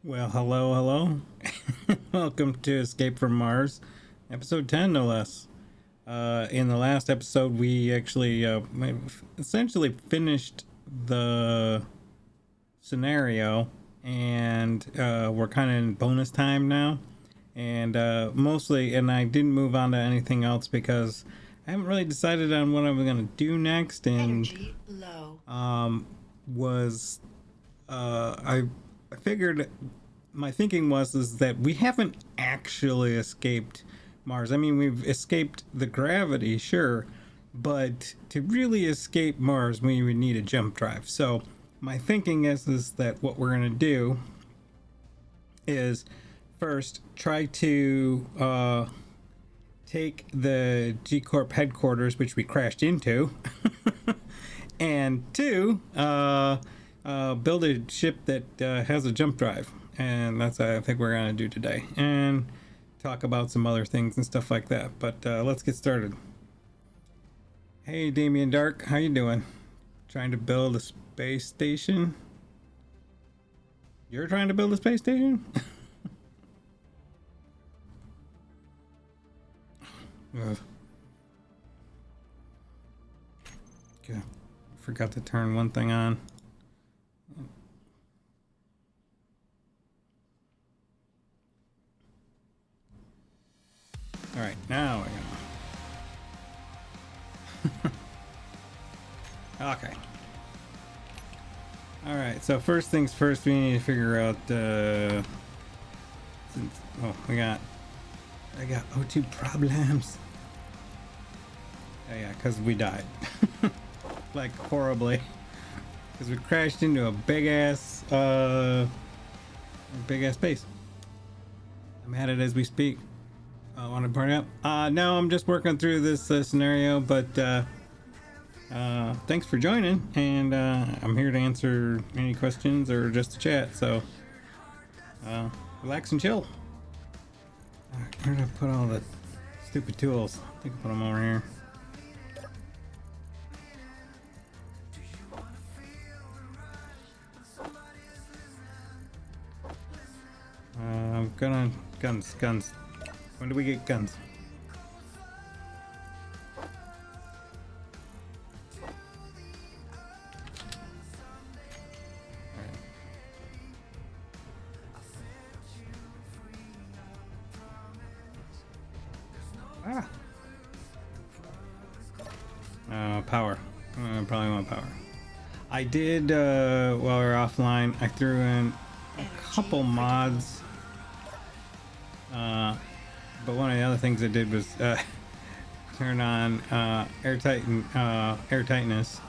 Well, hello, hello. Welcome to Escape from Mars, episode 10, no less. In the last episode, we actually essentially finished the scenario, and we're kind of in bonus time now. And mostly, and I didn't move on to anything else because I haven't really decided on what I'm going to do next. And Energy low. I figured my thinking is that we haven't actually escaped Mars. I mean, we've escaped the gravity, sure, but to really escape Mars, we would need a jump drive. So my thinking is that what we're gonna do is first try to take the G-Corp Headquarters, which we crashed into, and two, build a ship that has a jump drive. And that's what I think we're going to do today. And talk about some other things and stuff like that. But let's get started. Hey, Damien Dark, how you doing? Trying to build a space station? You're trying to build a space station? Okay. Forgot to turn one thing on. All right, now we go. Okay. All right, so first things first, we need to figure out. I got O2 problems. Oh yeah, because we died, like horribly, because we crashed into a big ass base. I'm at it as we speak. Want to party up? No, I'm just working through this scenario, but thanks for joining, and I'm here to answer any questions or just to chat, so relax and chill. Alright, where did I put all the stupid tools? I think I put them over here. I'm gonna guns. When do we get guns? Power. Probably want power. I did, while we were offline, I threw in a couple mods. But one of the other things I did was turn on air tightness.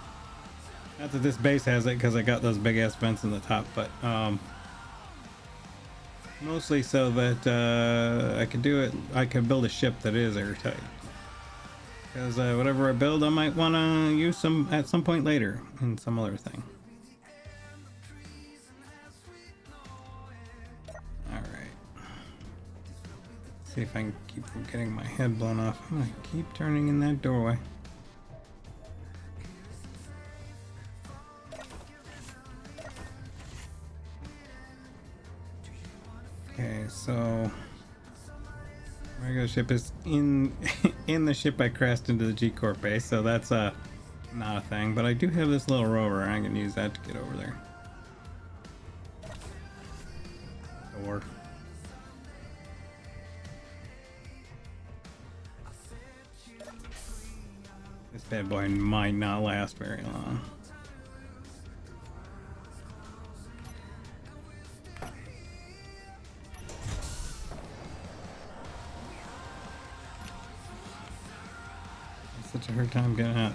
Not that this base has it, because I got those big ass vents in the top, but mostly so that I could do it. I could build a ship that is airtight. Because whatever I build, I might want to use some at some point later in some other thing. See if I can keep from getting my head blown off. I'm gonna keep turning in that doorway. Okay, so regular ship is in in the ship I crashed into the G-Corp base, so that's not a thing. But I do have this little rover, and I can use that to get over there. Door. This bad boy might not last very long. It's such a hard time getting out.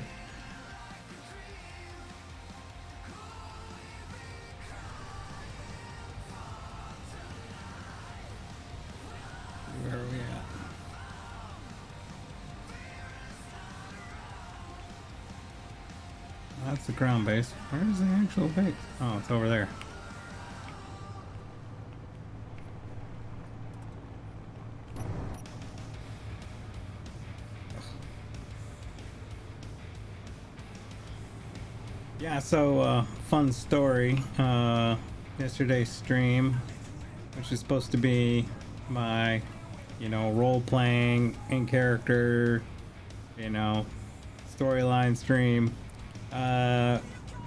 Where are we at? That's the ground base. Where's the actual base? Oh, it's over there. Yeah, so fun story. Yesterday's stream, which is supposed to be my, you know, role-playing, in-character, you know, storyline stream.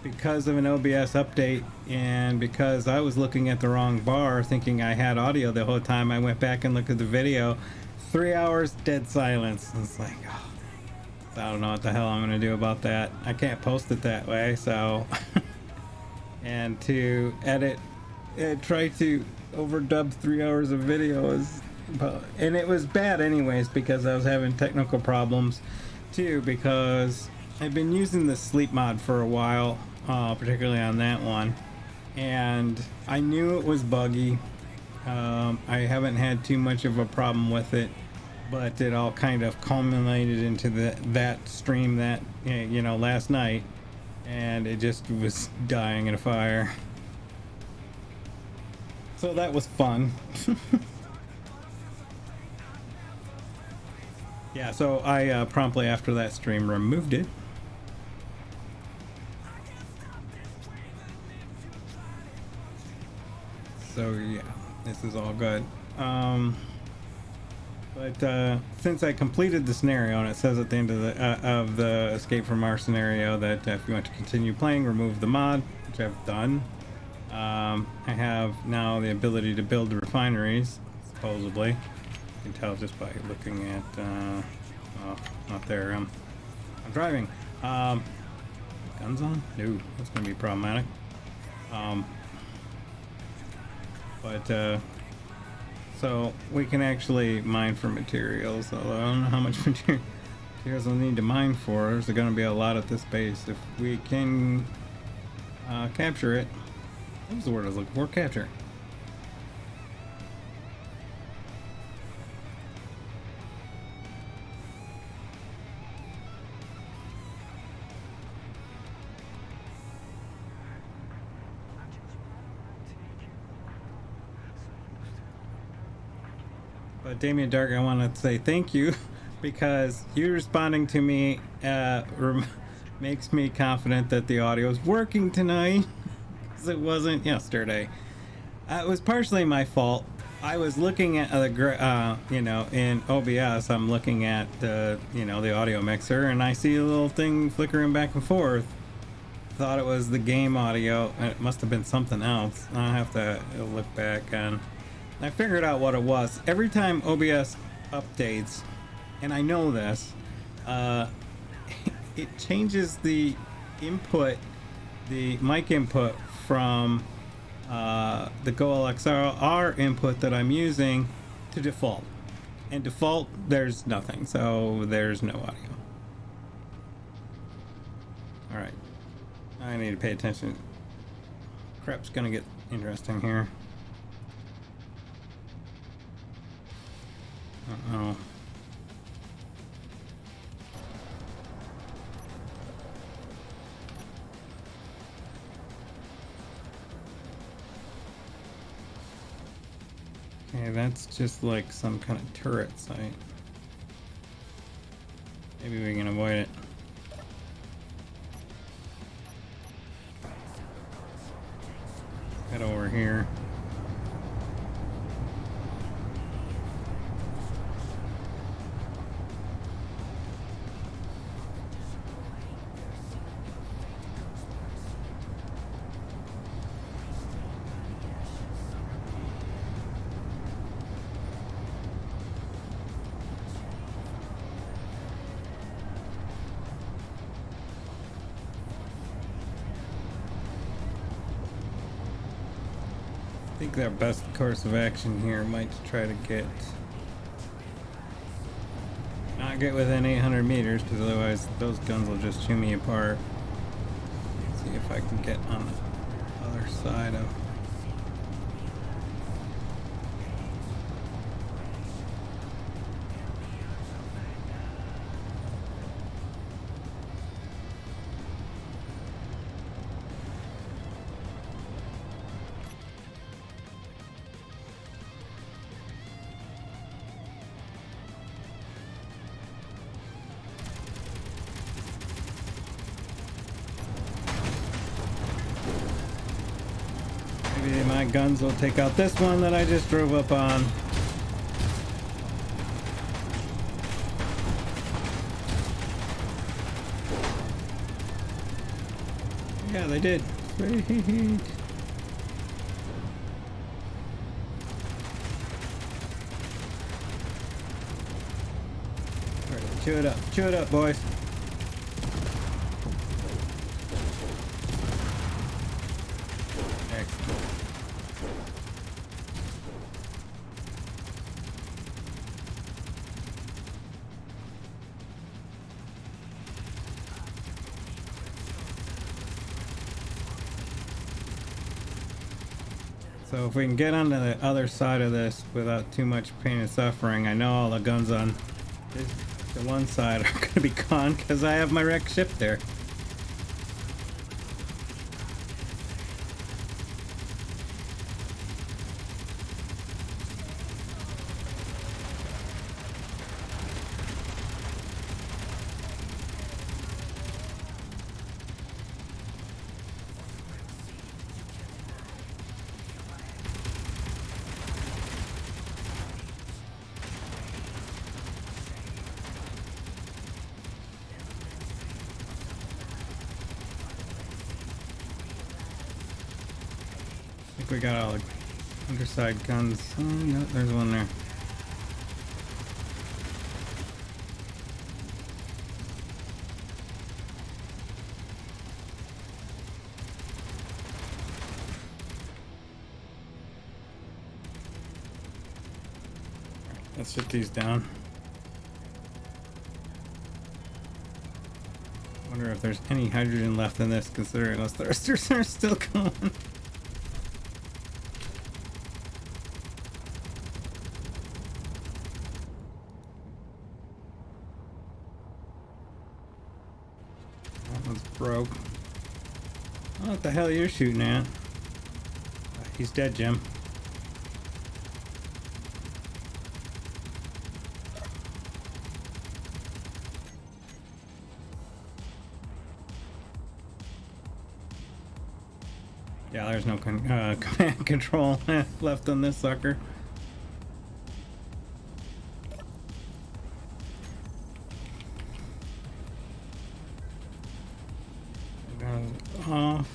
Because of an OBS update and because I was looking at the wrong bar thinking I had audio the whole time, I went back and looked at the video. 3 hours dead silence. And it's like, oh, I don't know what the hell I'm gonna do about that. I can't post it that way, so and to edit and try to overdub 3 hours of video is, and it was bad anyways because I was having technical problems too, because I've been using the sleep mod for a while, particularly on that one, and I knew it was buggy. I haven't had too much of a problem with it, but it all kind of culminated into that stream that, you know, last night, and it just was dying in a fire. So that was fun. Yeah, so I promptly after that stream removed it. So yeah, this is all good. But since I completed the scenario, and it says at the end of the Escape from Mars scenario that if you want to continue playing, remove the mod, which I've done. I have now the ability to build refineries, supposedly. You can tell just by looking at, oh, not there. I'm driving. Guns on? No, that's gonna be problematic. So we can actually mine for materials, although I don't know how much materials we'll need to mine for. There's going to be a lot at this base. If we can capture it. What was the word I was looking for? Capture. But Damien Dark, I want to say thank you because you responding to me makes me confident that the audio is working tonight, because it wasn't yesterday. It was partially my fault. I was looking at the, you know, in OBS, I'm looking at the, you know, the audio mixer, and I see a little thing flickering back and forth. Thought it was the game audio, and it must have been something else. I'll have to look back and I figured out what it was. Every time OBS updates, and I know this, it changes the input, the mic input from the GoLXR input that I'm using to default. And default, there's nothing, so there's no audio. Alright. I need to pay attention. Crap's gonna get interesting here. Uh-oh. Okay, that's just like some kind of turret site. Maybe we can avoid it. Head over here. I think their best course of action here might try to not get within 800 meters, because otherwise those guns will just chew me apart. Let's see if I can get on the other side of. guns will take out this one that I just drove up on. Yeah, they did. Sweet. Alright, chew it up, boys. Excellent. So if we can get onto the other side of this without too much pain and suffering, I know all the guns on the one side are going to be gone because I have my wrecked ship there. I think we got all the underside guns. Oh, no, there's one there. Let's shut these down. Wonder if there's any hydrogen left in this, considering those thrusters are still going. That one's broke. Oh, what the hell you're shooting at? He's dead, Jim. Yeah, there's no command control left on this sucker. Goes off.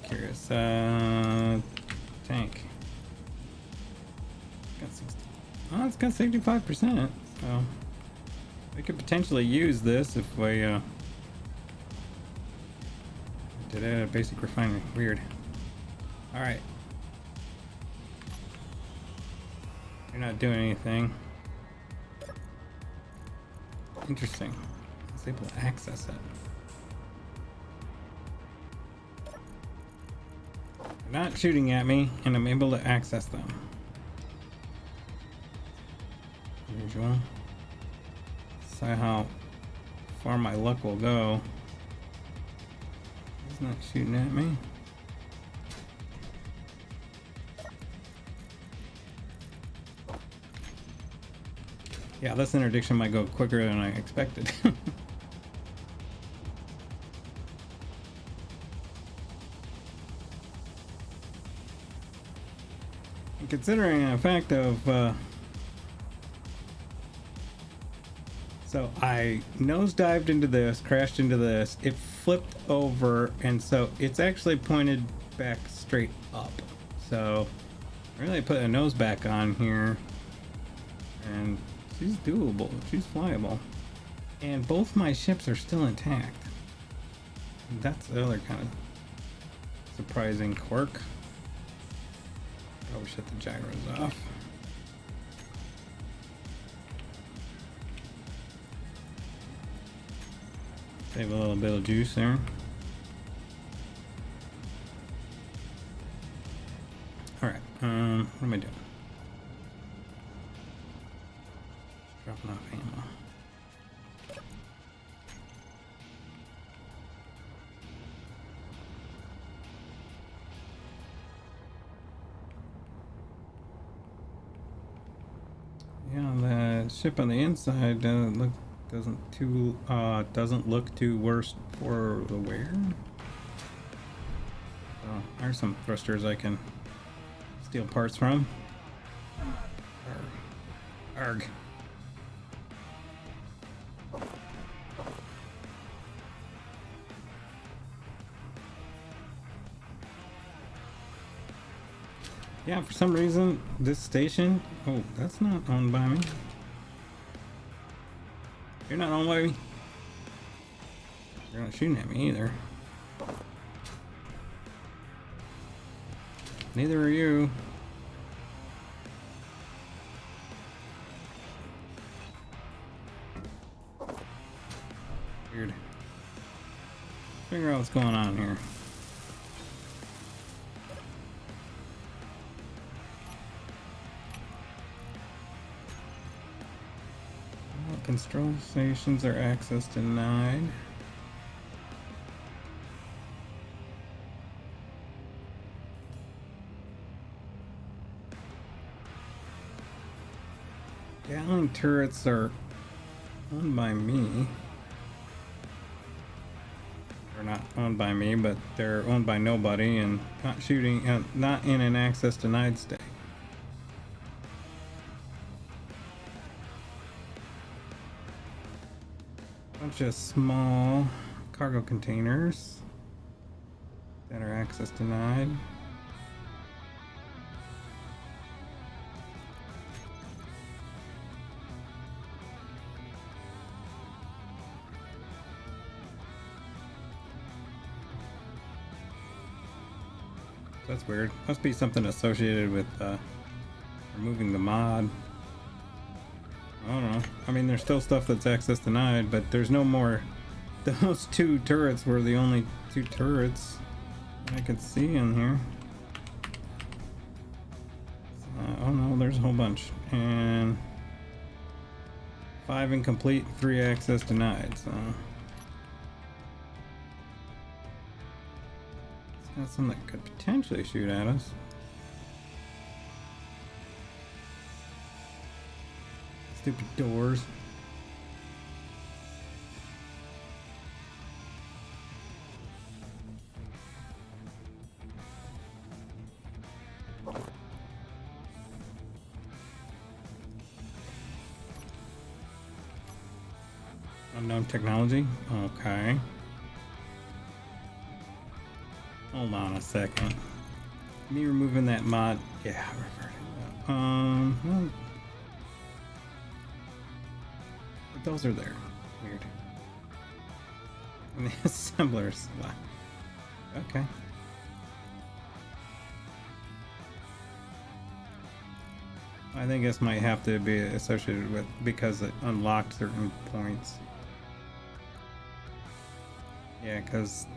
Curious. Tank. Got 60. Oh, it's got 65%. So. We could potentially use this if we did a basic refinery. Weird. Alright. You're not doing anything. Interesting. I was able to access it. They're not shooting at me, and I'm able to access them. Unusual. See how far my luck will go. He's not shooting at me. Yeah, this interdiction might go quicker than I expected. Considering the fact of so I nosedived into this, crashed into this, it flipped over, and so it's actually pointed back straight up. So I really put a nose back on here, and she's doable, she's flyable. And both my ships are still intact. That's the other kind of surprising quirk. Probably shut the gyros off. Save a little bit of juice there. Alright, what am I doing? Dropping off ammo. Yeah, the ship on the inside doesn't look Doesn't look too worse for the wear. So there's some thrusters I can steal parts from. Arg. Yeah, for some reason, this station... Oh, that's not owned by me. You're not owned by me. You're not shooting at me either. Neither are you. Weird. Figure out what's going on here. Control stations are access denied. Gatling turrets are owned by me. They're not owned by me, but they're owned by nobody and not shooting, not in an access denied state. Bunch of small cargo containers that are access denied. That's weird. Must be something associated with removing the mod. I don't know. I mean, there's still stuff that's access denied, but there's no more. Those two turrets were the only two turrets I could see in here. Oh no, there's a whole bunch. And 5 incomplete, 3 access denied, so. It's got something that could potentially shoot at us. Stupid doors. Unknown technology? Okay. Hold on a second. Me removing that mod. Yeah, well, but those are there. Weird. And the assemblers. Okay. I think this might have to be associated with because it unlocked certain points. Yeah, because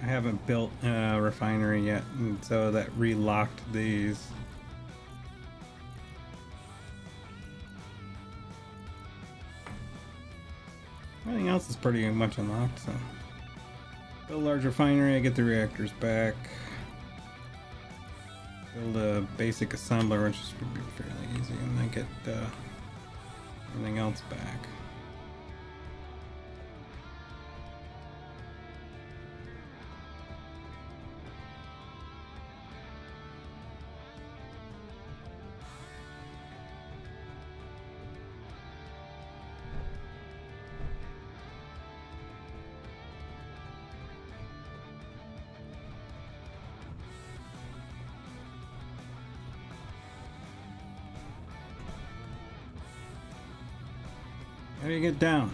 I haven't built a refinery yet, and so that relocked these. Everything else is pretty much unlocked, so. Build a large refinery, I get the reactors back. Build a basic assembler, which should be fairly easy, and then get everything else back. How do you get down?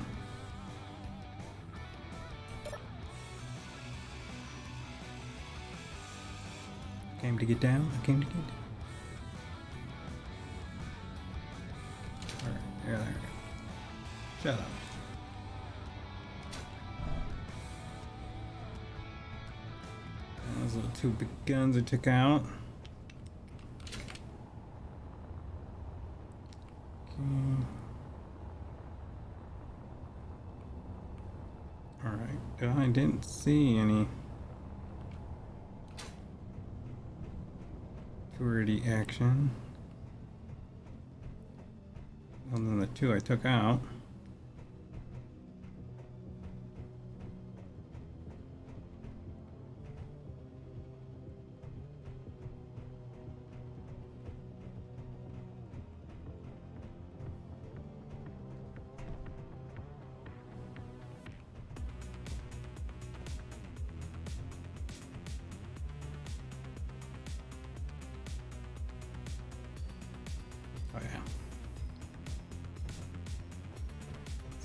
Came to get down? I came to get down. Alright, there. Shut up. Those little 2 big guns I took out. Okay. Alright, I didn't see any turrety action other than the 2 I took out.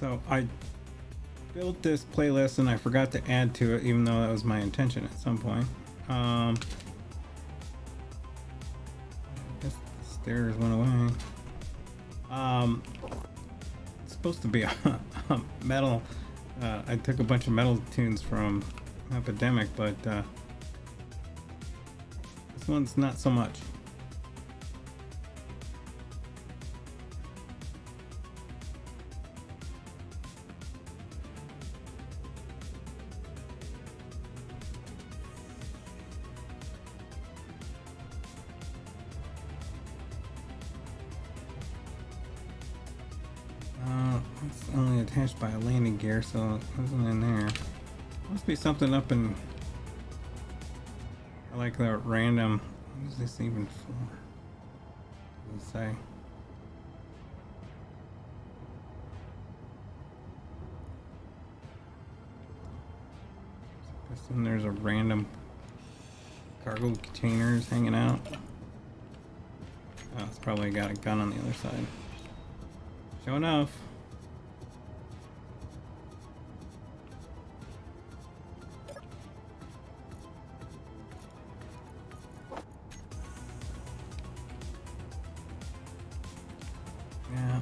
So I built this playlist and I forgot to add to it, even though that was my intention at some point. I guess the stairs went away. It's supposed to be a metal. I took a bunch of metal tunes from Epidemic, but this one's not so much. It's only attached by a landing gear, so it wasn't in there. Must be something up in. I like the random. What is this even for? What does it say? And there's a random cargo containers hanging out. Oh, it's probably got a gun on the other side. Show enough. Yeah,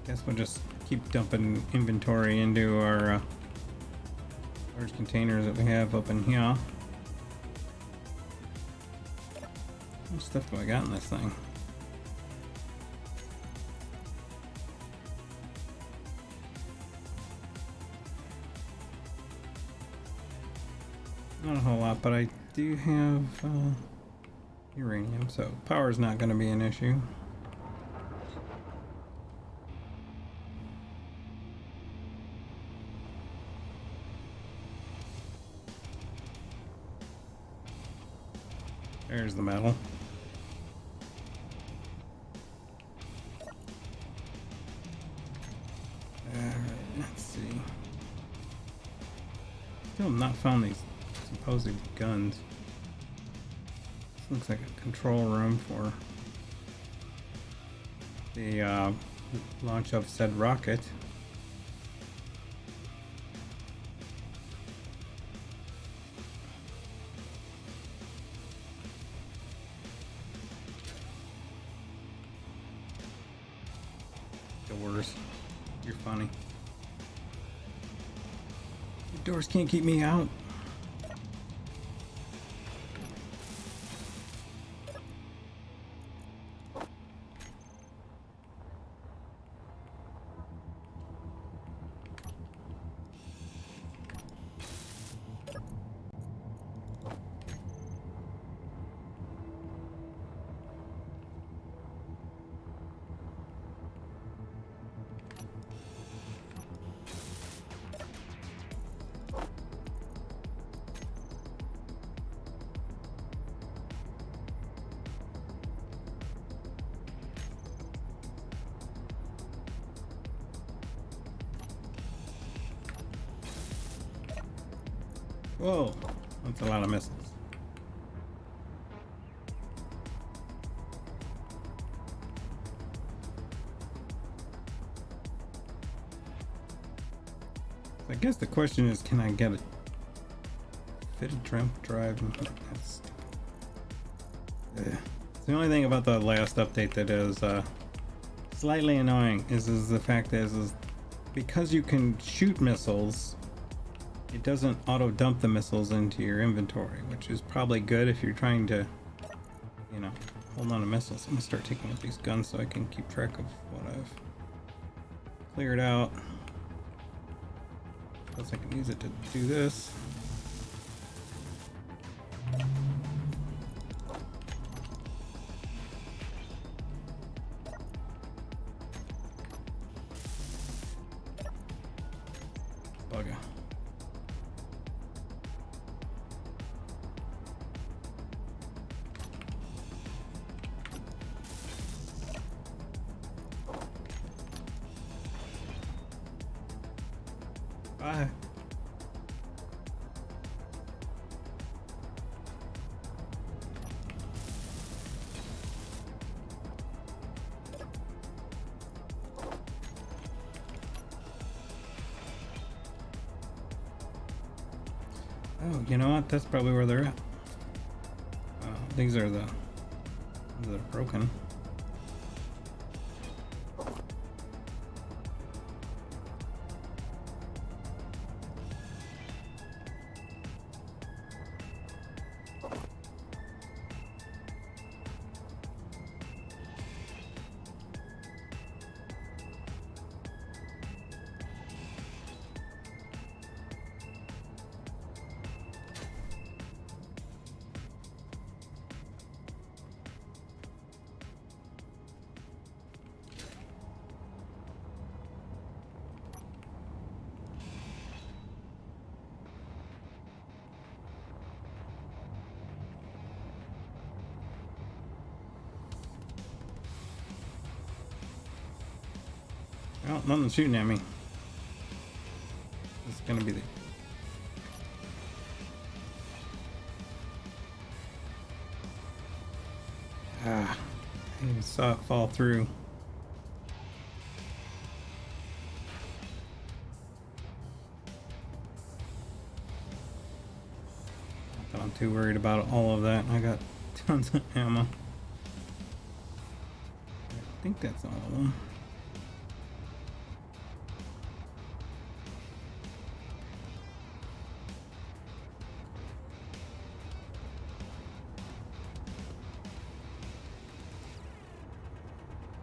guess we'll just keep dumping inventory into our large containers that we have up in here. How much stuff do I got in this thing? Not a whole lot, but I do have uranium, so power is not going to be an issue. There's the metal. Alright, let's see. Still have not found these supposed guns. This looks like a control room for the launch of said rocket. Doors. You're funny. The doors can't keep me out. Whoa, that's a lot of missiles. I guess the question is, can I get a fitted trunk drive? That's the only thing about the last update that is slightly annoying is the fact is because you can shoot missiles, it doesn't auto dump the missiles into your inventory, which is probably good if you're trying to, you know, hold on to missiles. I'm gonna start taking up these guns so I can keep track of what I've cleared out. Plus I can use it to do this. Bugger. Bye. Oh, you know what? That's probably where they're at. These are the broken. Well, nothing's shooting at me. This is gonna be the... I even saw it fall through. Not that I'm too worried about all of that. I got tons of ammo. I think that's all of them.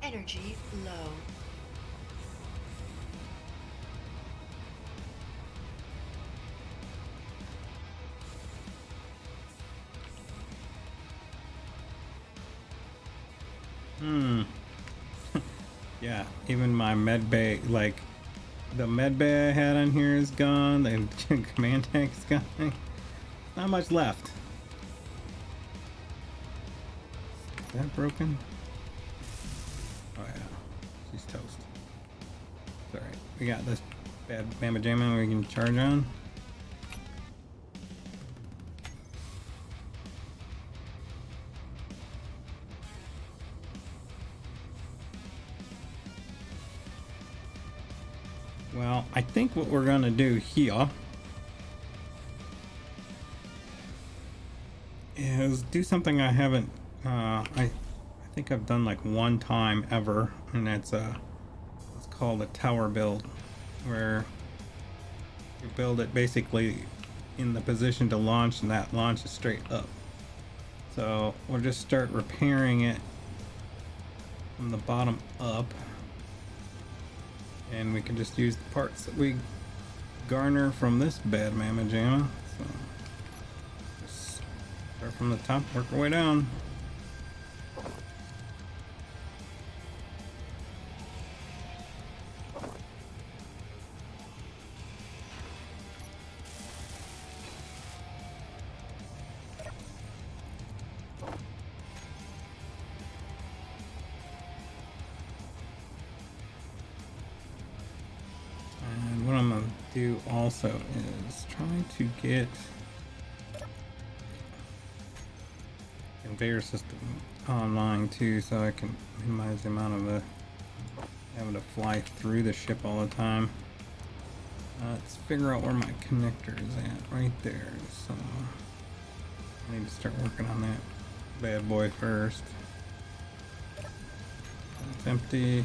Energy low. Yeah, even my med bay, like the med bay I had on here is gone. The command tank is gone. Not much left. Is that broken? Oh yeah, she's toast. It's alright. We got this bad mamma jamma we can charge on. Well, I think what we're gonna do here is do something I haven't I think I've done like one time ever, and that's it's called a tower build, where you build it basically in the position to launch, and that launches straight up. So we'll just start repairing it from the bottom up, and we can just use the parts that we garner from this bad mamma jamma. So just start from the top, work our way down. Do also is try to get conveyor system online too, so I can minimize the amount of having to fly through the ship all the time. Let's figure out where my connector is at. Right there. So I need to start working on that bad boy first. It's empty.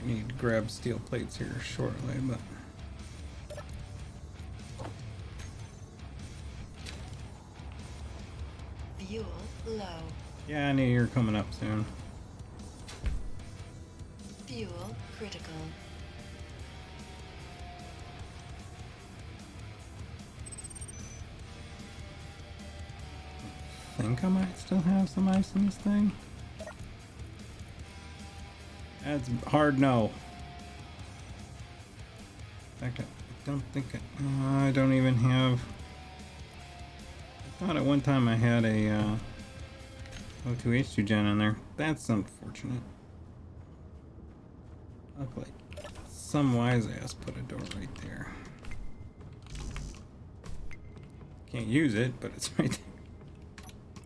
Need to grab steel plates here shortly, but Fuel low. yeah, I knew you were coming up soon. Fuel critical. I think I might still have some ice in this thing. That's hard no. In fact, I don't think I don't even have. I thought at one time I had a O2H2 gen in there. That's unfortunate. Look like some wise ass put a door right there. Can't use it, but it's right there.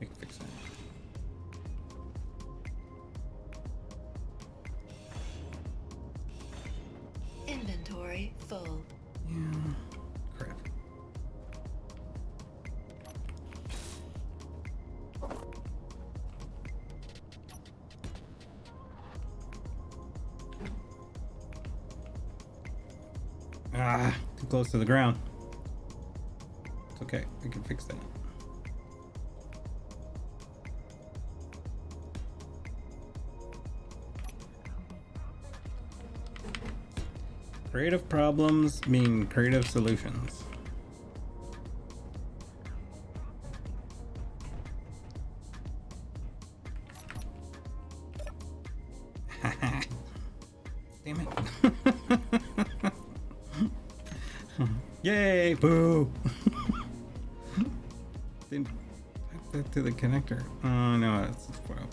I can fix that. Ah, too close to the ground. It's okay. We can fix that. Creative problems mean creative solutions. Damn it. Yay, boo. Didn't pipe that to the connector. Oh no, it's farther.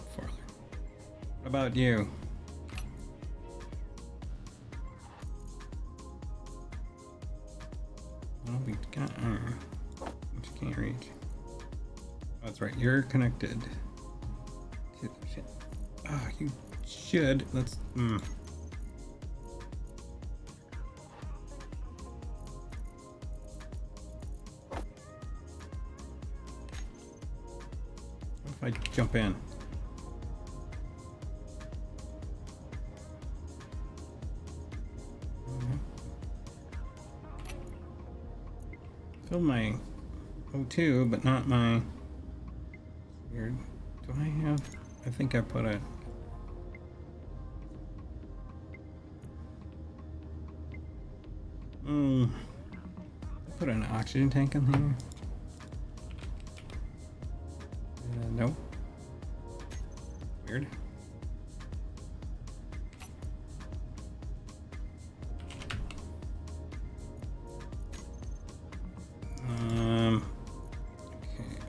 What about you? Well, we got iron, which you can't reach. Oh, that's right, you're connected. Shit. Oh, you should. Let's. What if I jump in? Fill my O2, but not my. Weird. Do I have? I think I put a. Put an oxygen tank in here. Nope. Weird. Okay.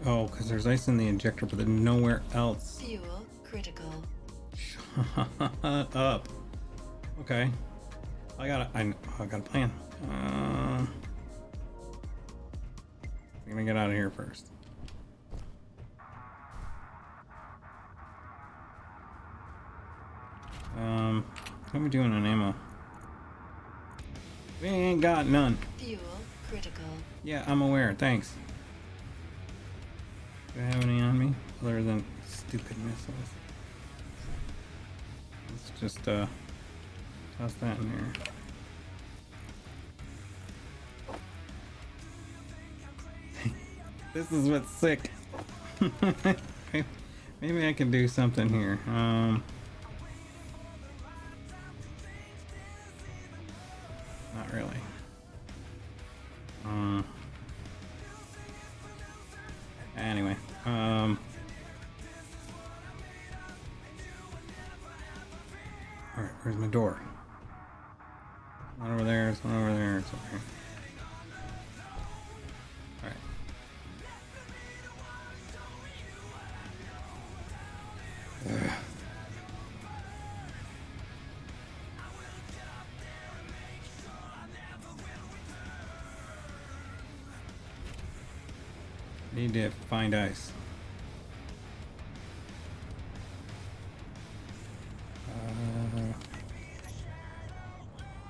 Oh, because there's ice in the injector, but then nowhere else. Fuel critical. Shut up. Okay. I got a plan. I'm gonna get out of here first. How are we doing on ammo? We ain't got none. Fuel critical. Yeah, I'm aware. Thanks. Do I have any on me other than stupid missiles? Let's just toss that in there. This is what's sick. Maybe I can do something here. Not really. Anyway. Alright, where's my door? One over there, it's one over there, it's over here. Alright. Need to find ice.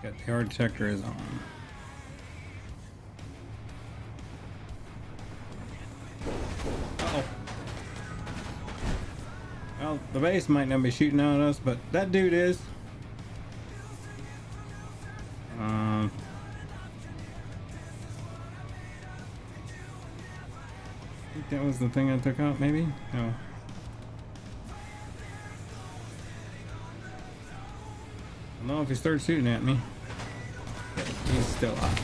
Got the hard detector is on. Uh-oh. Well, the base might not be shooting at us, but that dude is. I think that was the thing I took out, maybe? No. I don't know if he starts shooting at me. He's still up.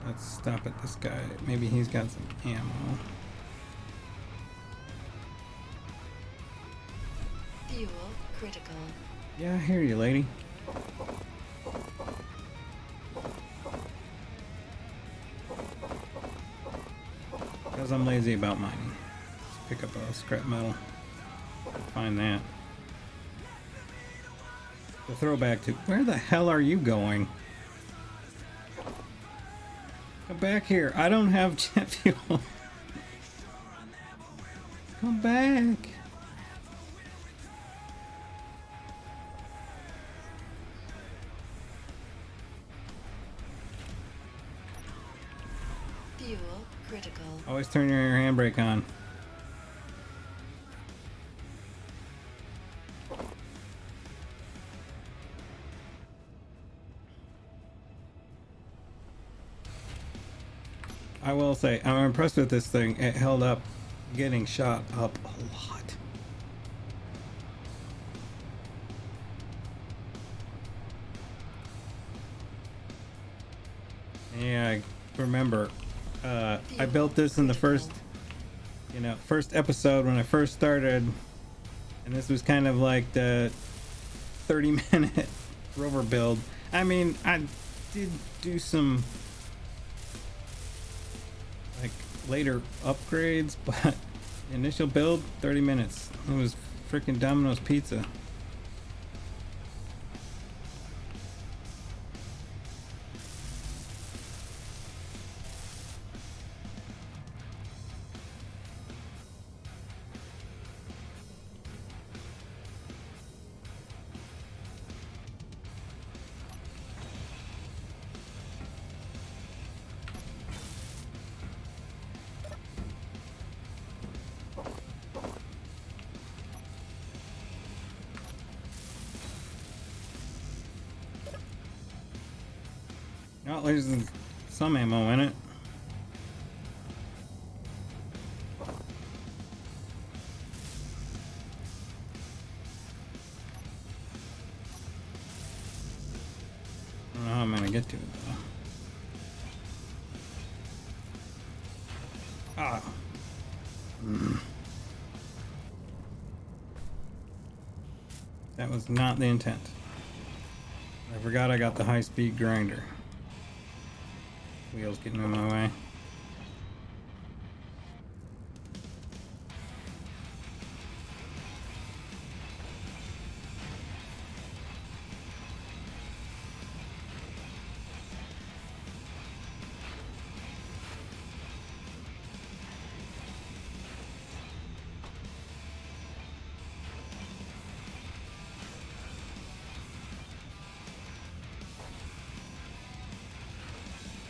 Let's stop at this guy. Maybe he's got some ammo. Fuel critical. Yeah, I hear you, lady. Because I'm lazy about mining. Let's pick up a scrap metal. Find that. The throwback to where the hell are you going? Come back here. I don't have jet fuel. Come back. critical. Always turn your handbrake on. I will say, I'm impressed with this thing. It held up getting shot up a lot. Yeah, I remember. I built this in the first episode when I first started, and this was kind of like the 30-minute rover build. I mean, I did do some like later upgrades, but initial build 30 minutes. It was freaking Domino's pizza. Oh, there's some ammo in it. I don't know how I'm gonna get to it though. Ah. That was not the intent. I forgot I got the high-speed grinder. Wheels getting in my way.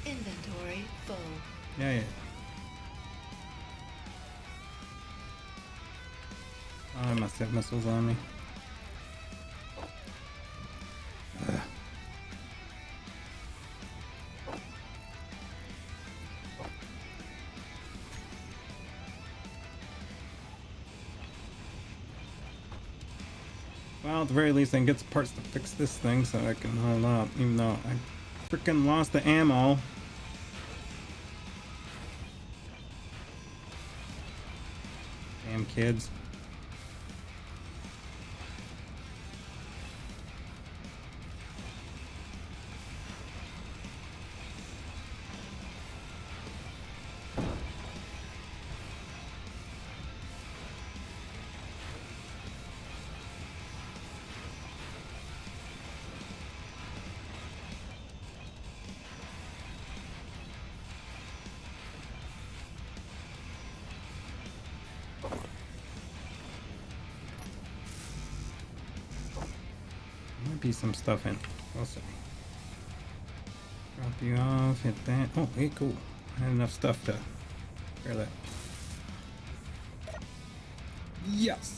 Inventory full. Yeah. Oh, I must have missiles on me. Well, at the very least, I can get some parts to fix this thing so I can hold up, even though I freaking lost the ammo. Damn kids. Might be some stuff in. We'll see. Drop you off, hit that. Oh, hey, cool. I had enough stuff to repair that. Yes!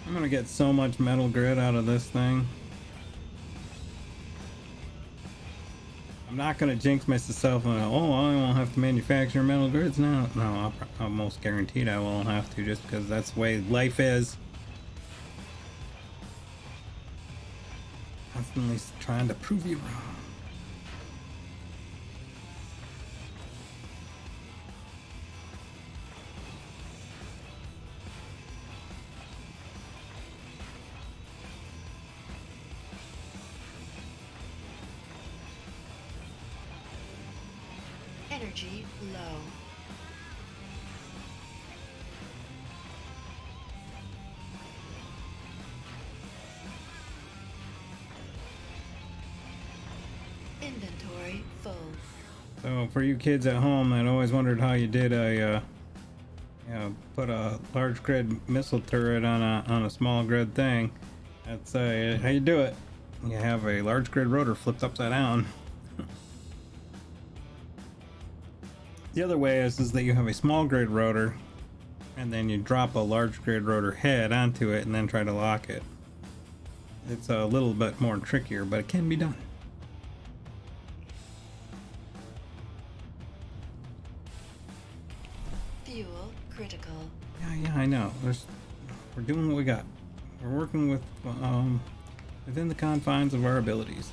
I'm gonna get so much metal grit out of this thing. I'm not gonna jinx myself and oh, I won't have to manufacture metal grids now. No, I'm almost guaranteed I won't have to, just because that's the way life is. Constantly trying to prove you wrong. Energy low. Inventory full. So for you kids at home that always wondered how you did put a large grid missile turret on a small grid thing, that's how you do it. You have a large grid rotor flipped upside down. The other way is that you have a small grid rotor and then you drop a large grid rotor head onto it and then try to lock it. It's a little bit more trickier, but it can be done. Fuel critical. Yeah, I know. We're doing what we got. We're working with within the confines of our abilities.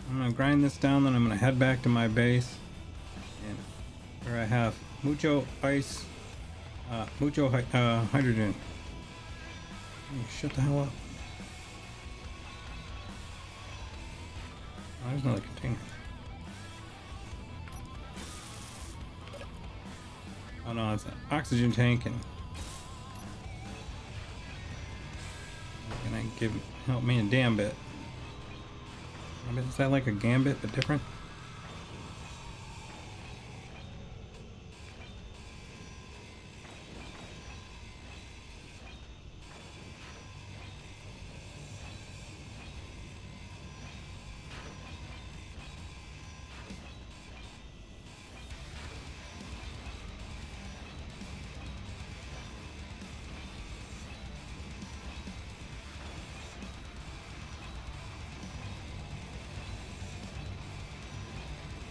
I'm gonna grind this down, then I'm gonna head back to my base, and where I have mucho ice, hydrogen. Shut the hell up. Oh, there's another container. Oh no, it's an oxygen tank, and can I help me a damn bit? I mean, is that like a gambit but different?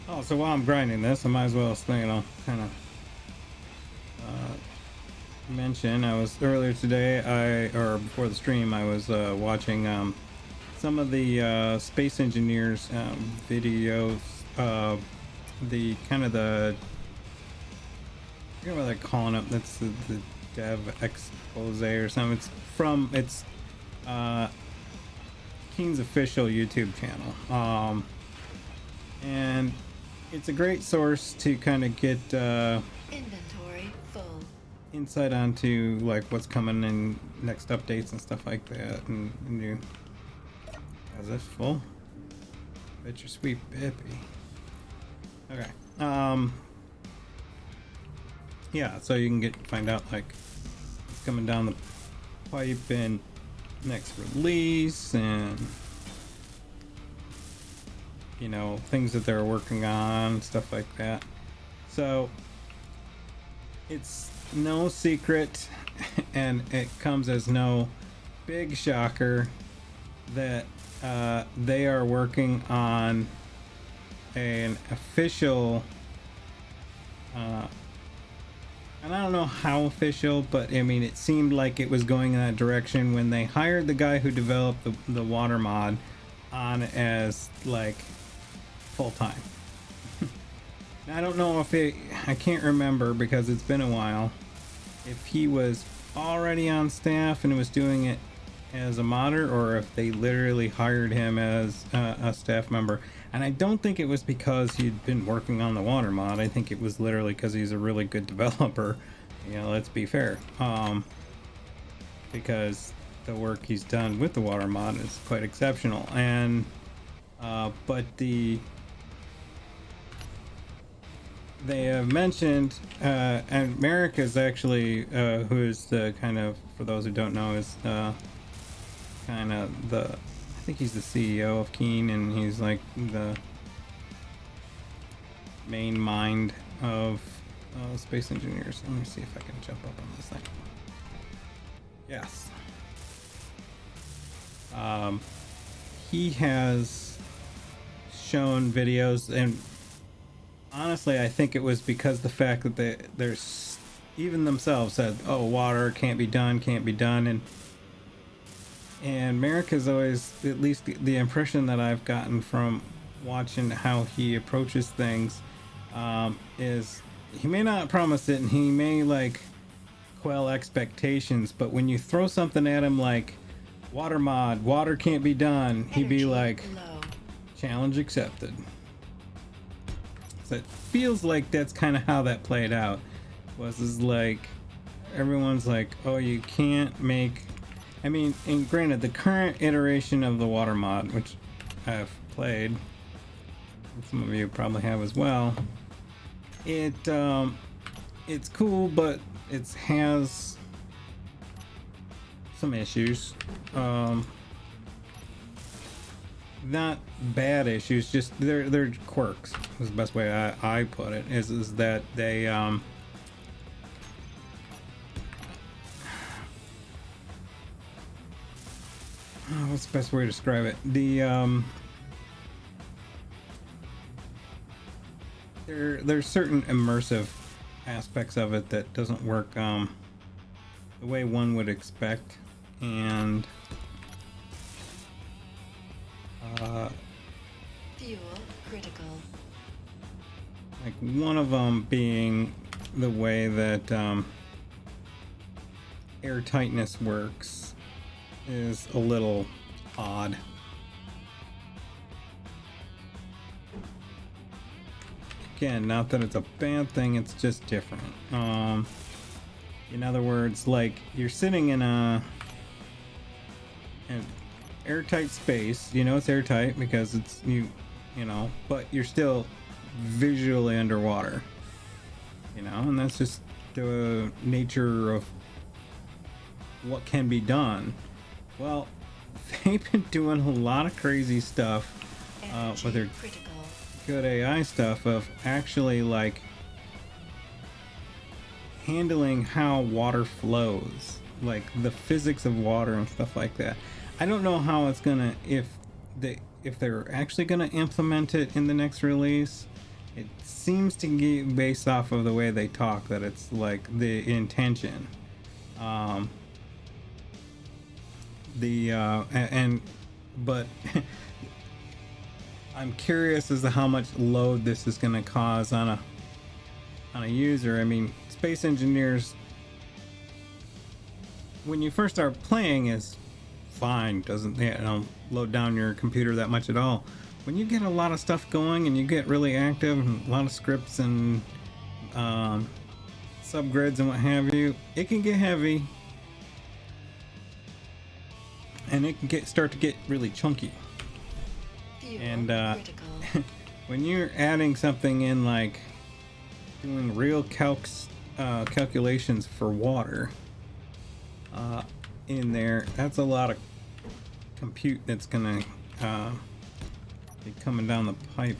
Oh, so while I'm grinding this, I might as well, kind of mention. I was earlier today, or before the stream, I was watching some of the space engineers videos. The kind of I forget what they're calling it. That's the dev expose or something. It's Keen's official YouTube channel. And it's a great source to kind of get Inventory full. insight onto like what's coming in next updates and stuff like that. And you, is this full? Bet your sweet baby. Okay. Yeah, so you can find out like what's coming down the pipe and next release, and you know, things that they're working on, stuff like that. So it's no secret and it comes as no big shocker that they are working on an official and I don't know how official, but I mean it seemed like it was going in that direction when they hired the guy who developed the water mod on as like full-time. I don't know if I can't remember because it's been a while, if he was already on staff and was doing it as a modder, or if they literally hired him as a staff member. And I don't think it was because he'd been working on the water mod. I think it was literally because he's a really good developer. You know, let's be fair. Because the work he's done with the water mod is quite exceptional. And but they have mentioned, and Merrick is actually, who is the kind of, for those who don't know, is kind of I think he's the CEO of Keen, and he's like the main mind of space engineers. Let me see if I can jump up on this thing. Yes. He has shown videos, and honestly, I think it was because the fact that there's even themselves said, "Oh, water can't be done," and Merrick has always, at least the impression that I've gotten from watching how he approaches things, is he may not promise it, and he may like quell expectations, but when you throw something at him like water mod, water can't be done, he'd be like, low. Challenge accepted. So it feels like that's kind of how that played out. Is like everyone's like, oh, you can't make. I mean, and granted, the current iteration of the water mod, which I've played, and some of you probably have as well, it's cool, but it has some issues. Not bad issues, just they're quirks is the best way I put it, is that they what's the best way to describe it? There's certain immersive aspects of it that doesn't work the way one would expect, and Fuel critical. like one of them being the way that air tightness works is a little odd. Again, not that it's a bad thing, it's just different. In other words, like you're sitting in an airtight space. You know it's airtight because it's you know, but you're still visually underwater. You know, and that's just the nature of what can be done. Well, they've been doing a lot of crazy stuff with their good AI stuff of actually like handling how water flows, like the physics of water and stuff like that. I don't know how it's gonna, if they're actually gonna implement it in the next release. It seems to be based off of the way they talk that it's like the intention. But I'm curious as to how much load this is going to cause on a user. I mean, space engineers, when you first start playing, is fine, doesn't load down your computer that much at all. When you get a lot of stuff going and you get really active and a lot of scripts and subgrids and what have you, it can get heavy. And it can start to get really chunky. And when you're adding something in, like doing real calculations for water in there, that's a lot of compute that's gonna be coming down the pipe.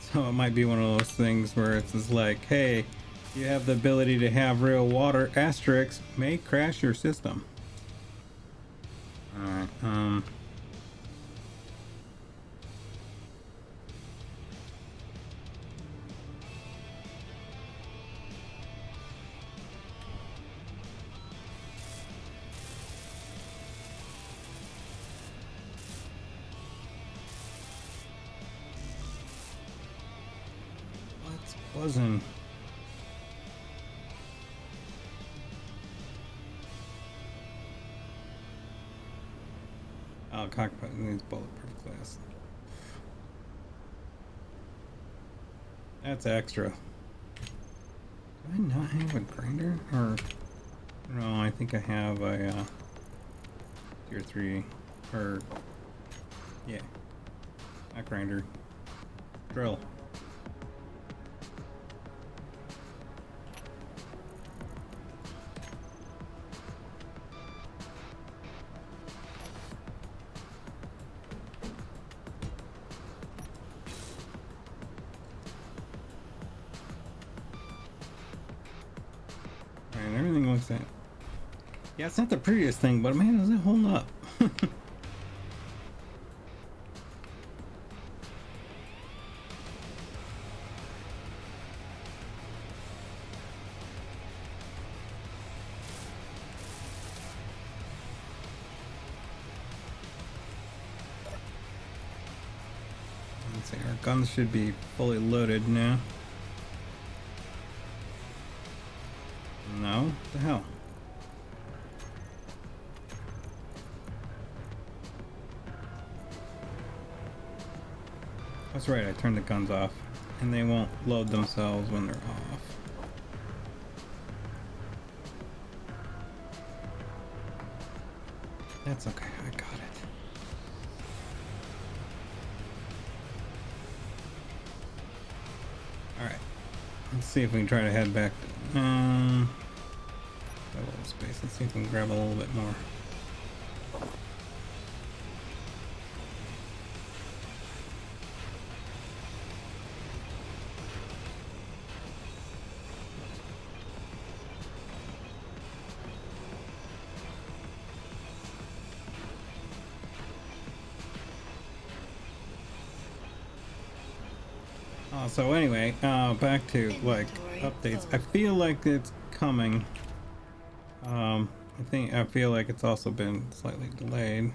So it might be one of those things where it's just like, hey, you have the ability to have real water, asterisk, may crash your system. Alright, what's buzzing? Oh, cockpit needs bulletproof glass. That's extra. Do I not have a grinder? Or no, I think I have a tier 3 or yeah. Not grinder. Drill. Yeah, it's not the prettiest thing, but man, does it hold up? Let's see, our guns should be fully loaded now. No? What the hell? That's right, I turned the guns off, and they won't load themselves when they're off. That's okay, I got it. Alright, let's see if we can try to head back. Got a little space, let's see if we can grab a little bit more. So anyway, back to like updates. I feel like it's coming. I feel like it's also been slightly delayed.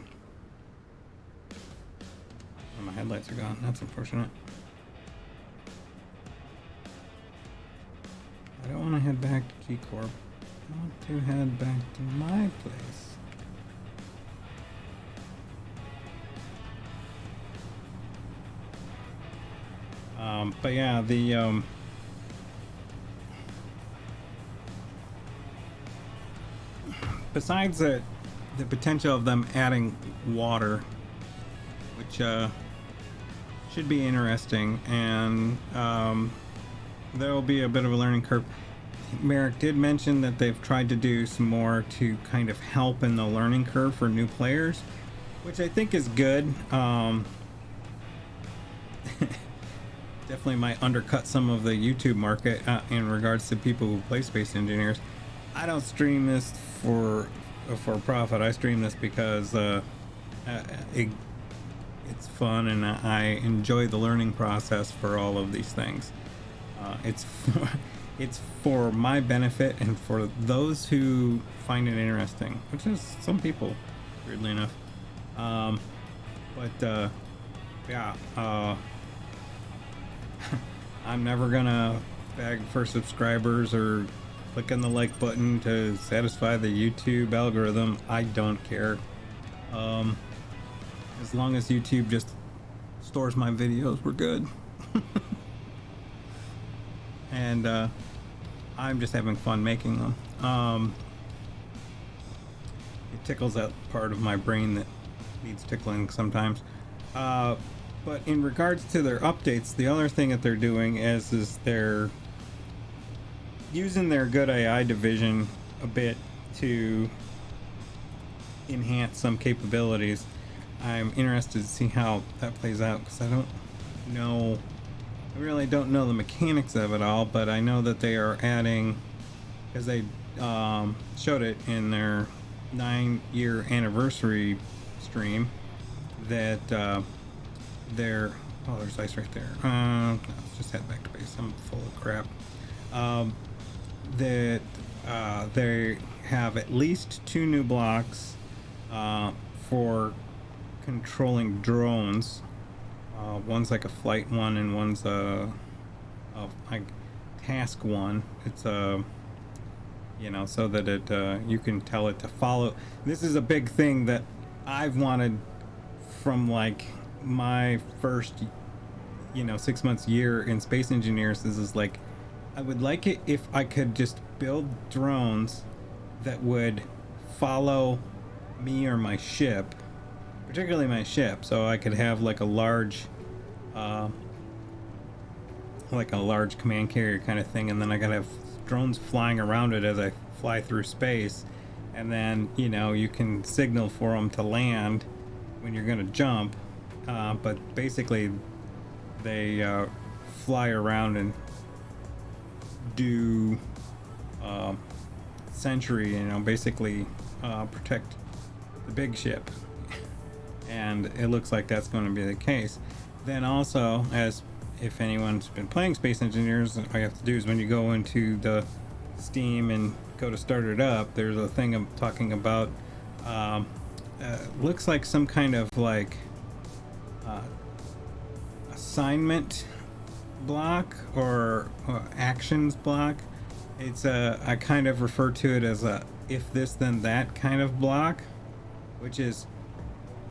Oh, my headlights are gone. That's unfortunate. I don't want to head back to G-Corp. I want to head back to my place. But yeah, the besides the potential of them adding water, which should be interesting, and there will be a bit of a learning curve. Merrick did mention that they've tried to do some more to kind of help in the learning curve for new players, which I think is good. Definitely might undercut some of the YouTube market in regards to people who play Space Engineers. I don't stream this for profit. I stream this because it's fun and I enjoy the learning process for all of these things. It's for my benefit and for those who find it interesting, which is some people, weirdly enough. I'm never gonna beg for subscribers or click on the like button to satisfy the YouTube algorithm. I don't care. As long as YouTube just stores my videos, we're good. And I'm just having fun making them. It tickles that part of my brain that needs tickling sometimes. But in regards to their updates, the other thing that they're doing is they're using their good AI division a bit to enhance some capabilities. I'm interested to see how that plays out because I really don't know the mechanics of it all, but I know that they are adding, because they showed it in their 9-year anniversary stream, that there's ice right there. Let's just head back to base. I'm full of crap. That they have at least 2 new blocks for controlling drones. One's like a flight one, and one's a like task one. It's so that it you can tell it to follow. This is a big thing that I've wanted from like my first 6 months year in Space Engineers. This is like, I would like it if I could just build drones that would follow me or my ship, particularly my ship, so I could have like a large command carrier kind of thing, and then I gotta have drones flying around it as I fly through space, and then you can signal for them to land when you're gonna jump. But basically they fly around and do sentry, basically protect the big ship. And it looks like that's going to be the case. Then also, as if anyone's been playing Space Engineers, all you have to do is when you go into the Steam and go to start it up, there's a thing I'm talking about, looks like some kind of like assignment block or actions block. It's I kind of refer to it as a if this then that kind of block, which is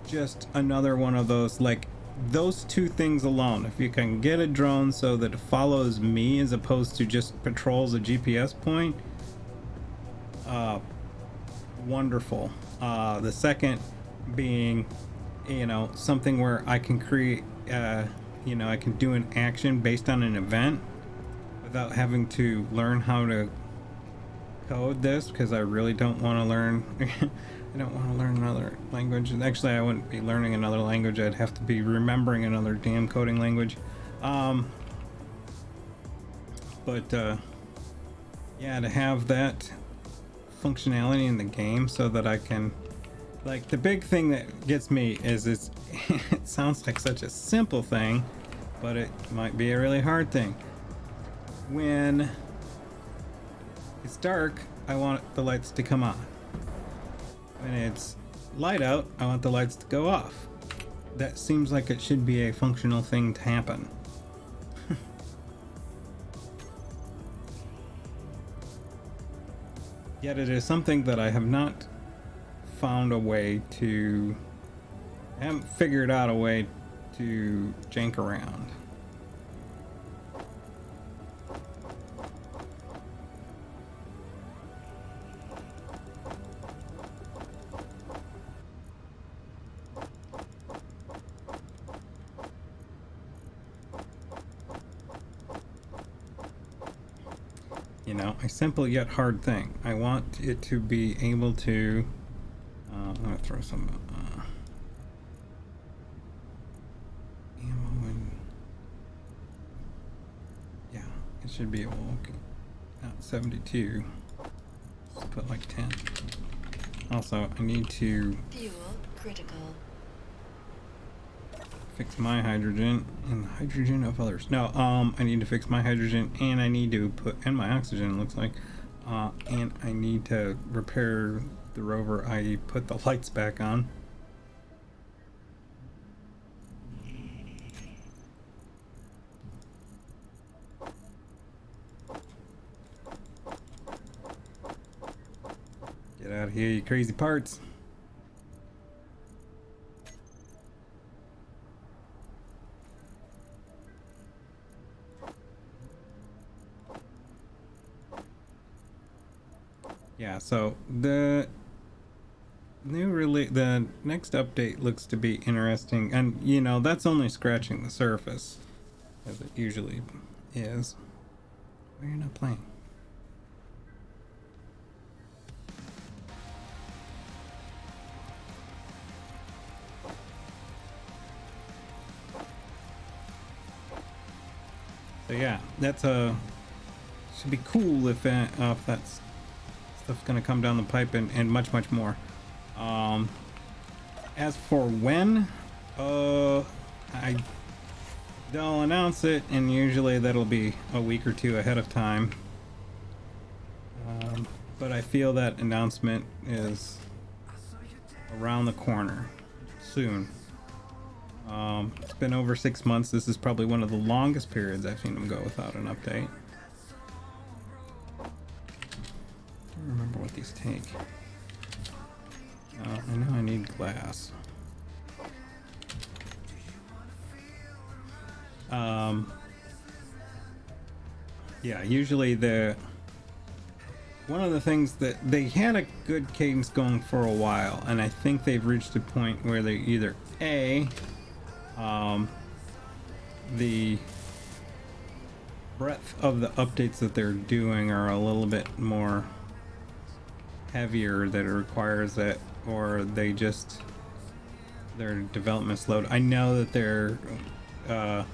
just another one of those, like, those two things alone, if you can get a drone so that it follows me as opposed to just patrols a GPS point, wonderful. The second being, something where I can create, I can do an action based on an event without having to learn how to code this, because I really don't want to learn. I don't want to learn another language. And actually, I wouldn't be learning another language. I'd have to be remembering another damn coding language. Yeah, to have that functionality in the game so that I can, like, the big thing that gets me is it sounds like such a simple thing, but it might be a really hard thing. When it's dark, I want the lights to come on. When it's light out, I want the lights to go off. That seems like it should be a functional thing to happen. Yet it is something that I have not found a way to... I haven't figured out a way to jank around. A simple yet hard thing. I want it to be able to... I'm going to throw some ammo in. Yeah, it should be able... Okay. Not 72. Just put like 10. Also, I need to... Fuel critical. Fix my hydrogen and the hydrogen of others. No, I need to fix my hydrogen, and I need to put... and my oxygen, it looks like. And I need to repair the rover, i.e. put the lights back on. Get out of here, you crazy parts. Yeah, so the next update looks to be interesting, and that's only scratching the surface, as it usually is. Why are you not playing? So yeah, that's should be cool if that's stuff's gonna come down the pipe, and much more. As for when, they'll announce it, and usually that'll be a week or two ahead of time. But I feel that announcement is around the corner soon. It's been over 6 months. This is probably one of the longest periods I've seen them go without an update. I don't remember what these take. I know I need glass. Yeah, usually one of the things that they had a good cadence going for a while, and I think they've reached a point where they either the breadth of the updates that they're doing are a little bit more heavier, that it requires it, or their development slowed. I know that they're not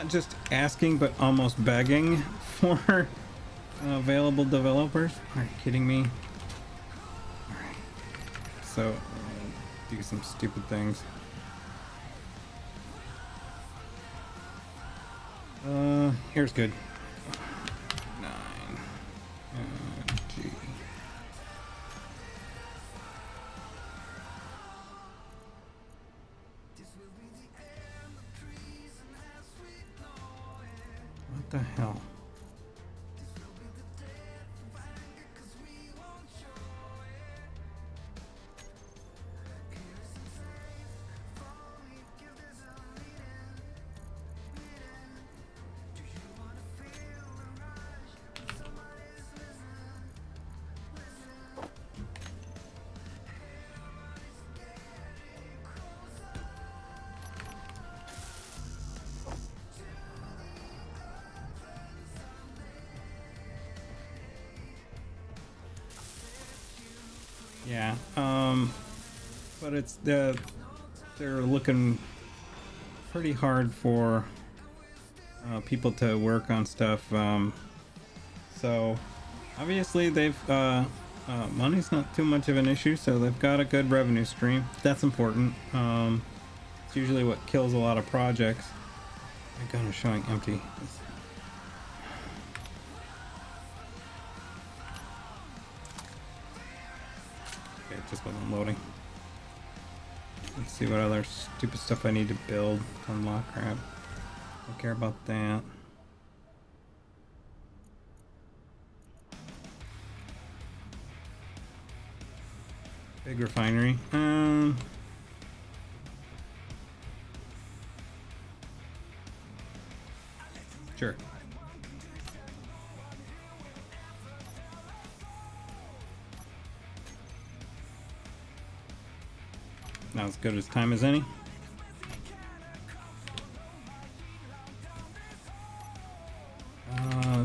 just asking but almost begging for available developers. Are you kidding me? Alright, so do some stupid things. Here's good. 9 G. What the hell? Yeah. But it's they're looking pretty hard for people to work on stuff. So obviously they've money's not too much of an issue, so they've got a good revenue stream. That's important. It's usually what kills a lot of projects. My gun is showing empty. Okay, it just wasn't loading. Let's see what other stupid stuff I need to build to unlock crap. Don't care about that. Big refinery. Sure. Not as good as time as any.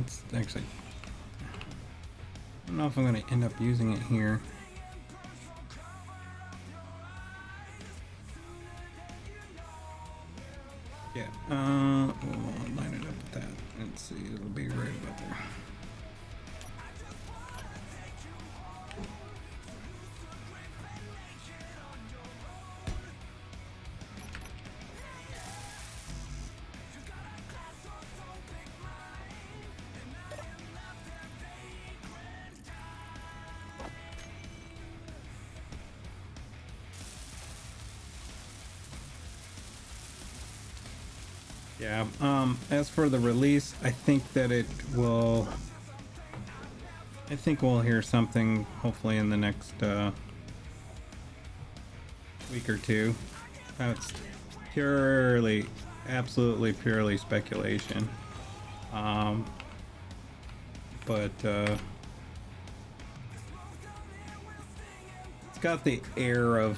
It's actually, I don't know if I'm going to end up using it here. Yeah, we'll line it up with that. Let's see, it'll be right about there. Yeah, as for the release, I think that it will, I think we'll hear something hopefully in the next week or two. That's purely, absolutely purely speculation. But it's got the air of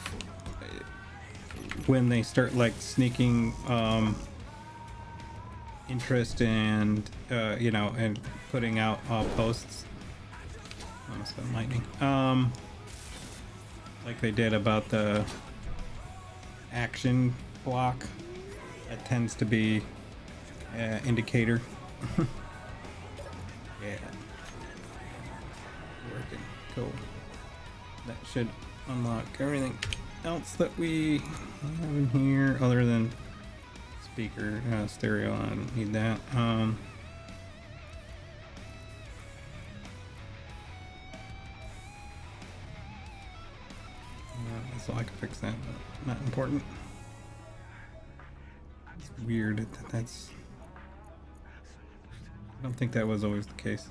when they start like sneaking interest and you know, and putting out posts. Almost been lightning. Like they did about the action block. That tends to be an indicator. Yeah. Working. Cool. That should unlock everything else that we have in here other than speaker, stereo. I don't need that. So I can fix that, but not important. It's weird that that's, I don't think that was always the case.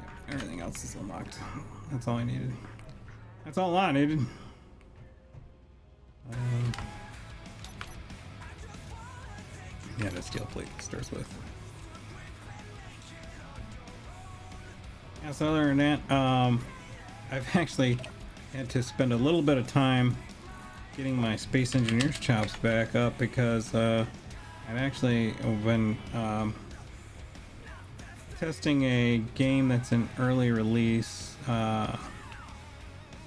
Yeah, everything else is unlocked. That's all I needed. That's all I needed. Yeah, the steel plate starts with. Yeah, so other than that, I've actually had to spend a little bit of time getting my space engineer's chops back up because I've actually been testing a game that's an early release, but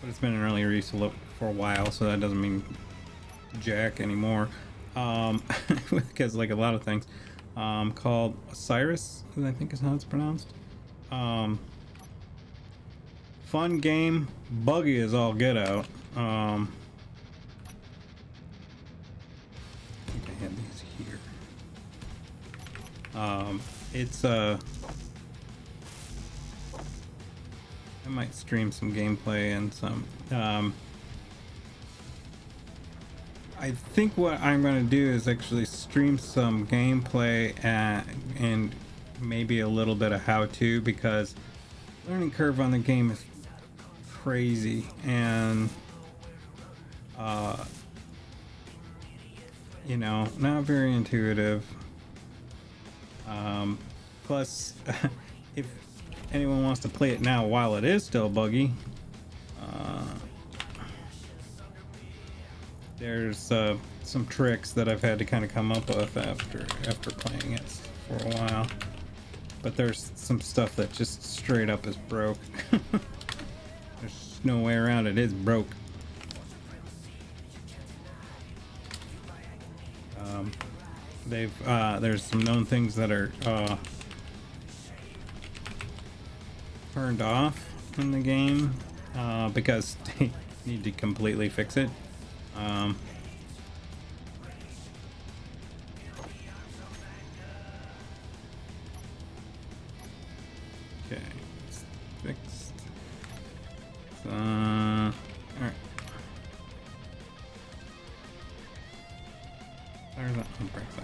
it's been an early release for a while, so that doesn't mean jack anymore. Because like a lot of things, called Osiris, I think is how it's pronounced. Fun game, buggy as all get out. I think I had these here. It's I might stream some gameplay and some. I think what I'm going to do is actually stream some gameplay and maybe a little bit of how-to, because learning curve on the game is crazy and you know, not very intuitive. Plus if anyone wants to play it now while it is still buggy, there's some tricks that I've had to kind of come up with after playing it for a while. but there's some stuff that just straight up is broke. There's no way around it. It's broke. There's some known things that are turned off in the game because they need to completely fix it. Okay, it's fixed. Alright. There's that one breaks out.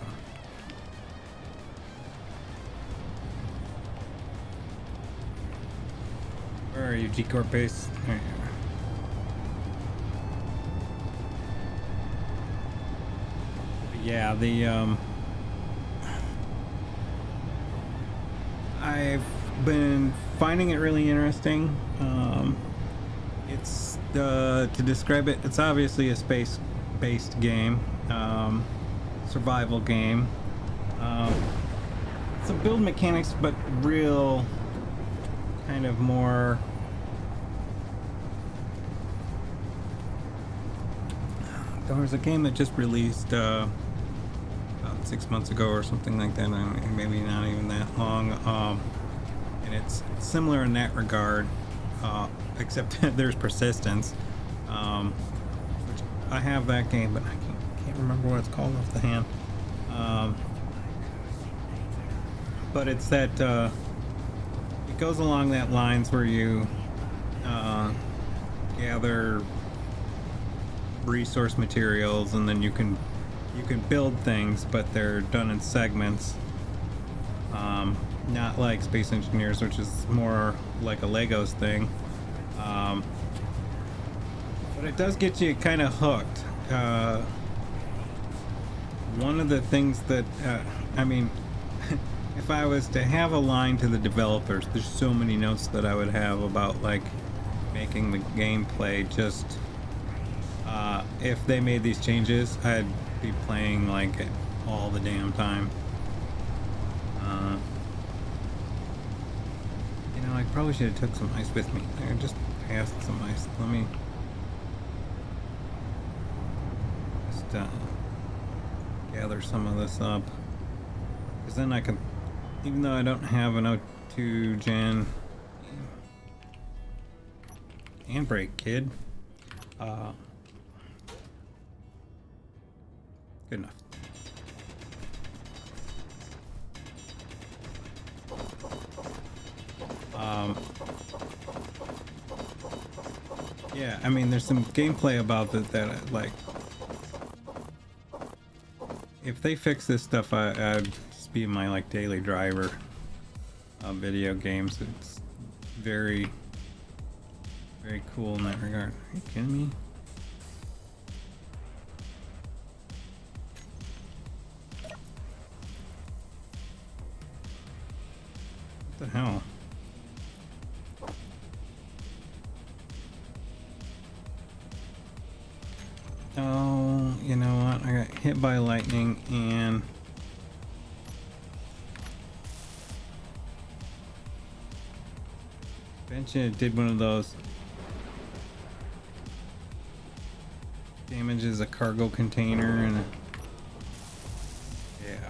Where are you, G-Corp base? There you are. Yeah, I've been finding it really interesting. It's to describe it, it's obviously a space-based game, survival game. Some build mechanics, but real kind of more. There was a game that just released about 6 months ago or something like that, maybe not even that long, and it's similar in that regard, except that there's persistence, which I have that game, but I can't remember what it's called off the hand, but it's that it goes along that lines where you gather resource materials, and then you can build things, but they're done in segments, not like Space Engineers, which is more like a Legos thing, but it does get you kind of hooked. One of the things that I mean, if I was to have a line to the developers, there's so many notes that I would have about like making the gameplay just if they made these changes, I'd be playing like it all the damn time. You know, I probably should have took some ice with me. I just passed some ice. Let me just gather some of this up, because then I can, even though I don't have an O2 gen handbrake, kid. Good enough. Yeah, I mean, there's some gameplay about that like, if they fix this stuff, I'd just be my like daily driver of video games. It's very, very cool in that regard. Are you kidding me? What the hell? Oh, you know what? I got hit by lightning and eventually it did one of those. Damages a cargo container and yeah.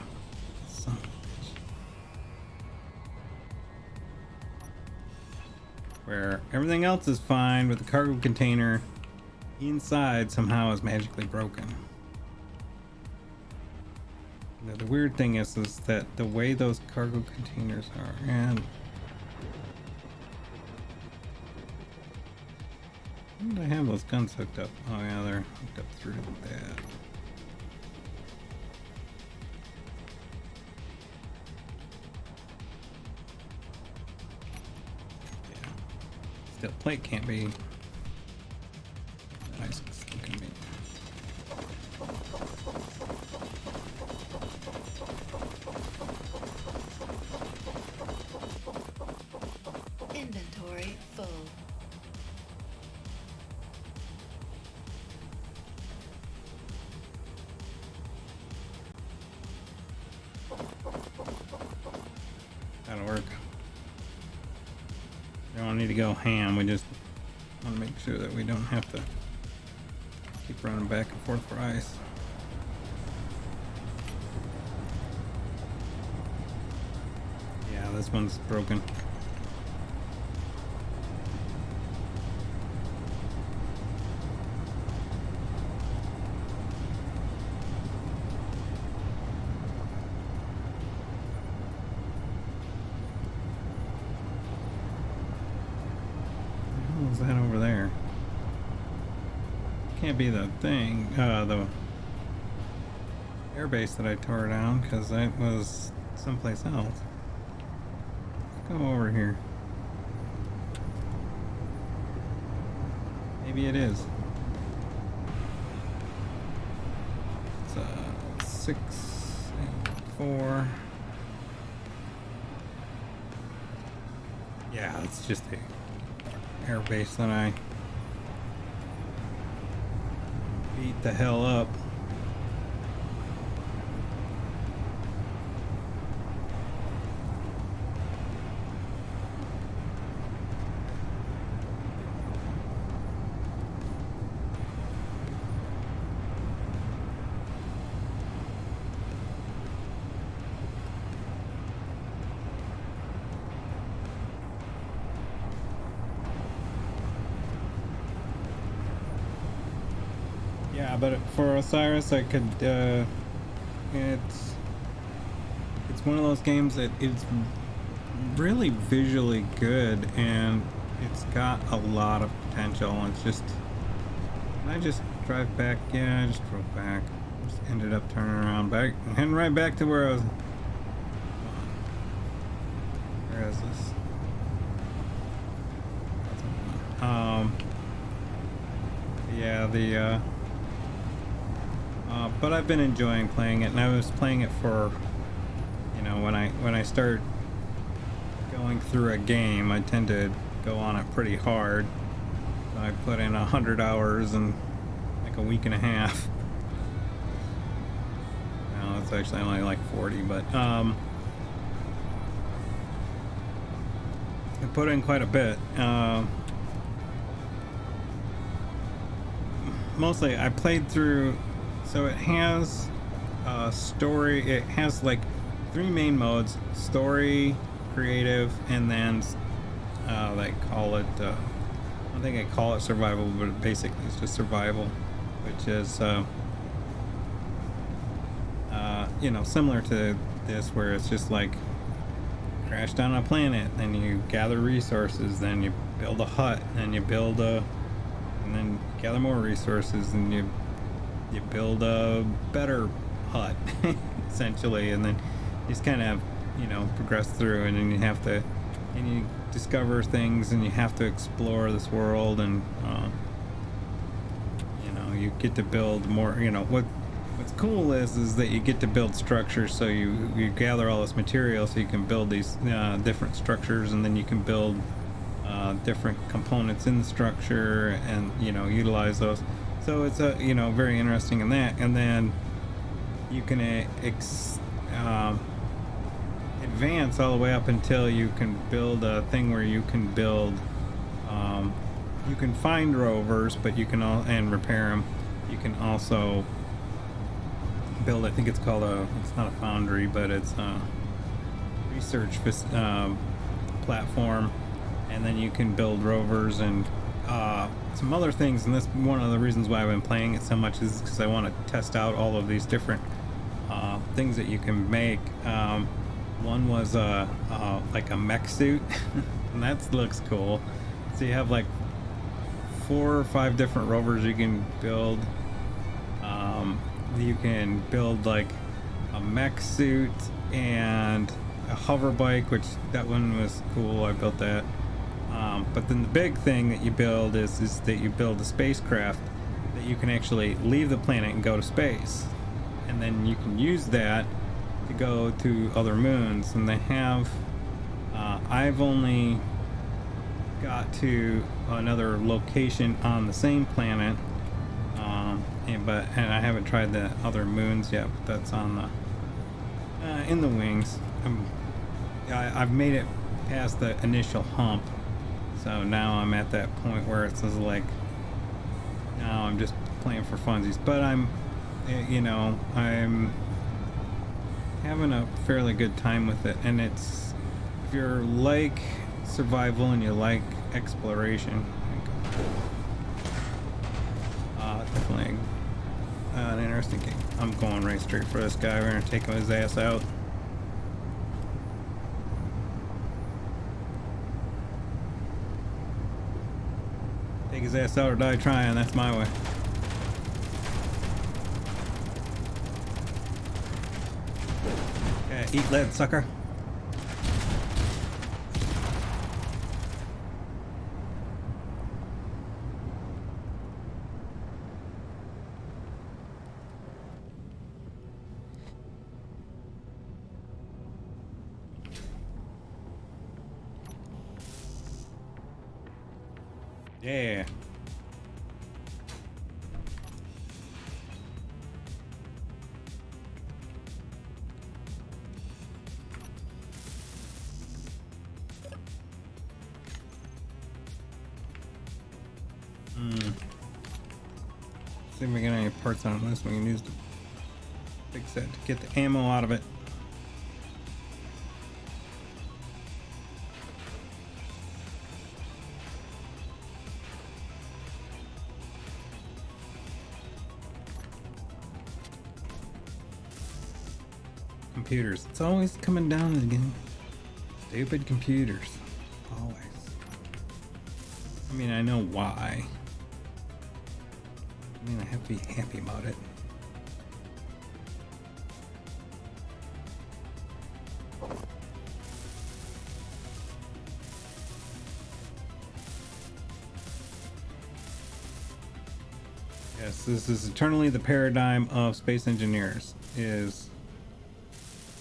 Son of a bitch. Where everything else is fine, but the cargo container inside somehow is magically broken. Now, the weird thing is that the way those cargo containers are, and why did I have those guns hooked up? Oh yeah, they're hooked up through that. Yeah. Still, plate can't be. Nice looking meat. Inventory full. That'll work. We don't need to go ham. We just want to make sure that we don't have to keep running back and forth for ice. Yeah, this one's broken. What was that over there? Can't be the thing, the airbase that I tore down, because that was someplace else. Let's go over here. Maybe it is. It's 6 and 4. Yeah, it's just the airbase that I beat the hell up. Yeah, but for Osiris, I could. It's one of those games that it's really visually good, and it's got a lot of potential. It's just, I just drive back. Yeah, I just drove back. Just ended up turning around back, and heading right back to where I was. Where is this? Yeah, the. But I've been enjoying playing it, and I was playing it for, you know, when I start going through a game, I tend to go on it pretty hard. So I put in 100 hours in like a week and a half. No, it's actually only like 40, but I put in quite a bit. Mostly I played through. So it has story. It has like 3 main modes: story, creative, and then they call it. I don't think they call it survival, but basically it's just survival, which is you know, similar to this, where it's just like crash down on a planet, then you gather resources, then you build a hut, then you build a, and then gather more resources, and you build a better hut essentially, and then you just kind of, you know, progress through, and then you have to, and you discover things, and you have to explore this world, and you know, you get to build more. You know, what's cool is that you get to build structures, so you gather all this material so you can build these different structures, and then you can build different components in the structure, and, you know, utilize those. So it's you know, very interesting in that. And then you can advance all the way up until you can build a thing where you can build, you can find rovers, but you can and repair them. You can also build, I think it's called it's not a foundry, but it's a research platform, and then you can build rovers and some other things. And that's one of the reasons why I've been playing it so much, is because I want to test out all of these different things that you can make. One was like a mech suit, and that looks cool. So you have like 4 or 5 different rovers you can build. You can build like a mech suit and a hover bike, which that one was cool. I built that. But then the big thing that you build is that you build a spacecraft that you can actually leave the planet and go to space, and then you can use that to go to other moons. And they have I've only got to another location on the same planet, and I haven't tried the other moons yet, but that's on the in the wings. I've made it past the initial hump, So now I'm at that point where it's just like, now I'm just playing for funsies. But I'm, you know, I'm having a fairly good time with it. And it's, if you're like survival and you like exploration, definitely an interesting game. I'm going right straight for this guy. We're gonna take his ass out. Take his ass out or die trying. That's my way. Okay, eat lead, sucker. Yeah. See if we get any parts on this we can use to fix it, to get the ammo out of it. Computers. It's always coming down again. Stupid computers. Always. I mean, I know why. I mean, I have to be happy about it. Yes, this is eternally the paradigm of space engineers. Is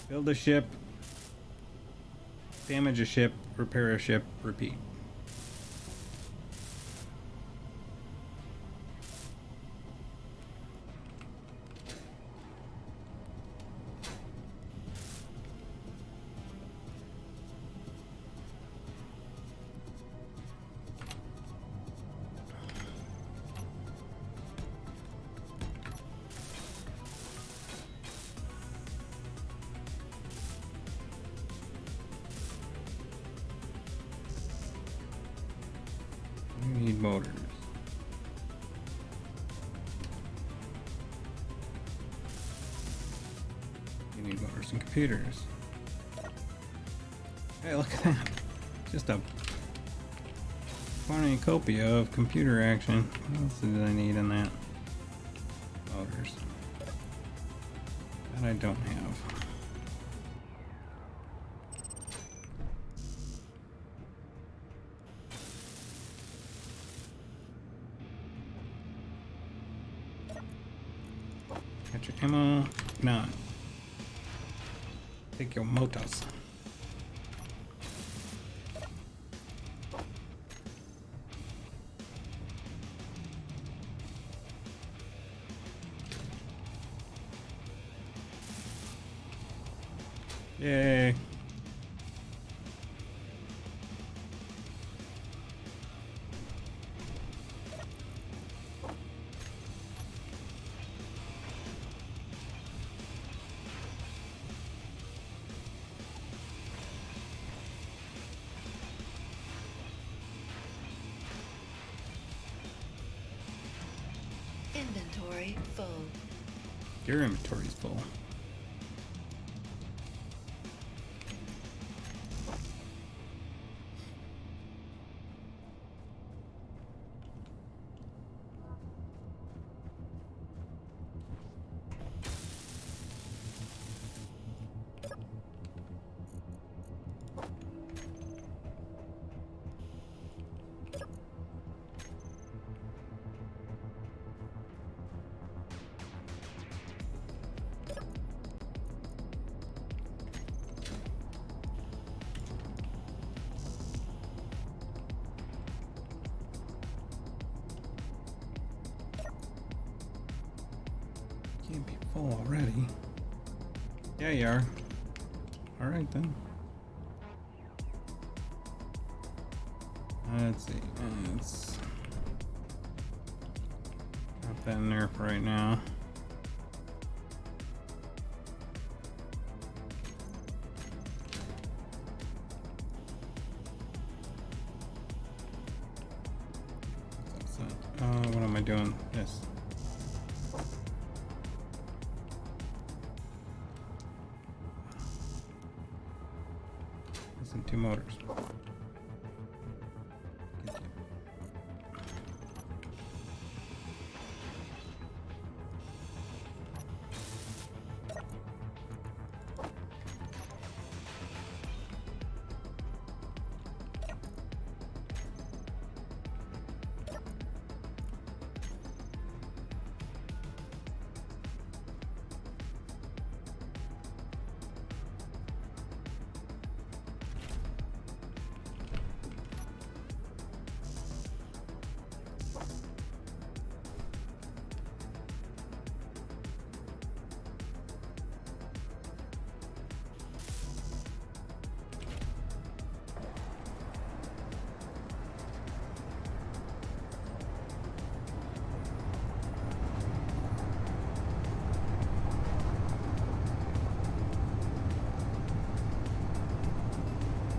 build a ship, damage a ship, repair a ship, repeat. We need motors. You need motors and computers. Hey, look at that. Just a cornucopia of computer action. What else did I need in that? Motors. That I don't have. Got your ammo? No. Take your motos. Yay. Inventory full. Your inventory's full. Can't be full already. Yeah, you are. Alright then. Let's see. Let's drop that in there for right now. What am I doing? Yes. Listen, 2 motors.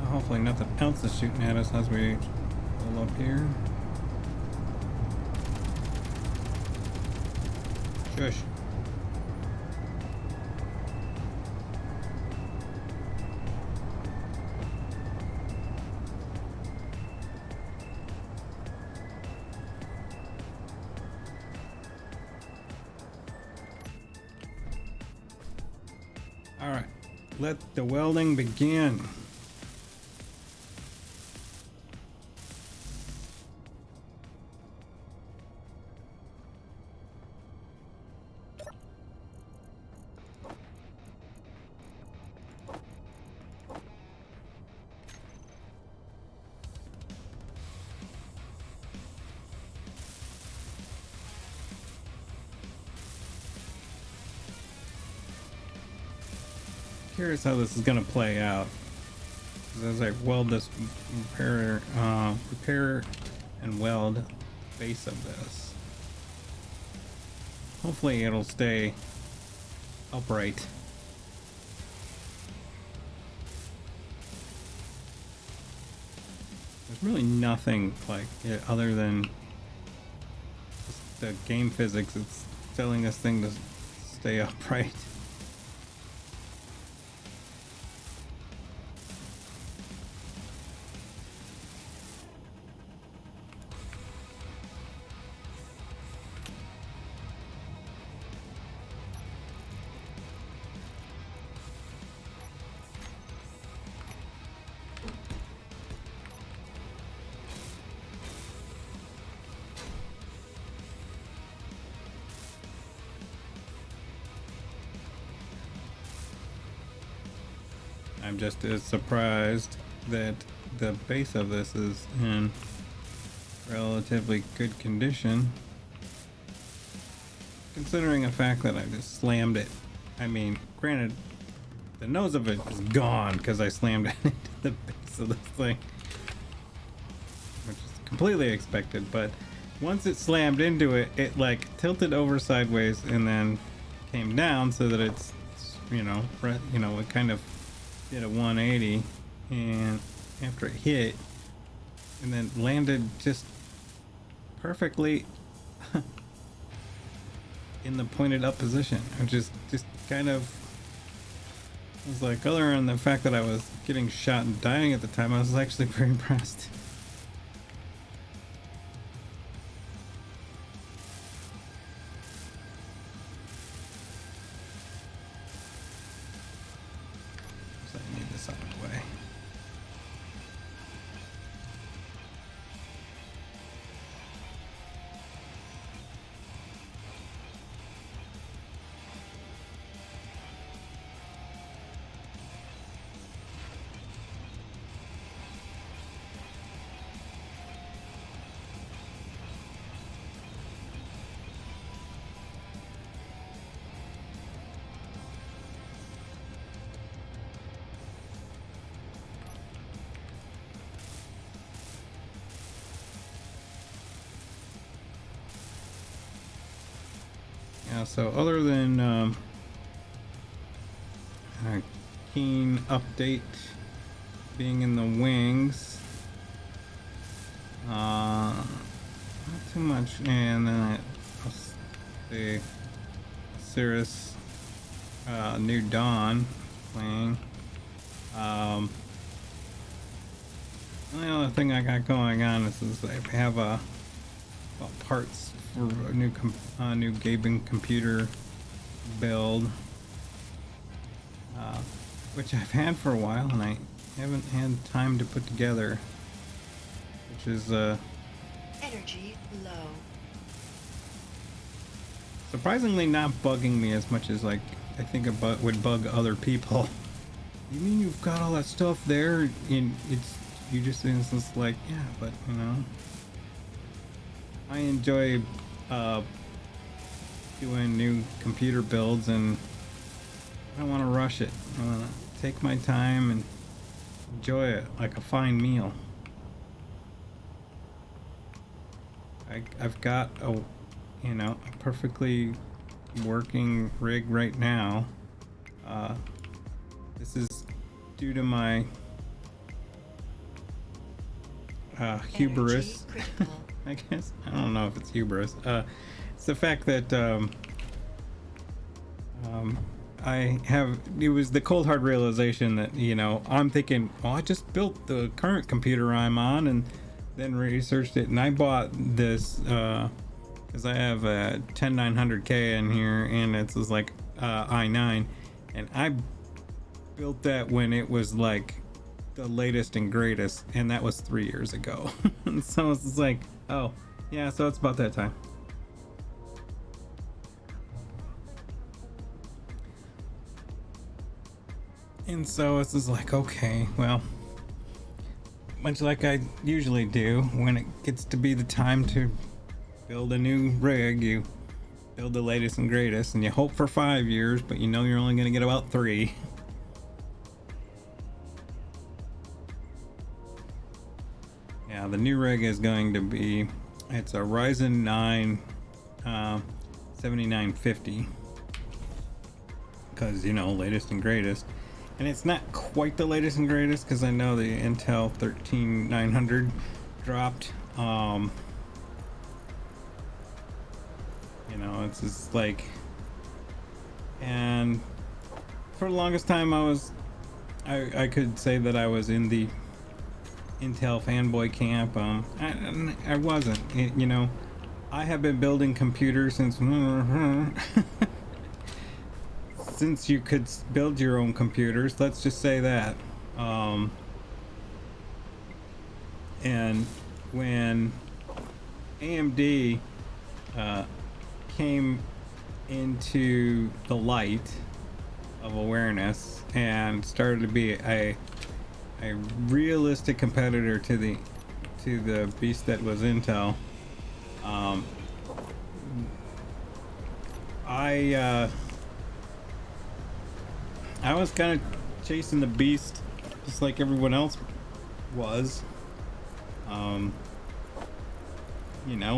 Hopefully nothing else is shooting at us as we pull up here. Shush. All right, let the welding begin. Curious how this is gonna play out. As I weld this repair and weld the base of this, hopefully it'll stay upright. There's really nothing like it other than just the game physics. It's telling this thing to stay upright. I'm just as surprised that the base of this is in relatively good condition, considering the fact that I just slammed it. I mean, granted, the nose of it is gone because I slammed it into the base of this thing, which is completely expected, but once it slammed into it, it like tilted over sideways and then came down so that it's, it kind of did a 180, and after it hit and then landed just perfectly in the pointed up position, which is just kind of, I was like, other than the fact that I was getting shot and dying at the time, I was actually very impressed. So other than keen update being in the wings, not too much. And then the Cirrus New Dawn playing. The other thing I got going on is I have parts for a new gaming computer build, which I've had for a while and I haven't had time to put together, which is Energy low. surprisingly not bugging me as much as like I think it would bug other people. You mean you've got all that stuff there and you just it's like, yeah, but you know, I enjoy doing new computer builds and I don't want to rush it. I want to take my time and enjoy it like a fine meal. I've got a perfectly working rig right now. This is due to my hubris. I guess I don't know if it's hubris. It's the fact that it was the cold hard realization that I'm thinking, well, I just built the current computer I'm on and then researched it, and I bought this because I have a 10900K in here and it's like i9, and I built that when it was like the latest and greatest, and that was 3 years ago. And so it's like, oh yeah, so it's about that time. And so it's just like, okay, well, much like I usually do when it gets to be the time to build a new rig, you build the latest and greatest and you hope for 5 years, but you know you're only going to get about 3. Yeah, the new rig is going to be, it's a Ryzen 9 7950, because latest and greatest. And it's not quite the latest and greatest because I know the Intel 13900 dropped. It's just like, and for the longest time I could say that I was in the Intel fanboy camp. I wasn't. I have been building computers since since you could build your own computers, let's just say that. And when AMD came into the light of awareness and started to be a realistic competitor to the beast that was Intel, I was kind of chasing the beast just like everyone else was.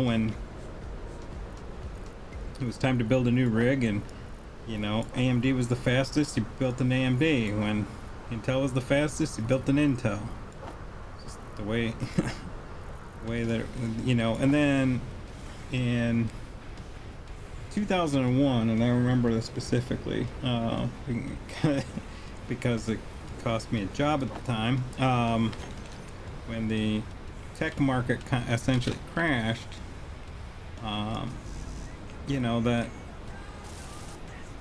When it was time to build a new rig and AMD was the fastest, you built an AMD. When Intel was the fastest, you built an Intel. Just the way that and then in 2001, and I remember this specifically because it cost me a job at the time, when the tech market essentially crashed.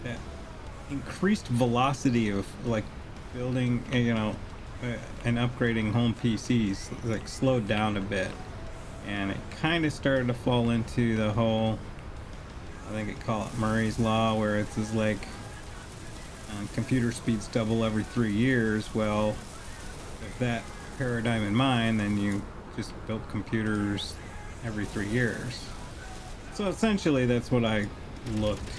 That increased velocity of like building and upgrading home PCs like slowed down a bit, and it kind of started to fall into the whole, I think it call it Murray's Law, where it's just like computer speeds double every 3 years. Well, with that paradigm in mind, then you just built computers every 3 years. So essentially that's what I looked.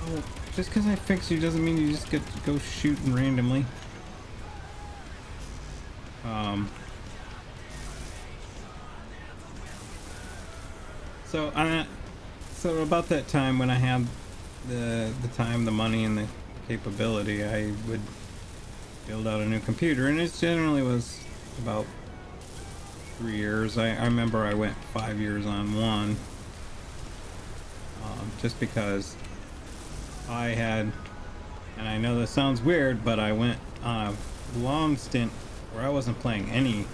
Oh, just because I fix you doesn't mean you just get to go shooting randomly. So So about that time when I had the time, the money, and the capability, I would build out a new computer, and it generally was about 3 years. I remember I went 5 years on one, just because I had, and I know this sounds weird, but I went on a long stint where I wasn't playing any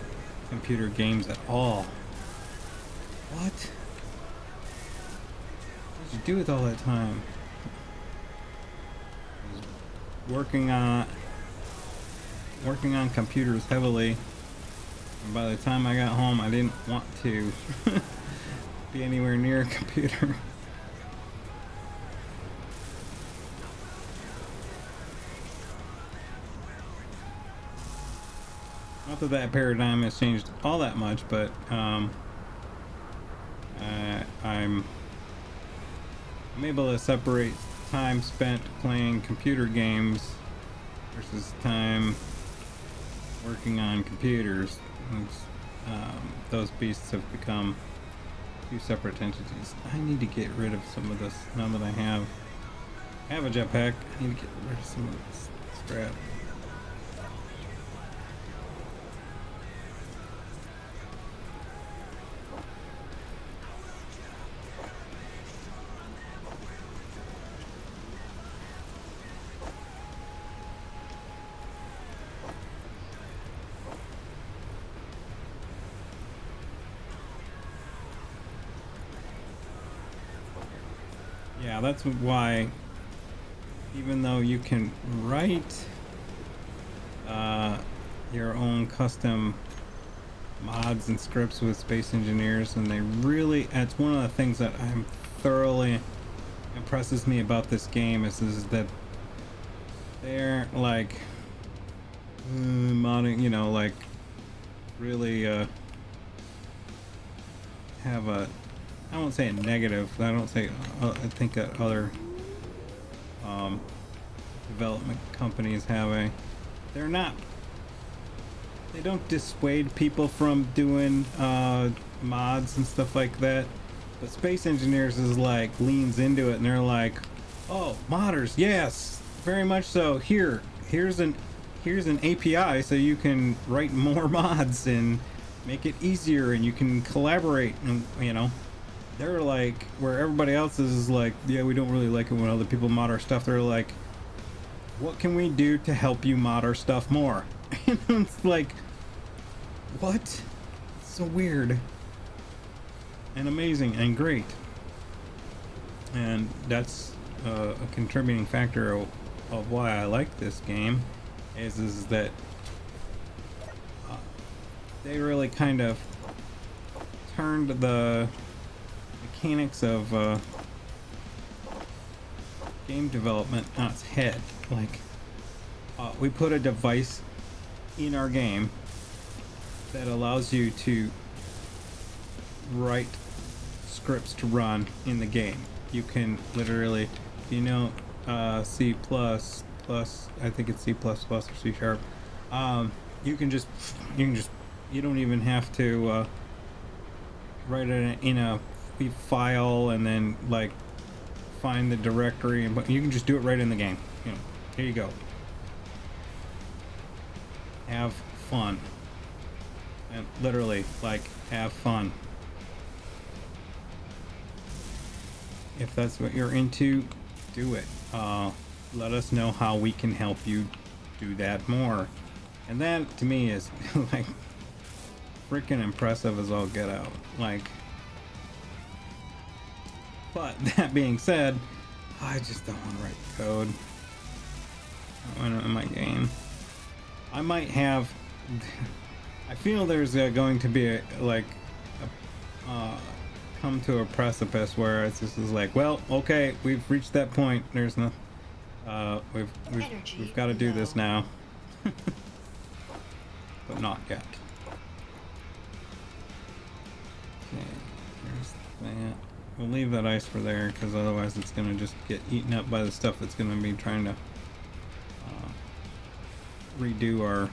computer games at all. What? What did you do with all that time? I was working on computers heavily, and by the time I got home I didn't want to be anywhere near a computer. Not that that paradigm has changed all that much, but I'm able to separate time spent playing computer games versus time working on computers. Those beasts have become two separate entities. I need to get rid of some of this now that I have a jetpack. I need to get rid of some of this scrap. Yeah, that's why, even though you can write your own custom mods and scripts with Space Engineers, and it's one of the things that I'm thoroughly impresses me about this game is that they're like modding, like really have a, I won't say a negative. I don't say. I think that other development companies have a. They don't dissuade people from doing mods and stuff like that. But Space Engineers is like leans into it, and they're like, "Oh, modders, yes, very much so. Here's an API, so you can write more mods and make it easier, and you can collaborate, and They're like, where everybody else is like, yeah, we don't really like it when other people mod our stuff. They're like, what can we do to help you mod our stuff more? And it's like, what? It's so weird and amazing and great. And that's a contributing factor of why I like this game is that they really kind of turned the mechanics of game development on its head. Like, we put a device in our game that allows you to write scripts to run in the game. You can literally, C++, I think it's C++ or C#. You don't even have to write it in a file and then like find the directory, but you can just do it right in the game. Here you go. Have fun. And literally, like, have fun. If that's what you're into, do it. Let us know how we can help you do that more. And that to me is like freaking impressive as all get out. Like, but that being said, I just don't want to write the code in my game. I might have. I feel there's going to be come to a precipice where it's just like, well, okay, we've reached that point. There's no, we've got to do this now, but not yet. Okay, there's that. We'll leave that ice for there because otherwise it's gonna just get eaten up by the stuff that's gonna be trying to redo our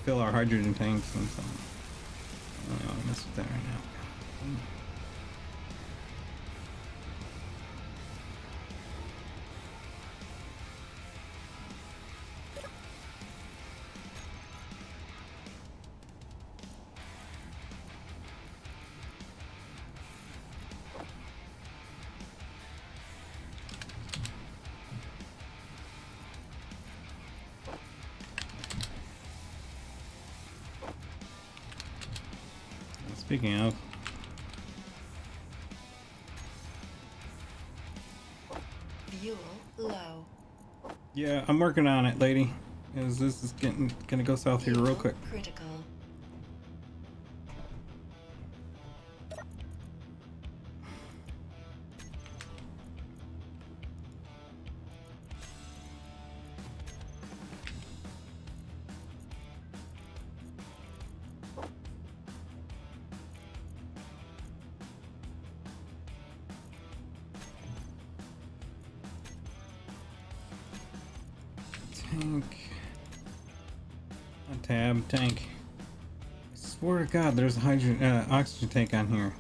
fill our hydrogen tanks and so on. I don't want to mess with that right now. Speaking of, Fuel low. yeah, I'm working on it, lady. Because this is gonna go south here real Fuel quick. critical. Tank. A tab tank. I swear to God, there's a hydrogen oxygen tank on here.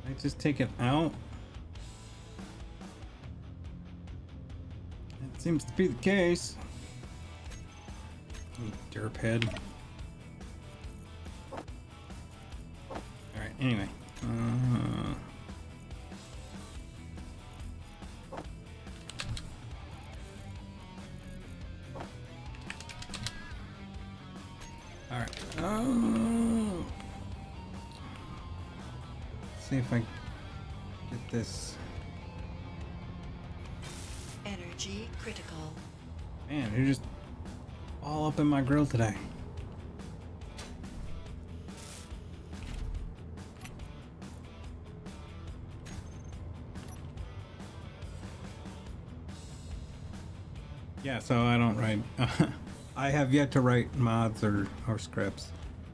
I just take it out. That seems to be the case. You derp head. Alright, anyway. Alright. See if I get this. Energy critical. Man, you're just all up in my grill today. Yeah, so I don't write. I have yet to write mods or scripts.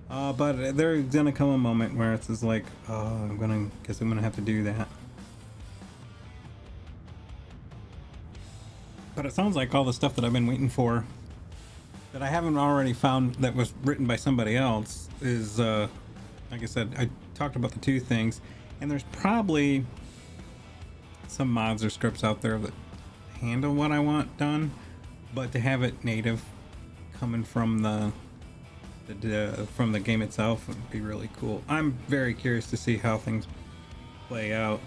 But there's gonna come a moment where it's just like, I'm gonna have to do that. But it sounds like all the stuff that I've been waiting for, that I haven't already found that was written by somebody else, is, like I said, I talked about the two things, and there's probably some mods or scripts out there that handle what I want done, but to have it native coming from from the game itself would be really cool. I'm very curious to see how things play out.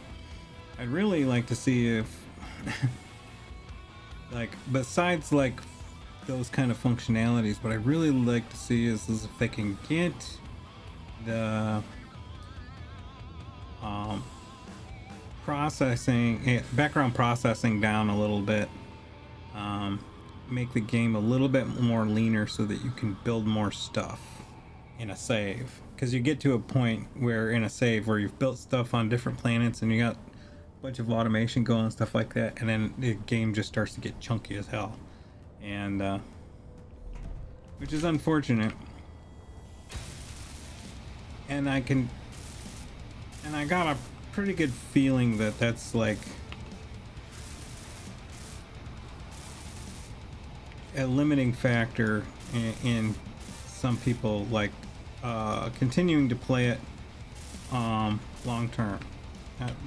I'd really like to see if like, besides like those kind of functionalities, what I really like to see is if they can get the background processing down a little bit, make the game a little bit more leaner so that you can build more stuff in a save, because you get to a point where in a save where you've built stuff on different planets and you got a bunch of automation going and stuff like that, and then the game just starts to get chunky as hell, and which is unfortunate. And I got a pretty good feeling that that's like a limiting factor in some people, like continuing to play it long term.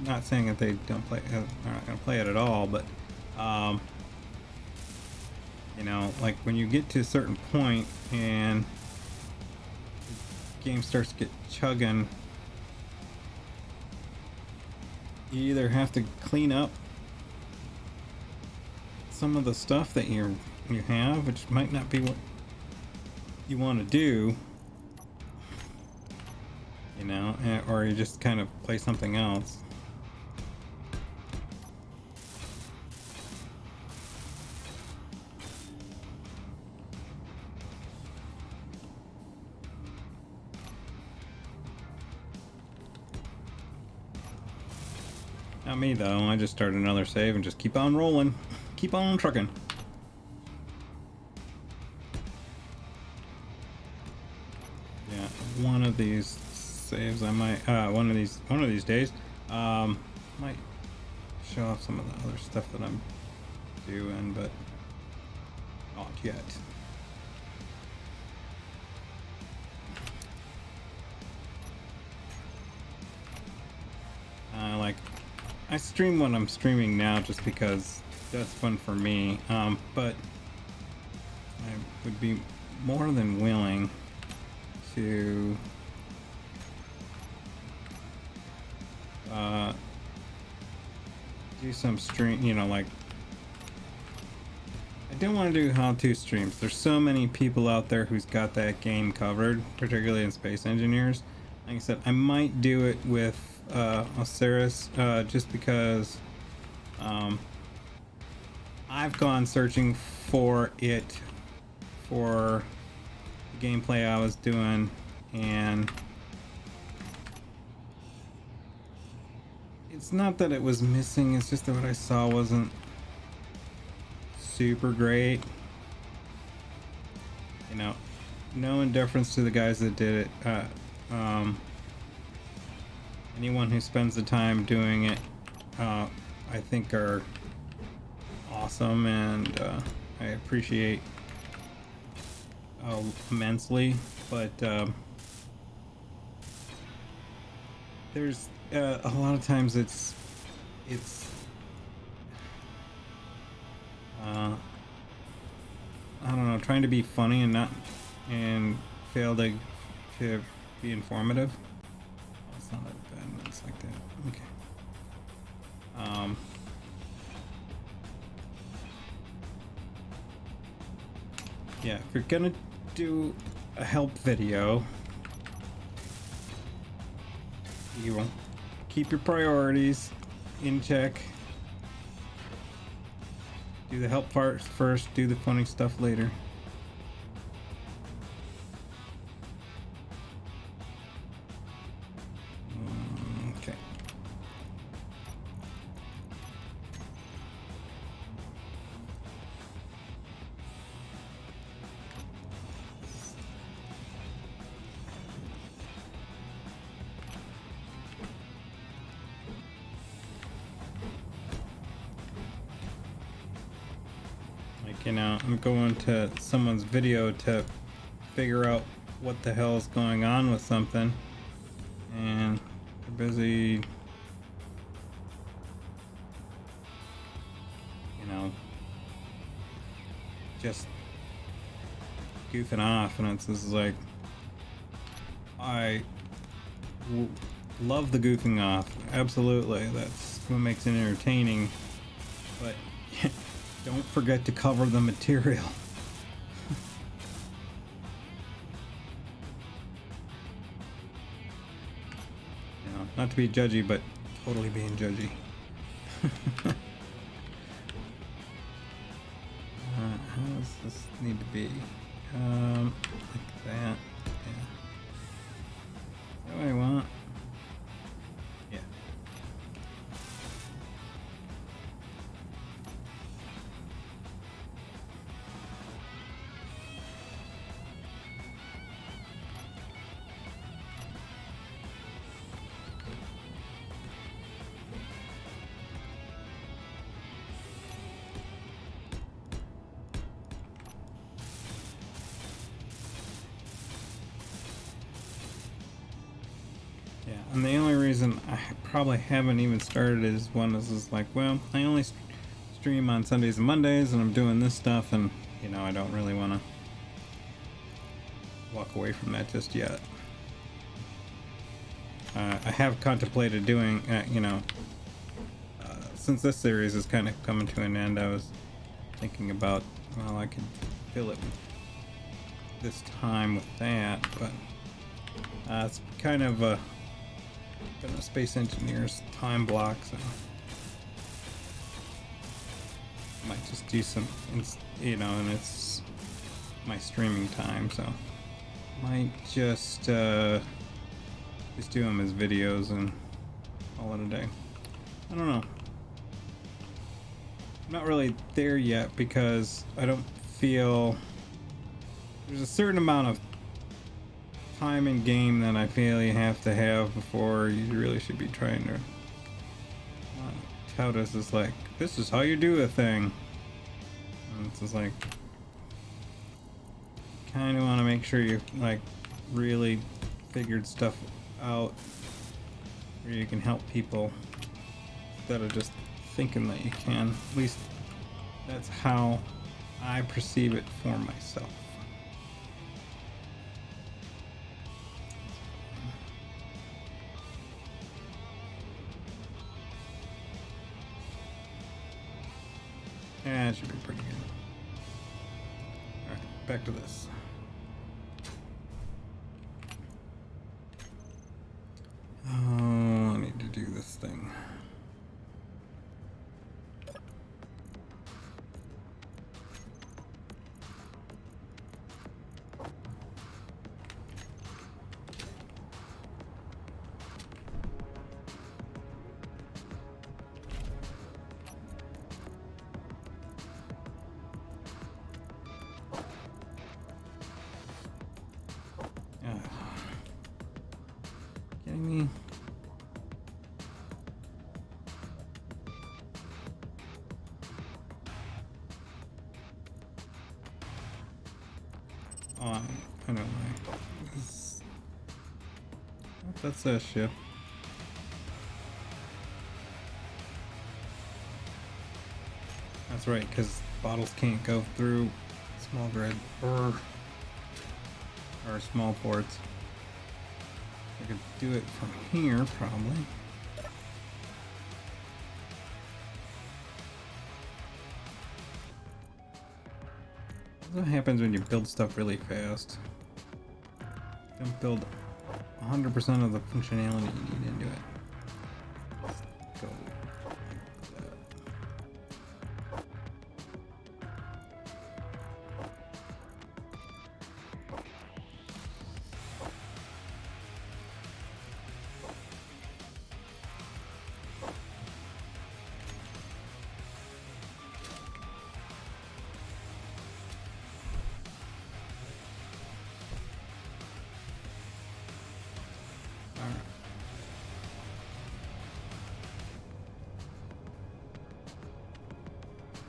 Not saying that they don't play, they're not going to play it at all, but you know, like when you get to a certain point and the game starts to get chugging, you either have to clean up some of the stuff that you have, which might not be what you want to do, you know, or you just kind of play something else. Not me though, I just start another save and just keep on rolling, keep on trucking. Yeah, one of these saves I might, one of these days, might show off some of the other stuff that I'm doing, but not yet. I stream what I'm streaming now just because that's fun for me, but I would be more than willing to do some stream, you know, like I don't want to do how-to streams. There's so many people out there who's got that game covered, particularly in Space Engineers. Like I said, I might do it with Osiris, just because I've gone searching for it for the gameplay I was doing, and it's not that it was missing, it's just that what I saw wasn't super great. You know, no indifference to the guys that did it. Anyone who spends the time doing it, I think are awesome, and I appreciate immensely. But there's a lot of times it's I don't know, trying to be funny and fail to be informative. Oh, it's not that bad. It's like that. Okay. Yeah, if you're gonna do a help video, you will keep your priorities in check. Do the help part first, do the funny stuff later. Okay. You know, I'm going to someone's video to figure out what the hell is going on with something, and they're busy, you know, just goofing off, and it's just like, love the goofing off, absolutely, that's what makes it entertaining, but don't forget to cover the material. You know, not to be judgy, but totally being judgy. How does this need to be? Like that. Yeah. Is that what I want? Yeah. Yeah, and the only reason I probably haven't even started is one is like, well, I only stream on Sundays and Mondays, and I'm doing this stuff, and you know, I don't really want to walk away from that just yet. I have contemplated doing, you know, since this series is kind of coming to an end, I was thinking about, well, I could fill it this time with that, but it's kind of a Space Engineers time block, so I might just do some, you know, and it's my streaming time, so might just do them as videos and call it a day. I don't know. I'm not really there yet because I don't feel there's a certain amount of time in game that I feel you have to have before you really should be trying to tout us as like, this is how you do a thing. And it's just like, kind of want to make sure you like really figured stuff out where you can help people instead of just thinking that you can. At least that's how I perceive it for myself. Yeah, it should be pretty good. Alright, back to this. Oh, I need to do this thing. Kidding me? Oh, I know why. That's a ship. That's right, because bottles can't go through small grid or small ports. I could do it from here, probably. What happens when you build stuff really fast? Don't build 100% of the functionality you need into it. Let's go like that.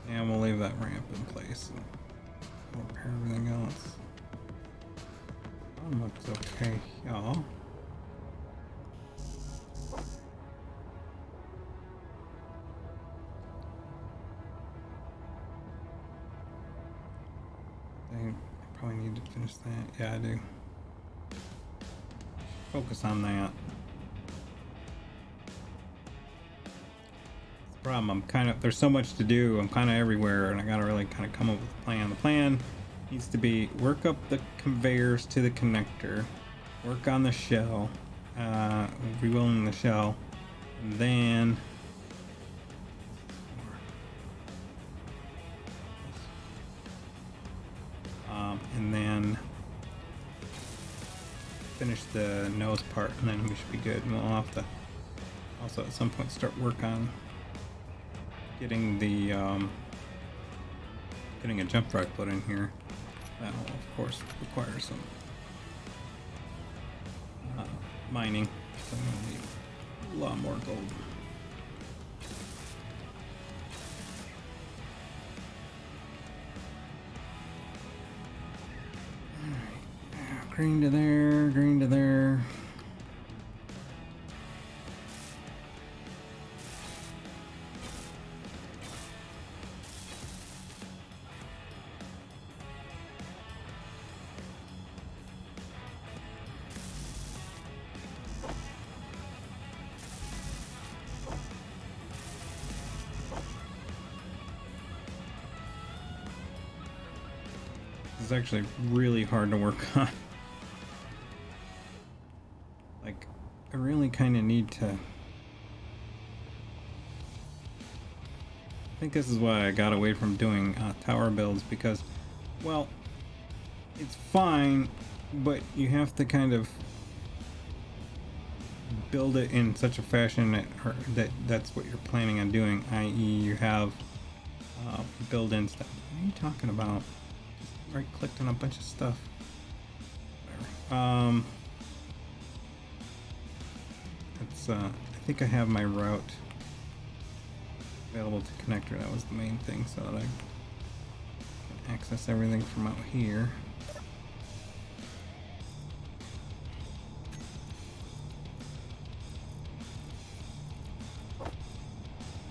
And we'll leave that ramp in place and repair everything else. That looks okay, y'all. I probably need to finish that. Yeah, I do. Focus on that. Problem, there's so much to do. I'm kind of everywhere, and I gotta really kind of come up with a plan. The plan needs to be work up the conveyors to the connector, work on the shell, rewilling the shell, and then finish the nose part, and then we should be good. And we'll have to also at some point start work on getting the getting a jump drive put in here. That will of course require some mining. So I'm gonna need a lot more gold. Alright, green to there, green to there. It's actually really hard to work on. Like, I really kind of need to... I think this is why I got away from doing tower builds, because, well, it's fine, but you have to kind of build it in such a fashion that's what you're planning on doing, i.e. you have build-in stuff. What are you talking about? Right clicked on a bunch of stuff. Whatever. It's I think I have my route available to connector. That was the main thing, so that I can access everything from out here.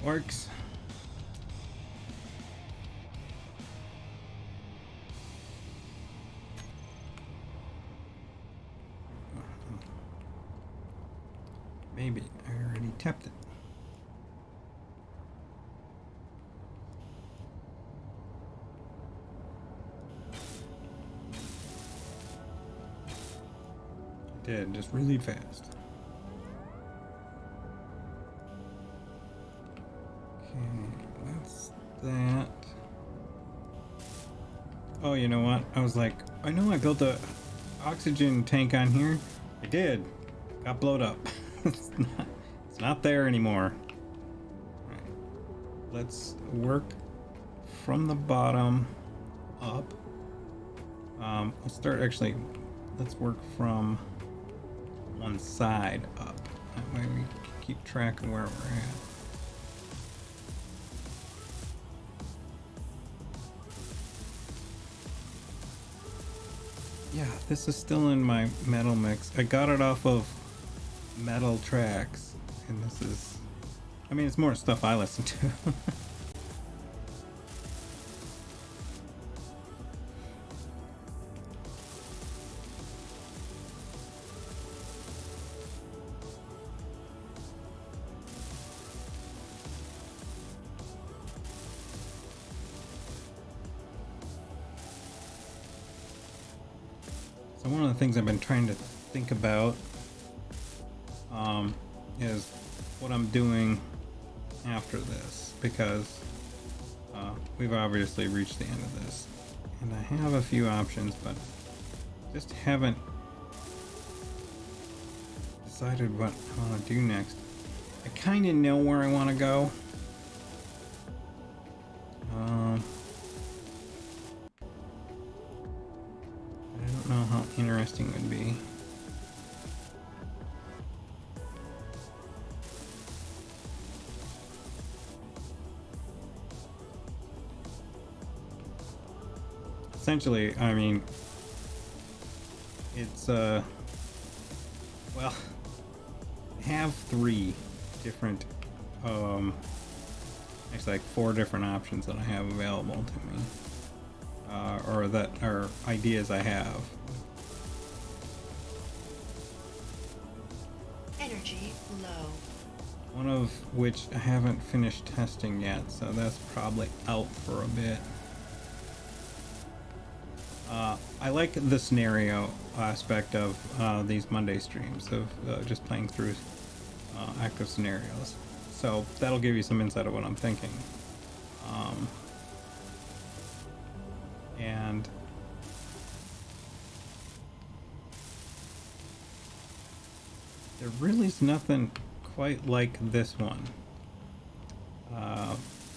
Works. Maybe I already tapped it. did, just really fast. Okay, that's that. Oh, you know what? I was like, I know I built a oxygen tank on here. I did. Got blowed up. it's not there anymore. All right. Let's work from the bottom up. Let's start actually. Let's work from one side up. That way we can keep track of where we're at. Yeah, this is still in my metal mix. I got it off of Metal Tracks, and this is, I mean, it's more stuff I listen to. So one of the things I've been trying to think about is what I'm doing after this, because we've obviously reached the end of this, and I have a few options, but just haven't decided what I want to do next. I kind of know where I want to go. I don't know how interesting it would be. Essentially, I mean, it's well, I have three different actually like four different options that I have available to me, or that are ideas I have. Energy low. One of which I haven't finished testing yet, so that's probably out for a bit. I like the scenario aspect of these Monday streams, of just playing through active scenarios. So that'll give you some insight of what I'm thinking. And there really is nothing quite like this one.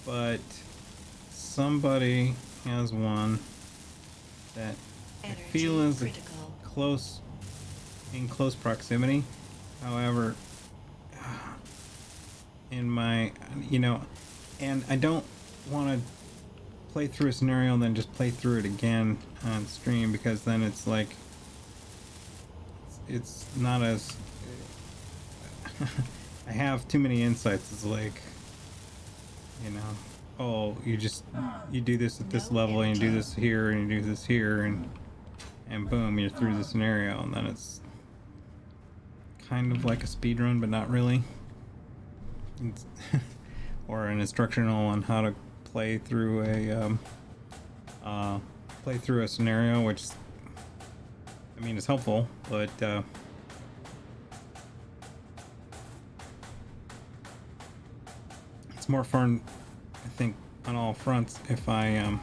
But somebody has one that I feel is close, in close proximity. However, in my, and I don't want to play through a scenario and then just play through it again on stream, because then it's like, it's not as, I have too many insights. It's like, oh, you do this at this level, and you do this here, and you do this here, and boom, you're through the scenario, and then it's kind of like a speed run, but not really. It's or an instructional on how to play through a scenario, which, I mean, is helpful, but it's more fun, I think, on all fronts if I'm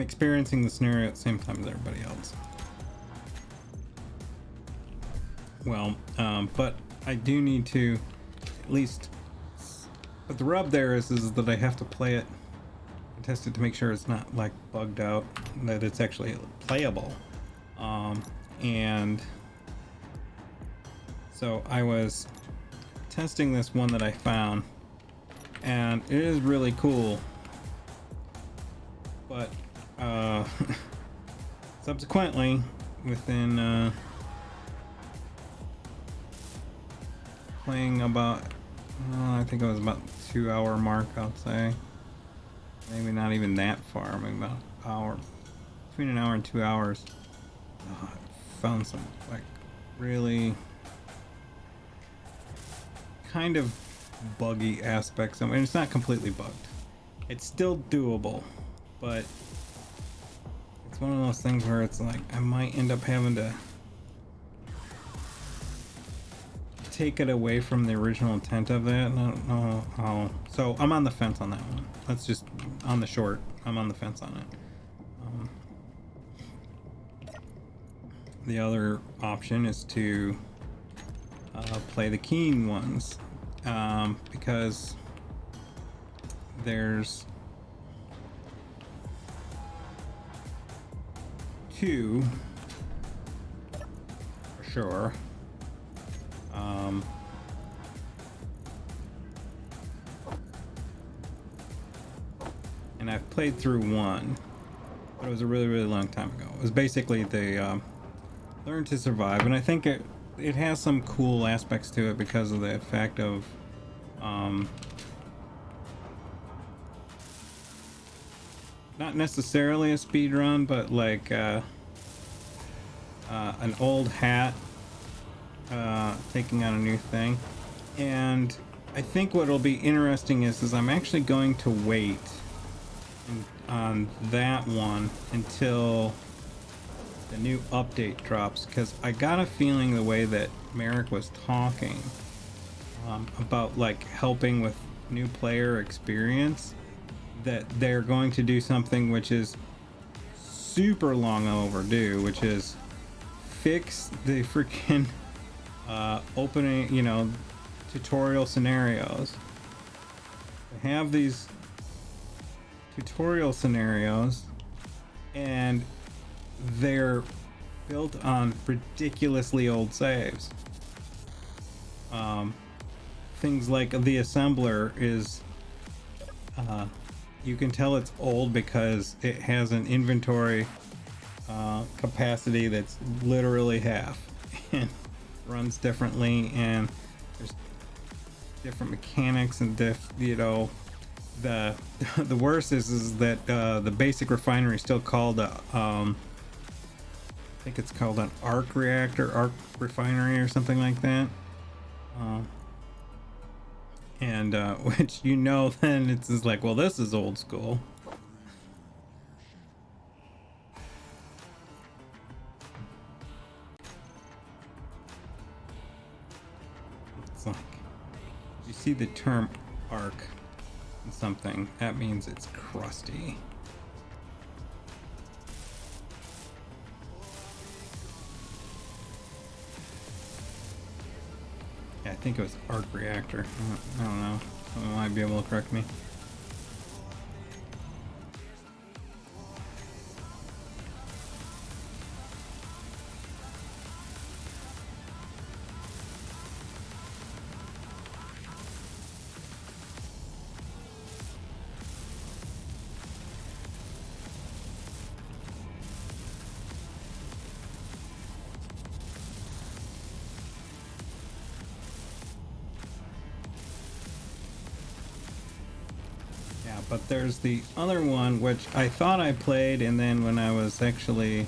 experiencing the scenario at the same time as everybody else. Well, but I do need to at least, but the rub there is that I have to play it and test it to make sure it's not like bugged out, that it's actually playable. And so I was testing this one that I found, and it is really cool, but subsequently, within playing about, I think it was about 2 hour mark, I'll say, maybe not even that far, maybe about an hour, between an hour and 2 hours, I found some like really kind of buggy aspects. I mean, it's not completely bugged. It's still doable, but it's one of those things where it's like I might end up having to take it away from the original intent of that. I don't know how. So I'm on the fence on that one. That's just on the short. I'm on the fence on it. The other option is to play the keen ones, because there's two for sure. And I've played through one, but it was a really, really long time ago. It was basically the Learn to Survive, and I think it has some cool aspects to it because of the fact of not necessarily a speed run, but like an old hat taking on a new thing. And I think what'll be interesting is I'm actually going to wait on that one until the new update drops, because I got a feeling the way that Merrick was talking about like helping with new player experience, that they're going to do something which is super long overdue, which is fix the freaking opening, you know, tutorial scenarios. They have these tutorial scenarios and they're built on ridiculously old saves. Things like the assembler is you can tell it's old because it has an inventory capacity that's literally half and runs differently, and there's different mechanics and you know, the worst is that the basic refinery is still called a I think it's called an arc refinery or something like that, and which, you know, then it's just like, well, this is old school. It's like, you see the term arc in something, that means it's crusty. Yeah, I think it was arc reactor. I don't know. Someone might be able to correct me. But there's the other one which I thought I played, and then when I was actually,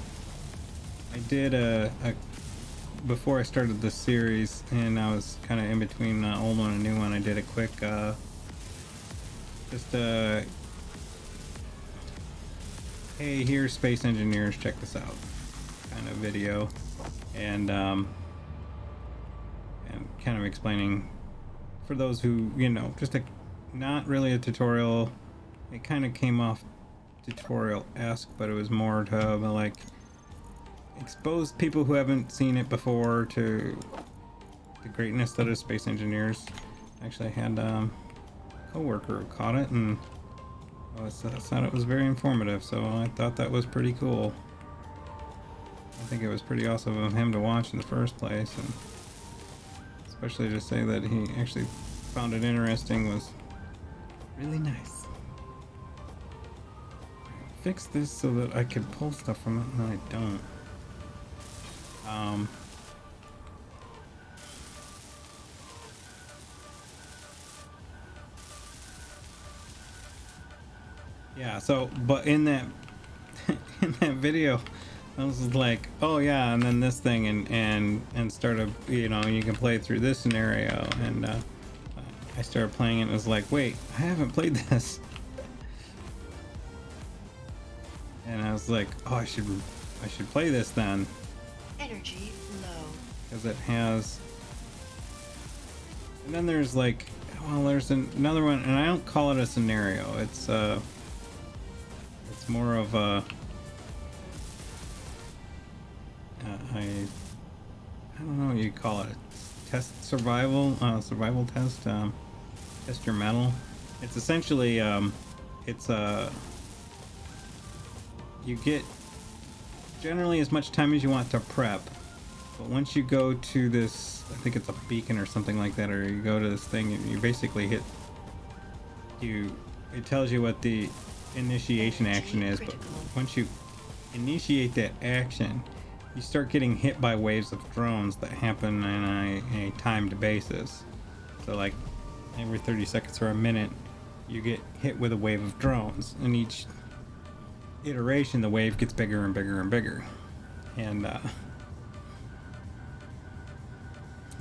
I did a before I started the series, and I was kind of in between an old one and a new one, I did a quick just hey, here's space engineers, check this out kind of video, and kind of explaining for those who, you know, just not really a tutorial. It kind of came off tutorial-esque, but it was more to like expose people who haven't seen it before to the greatness that is space engineers. Actually, I had a coworker who caught it, and I thought it was very informative, so I thought that was pretty cool. I think it was pretty awesome of him to watch in the first place, and especially to say that he actually found it interesting was really nice. Fix this so that I could pull stuff from it, and I don't. Yeah, so, but in that in that video, I was like, oh yeah, and then this thing, and started, you know, you can play through this scenario, and I started playing it, and it was like, wait, I haven't played this. And I was like, oh, I should play this then, Energy low. because it has. And then there's like, well, there's another one, and I don't call it a scenario. It's more of a I don't know what you call it. Test survival test. Test your metal. It's essentially it's you get generally as much time as you want to prep, but once you go to this, I think it's a beacon or something like that, or you go to this thing, you basically hit. It tells you what the initiation action is, but once you initiate that action, you start getting hit by waves of drones that happen in a timed basis. So like every 30 seconds or a minute, you get hit with a wave of drones, and each iteration the wave gets bigger and bigger and bigger. And oh,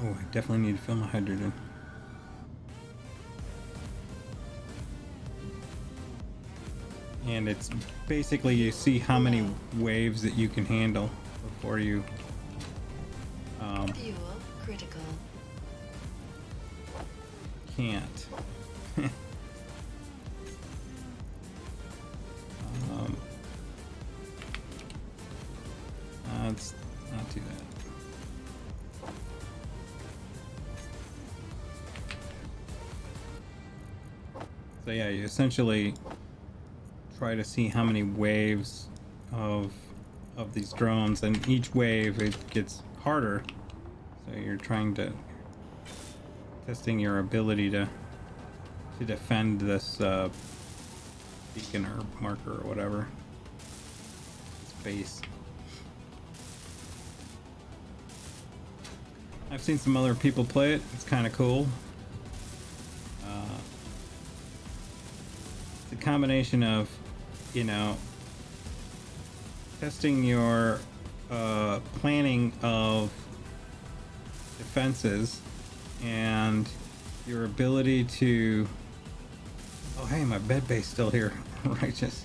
I definitely need to fill my hydrogen. And it's basically you see how many waves that you can handle before you Fuel critical. can't. Let's not do that. So yeah, you essentially try to see how many waves of these drones, and each wave it gets harder. So you're trying to testing your ability to defend this beacon or marker or whatever space. I've seen some other people play it. It's kind of cool. The combination of, you know, testing your planning of defenses and your ability to. Oh, hey, my bed base still here. Righteous.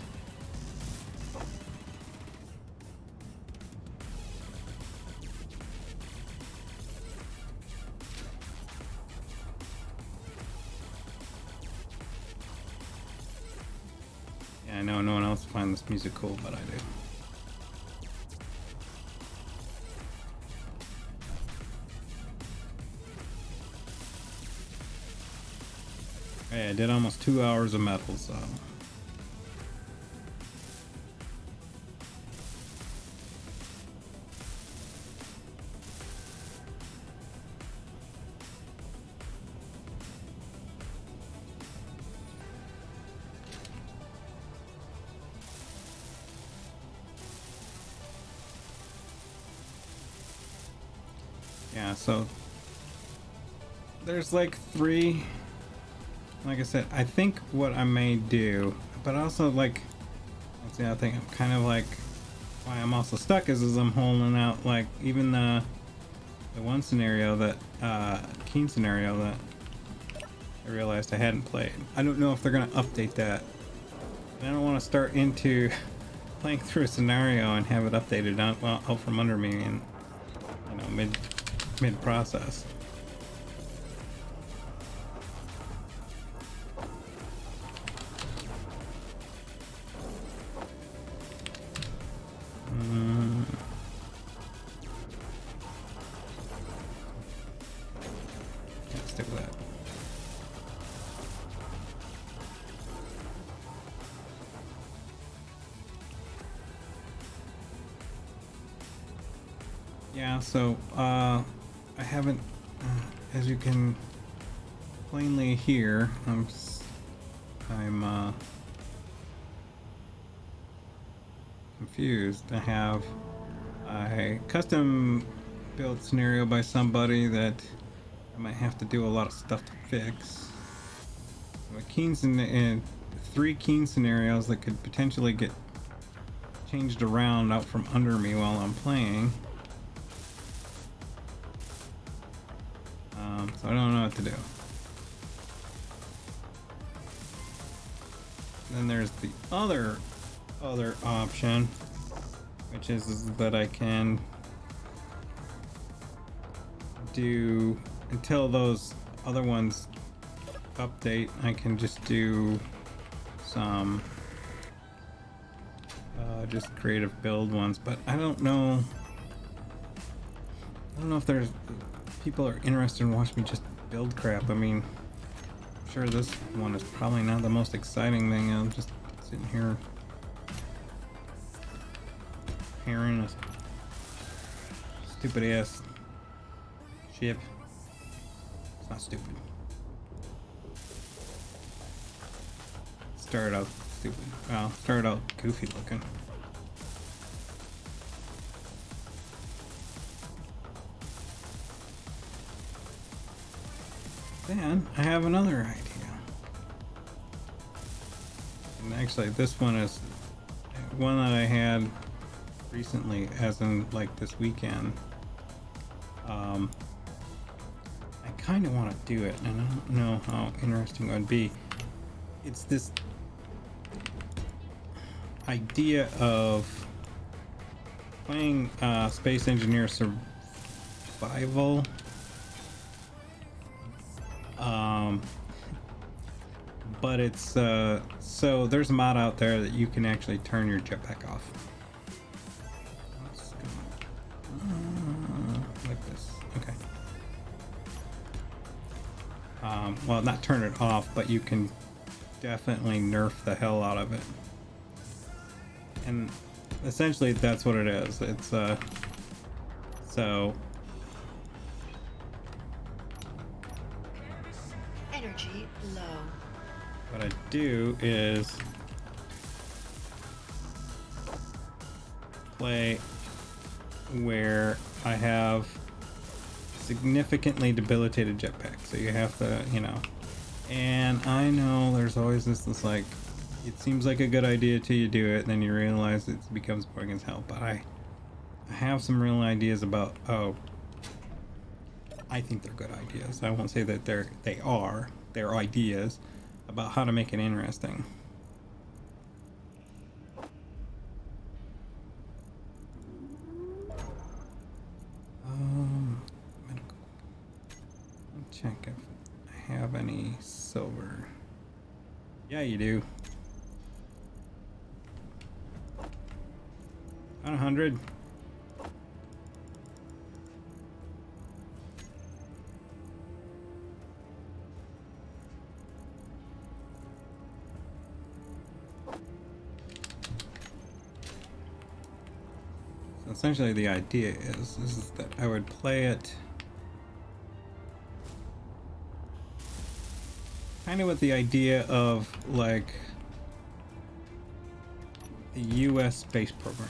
Yeah, I know no one else finds this music cool, but I do. Hey, I did almost 2 hours of metal, so. Yeah, so there's like 3. Like I said, I think what I may do, but also like, let's see, I think I'm kind of like, why I'm also stuck is I'm holding out like even the one scenario that, Keen scenario that I realized I hadn't played. I don't know if they're gonna update that. I don't want to start into playing through a scenario and have it updated out from under me and, you know, mid process. Stick with that. Yeah, so I haven't, as you can plainly hear, I'm confused. I have a custom built scenario by somebody that I might have to do a lot of stuff to fix. And 3 Keen scenarios that could potentially get changed around out from under me while I'm playing. So I don't know what to do. Then there's the other other option, which is that I can do, until those other ones update, I can just do some just creative build ones, but I don't know if there's people are interested in watching me just build crap. I mean, I'm sure this one is probably not the most exciting thing. I'm just sitting here pairing a stupid ass ship. It's not stupid. Started out stupid. Well, started out goofy looking. Then I have another idea. And actually this one is one that I had recently, as in like this weekend. I kind of want to do it, and I don't know how interesting it would be. It's this idea of playing Space Engineer Survival. But it's so there's a mod out there that you can actually turn your jetpack off. Like this. Okay. Well, not turn it off, but you can definitely nerf the hell out of it. And essentially that's what it is. It's so Energy low. what I do is play where I have significantly debilitated jetpack. So you have to, you know, and I know there's always this like, it seems like a good idea till you do it, and then you realize it becomes boring as hell. But I have some real ideas about, I think they're good ideas. I won't say that they're ideas about how to make it interesting. Check if I have any silver. Yeah, you do. 100. So essentially the idea is that I would play it kind of with the idea of like the US space program.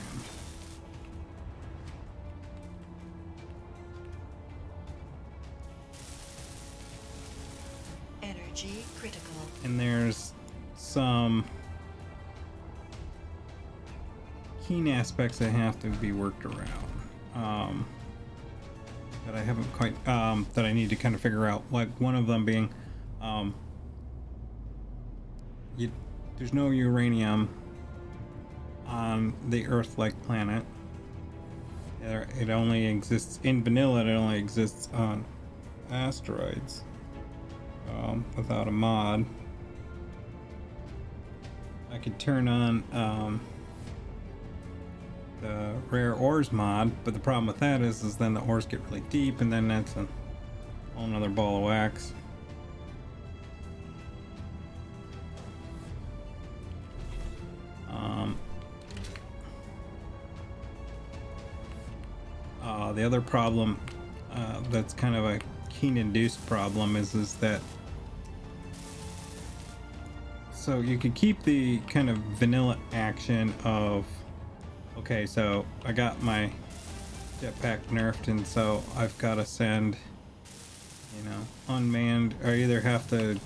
Energy critical. And there's some keen aspects that have to be worked around, that I haven't quite, that I need to kind of figure out. Like one of them being, there's no uranium on the Earth-like planet. It only exists in vanilla. It only exists on asteroids, without a mod. I could turn on the rare ores mod, but the problem with that is then the ores get really deep, and then that's a whole nother ball of wax. The other problem, that's kind of a keen induced problem, is that so you could keep the kind of vanilla action of, okay, so I got my jetpack nerfed, and so I've got to send, you know, unmanned, or either have to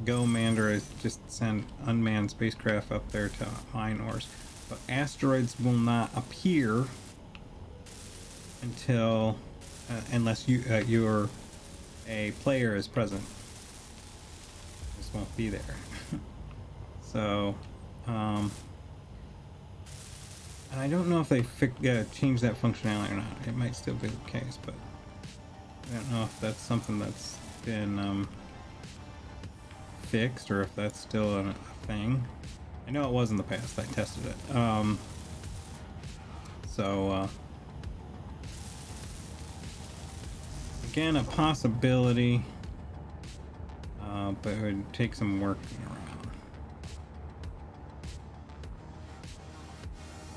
go manned or just send unmanned spacecraft up there to mine ores. But asteroids will not appear until unless you're a player is present. This won't be there. So And I don't know if they changed that functionality or not. It might still be the case, but I don't know if that's something that's been fixed or if that's still a thing. I know it was in the past. I tested it. Again, a possibility, but it would take some working around.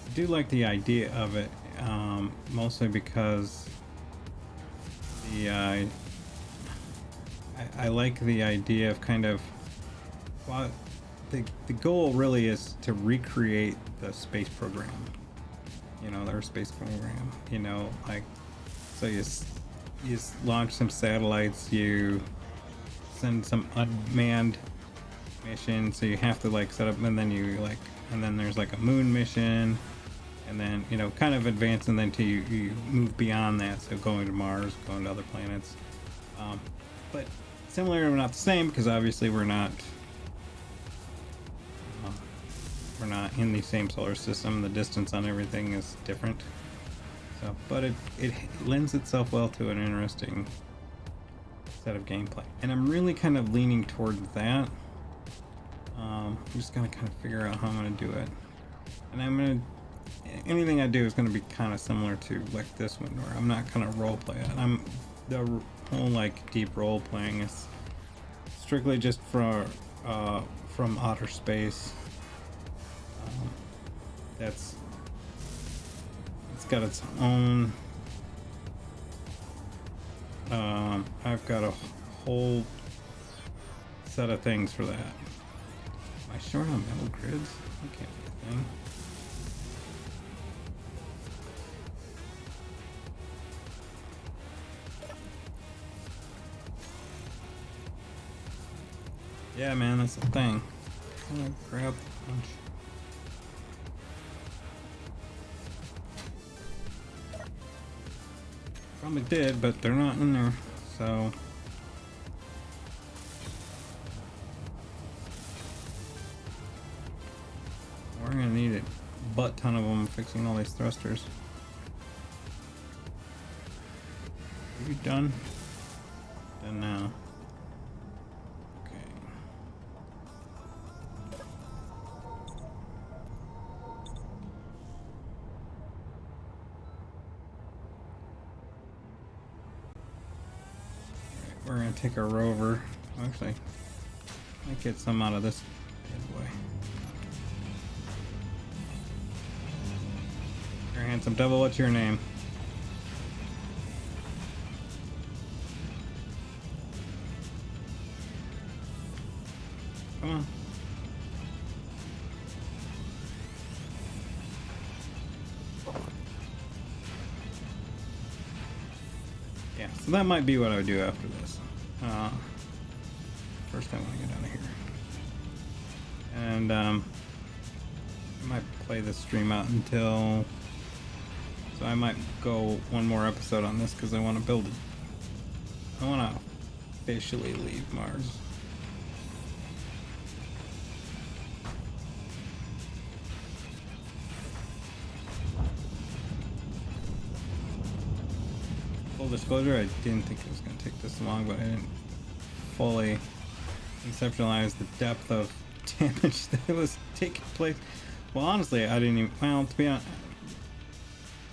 I do like the idea of it, mostly because I like the idea of kind of, well, the goal really is to recreate the space program, you know, their space program, you know, like, so you launch some satellites, you send some unmanned mission, so you have to like set up, and then and then there's like a moon mission, and then, you know, kind of advance, and then you move beyond that, so going to Mars, going to other planets, but similar but not the same, because obviously we're not in the same solar system. The distance on everything is different, so but it lends itself well to an interesting set of gameplay, and I'm really kind of leaning toward that. I'm just gonna kind of figure out how I'm gonna do it, and anything I do is gonna be kind of similar to like this one, where I'm not gonna role play it. The whole like deep role playing is strictly just from outer space. It's got its own. I've got a whole set of things for that. Am I short on metal grids? That can't be a thing. Yeah, man, that's the thing. I'm gonna grab the punch. Probably did, but they're not in there, so. We're gonna need a butt ton of them fixing all these thrusters. Are you done? Done now. We're gonna take our rover. Actually, might get some out of this bad boy. You're a handsome devil. What's your name? Come on. Yeah, so that might be what I would do after this. First I want to get out of here. And I might play this stream out until... So I might go one more episode on this because I want to build it. I want to officially leave Mars. Full disclosure, I didn't think it was going to take this long, but I didn't fully conceptualize the depth of damage that was taking place. Well, honestly, I didn't even, well, to be honest,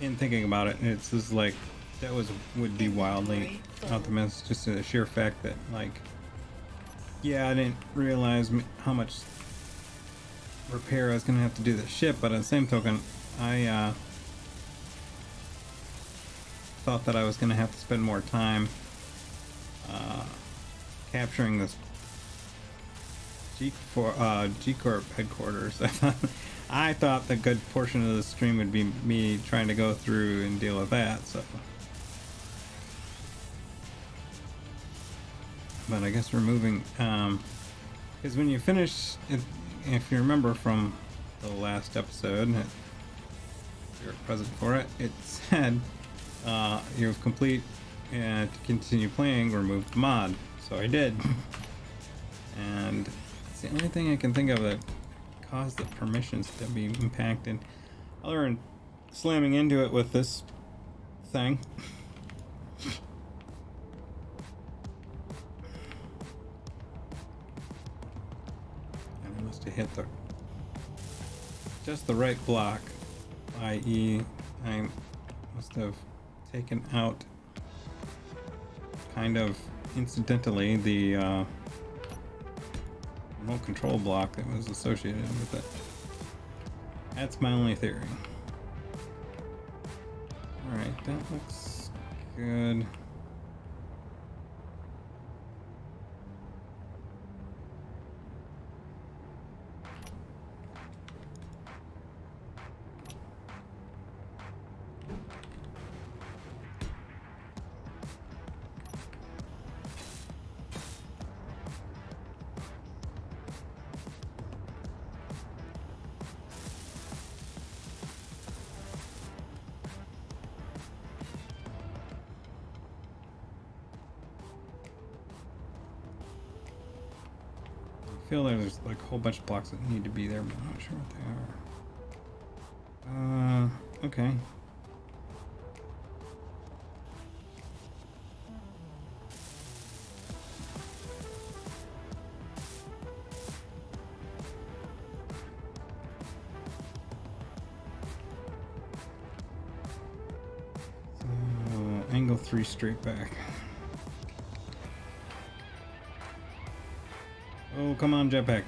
in thinking about it, it's just like, that would be wildly optimistic, just the sheer fact that, like, yeah, I didn't realize how much repair I was going to have to do the ship, but on the same token, I, thought that I was going to have to spend more time capturing this G-Corp Headquarters. I thought the good portion of the stream would be me trying to go through and deal with that, so. But I guess we're moving, because when you finish, if you remember from the last episode, if you're present for it, it said, you're complete, and to continue playing, remove the mod. So I did. And it's the only thing I can think of that caused the permissions to be impacted. Other than slamming into it with this thing. And I must have hit just the right block, i.e. I must have taken out kind of incidentally the remote control block that was associated with it. That's my only theory. Alright, that looks good. I feel like there's like a whole bunch of blocks that need to be there, but I'm not sure what they are. Okay. So, angle 3 straight back. Oh, come on, jetpack.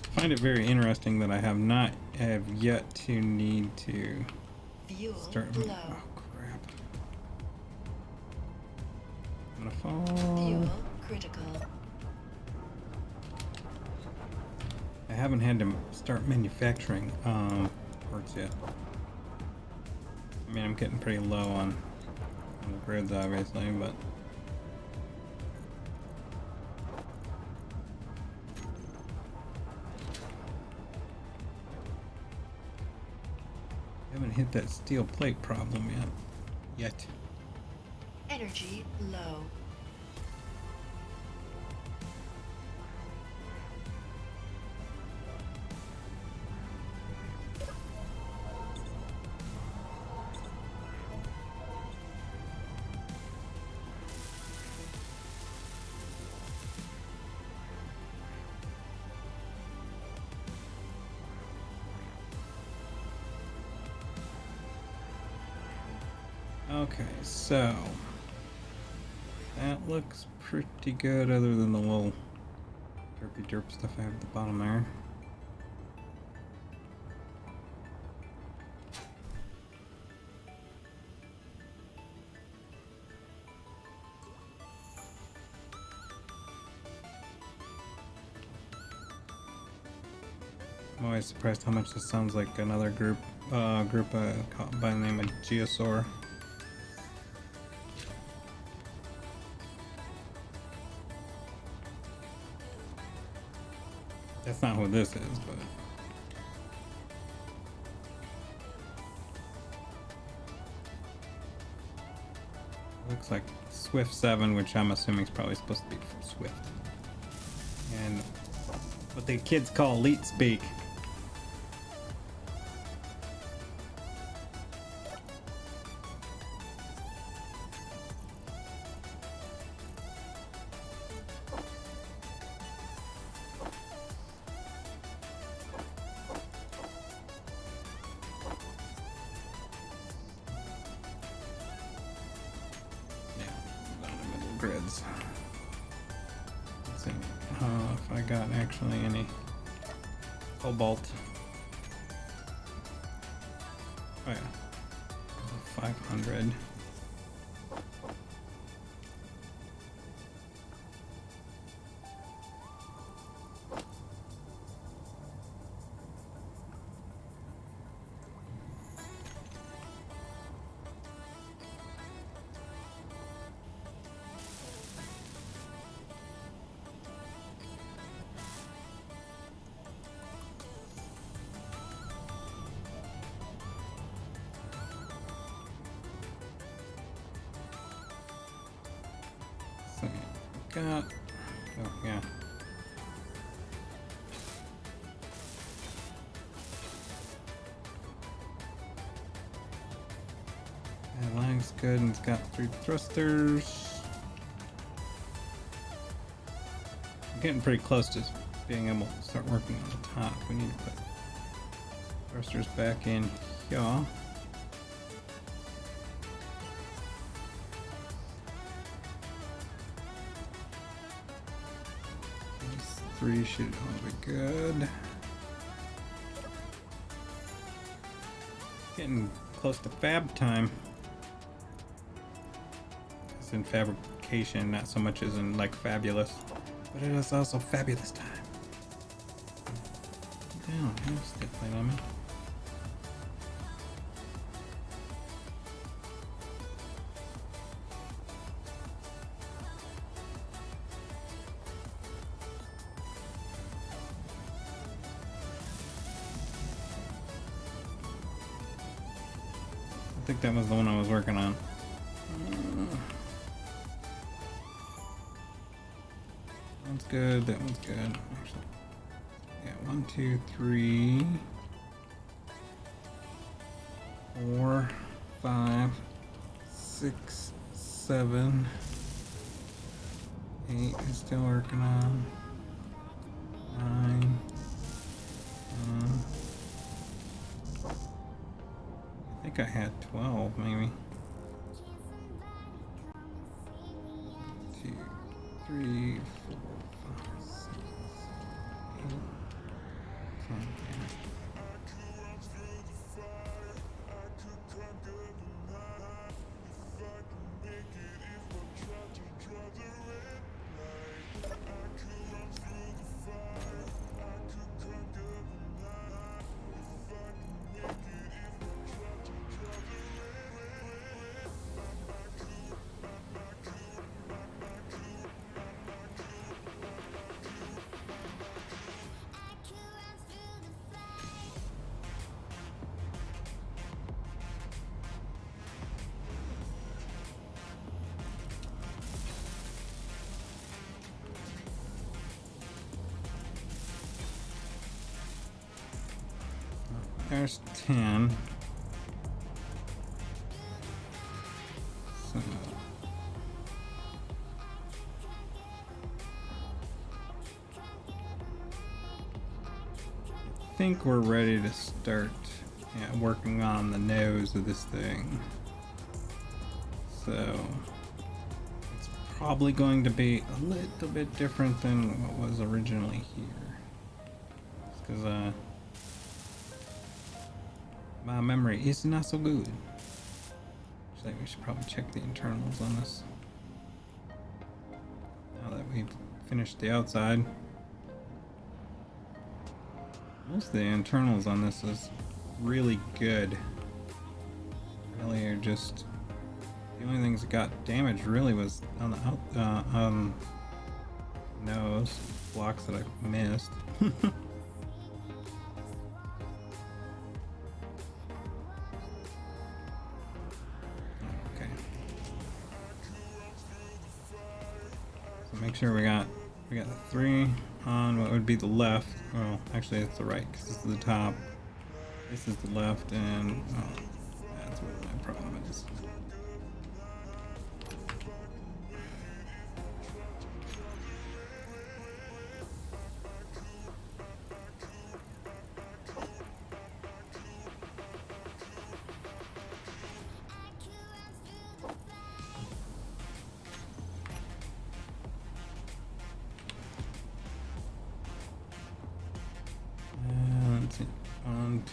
I find it very interesting that I have yet to need to Fuel start. low. Oh crap! I'm gonna fall. Fuel critical. I haven't had to start manufacturing parts yet. I mean, I'm getting pretty low on the grids, obviously, but. Haven't hit that steel plate problem yet. Energy low. Okay, so that looks pretty good other than the little derpy derp stuff I have at the bottom there. I'm always surprised how much this sounds like another group by the name of Geosaur. That's not who this is, but looks like Swift 7, which I'm assuming is probably supposed to be from Swift, and what the kids call elite speak. goods. Let's see if I got actually any cobalt. Oh yeah, 500. Got, oh yeah. That lag's good, and it's got 3 thrusters. I'm getting pretty close to being able to start working on the top. We need to put thrusters back in here. These 3 should all be good. Getting close to fab time. It's in fabrication, not so much as in like fabulous, but it is also fabulous time. Down, that's definitely on me. I think that was the one I was working on. That one's good, that one's good. Actually, yeah, 1, 2, 3, 4, 5, 6, 7, 8. I'm still working on 9. I think I had 12, maybe. 2, 3, 4, 5, 6, 8, 10. There's 10. So I think we're ready to start working on the nose of this thing. So it's probably going to be a little bit different than what was originally here. Because my memory is not so good. So we should probably check the internals on this. Now that we've finished the outside. Most of the internals on this is really good. Really are just... The only things that got damaged really was on the nose. Blocks that I missed. Make sure we got the 3 on what would be the left. Well, actually it's the right because this is the top. This is the left, and that's where my problem is.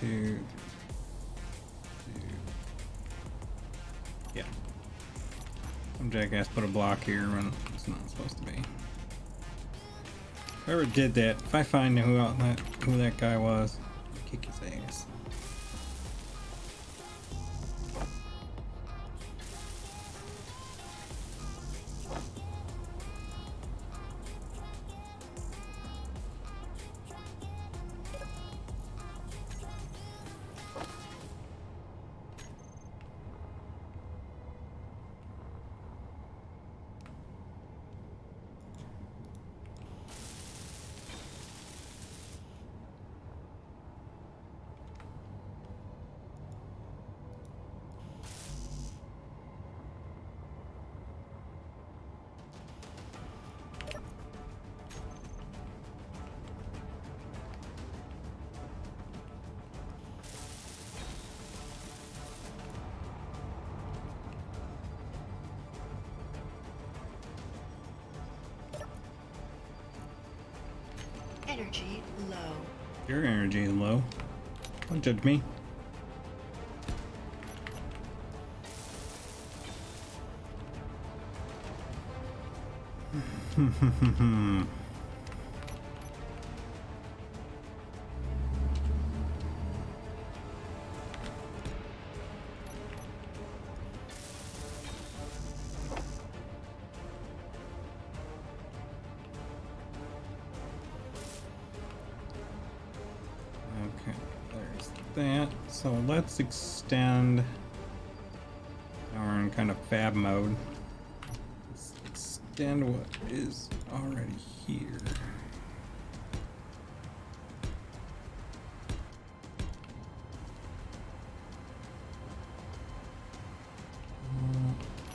2, 3, 2. Yeah. Some jackass put a block here when it's not supposed to be. Whoever did that, if I find who that guy was, I'll kick his ass. Energy low. Your energy is low. Don't judge me. Okay, there's that. So let's extend. Now we're in kind of fab mode. Let's extend what is already here.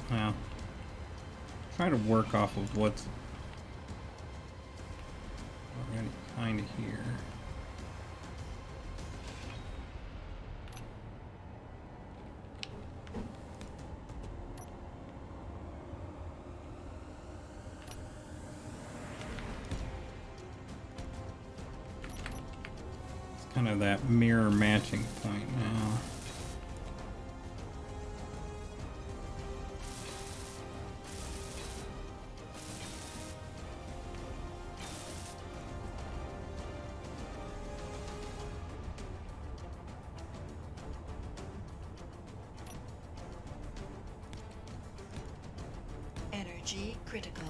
Well, try to work off of what's already kind of here. Kind of that mirror matching point now. Energy critical.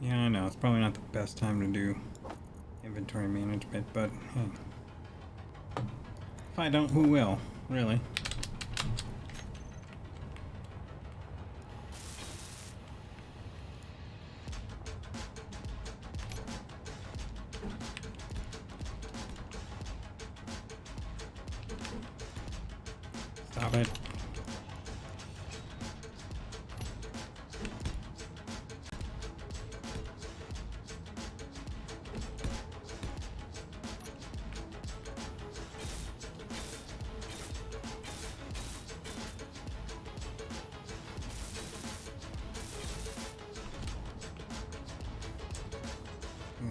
Yeah, I know, it's probably not the best time to do inventory management, but hey. If I don't, who will, really? Stop it.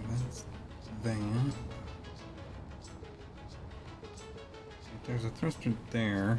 That's that. There's a thruster there.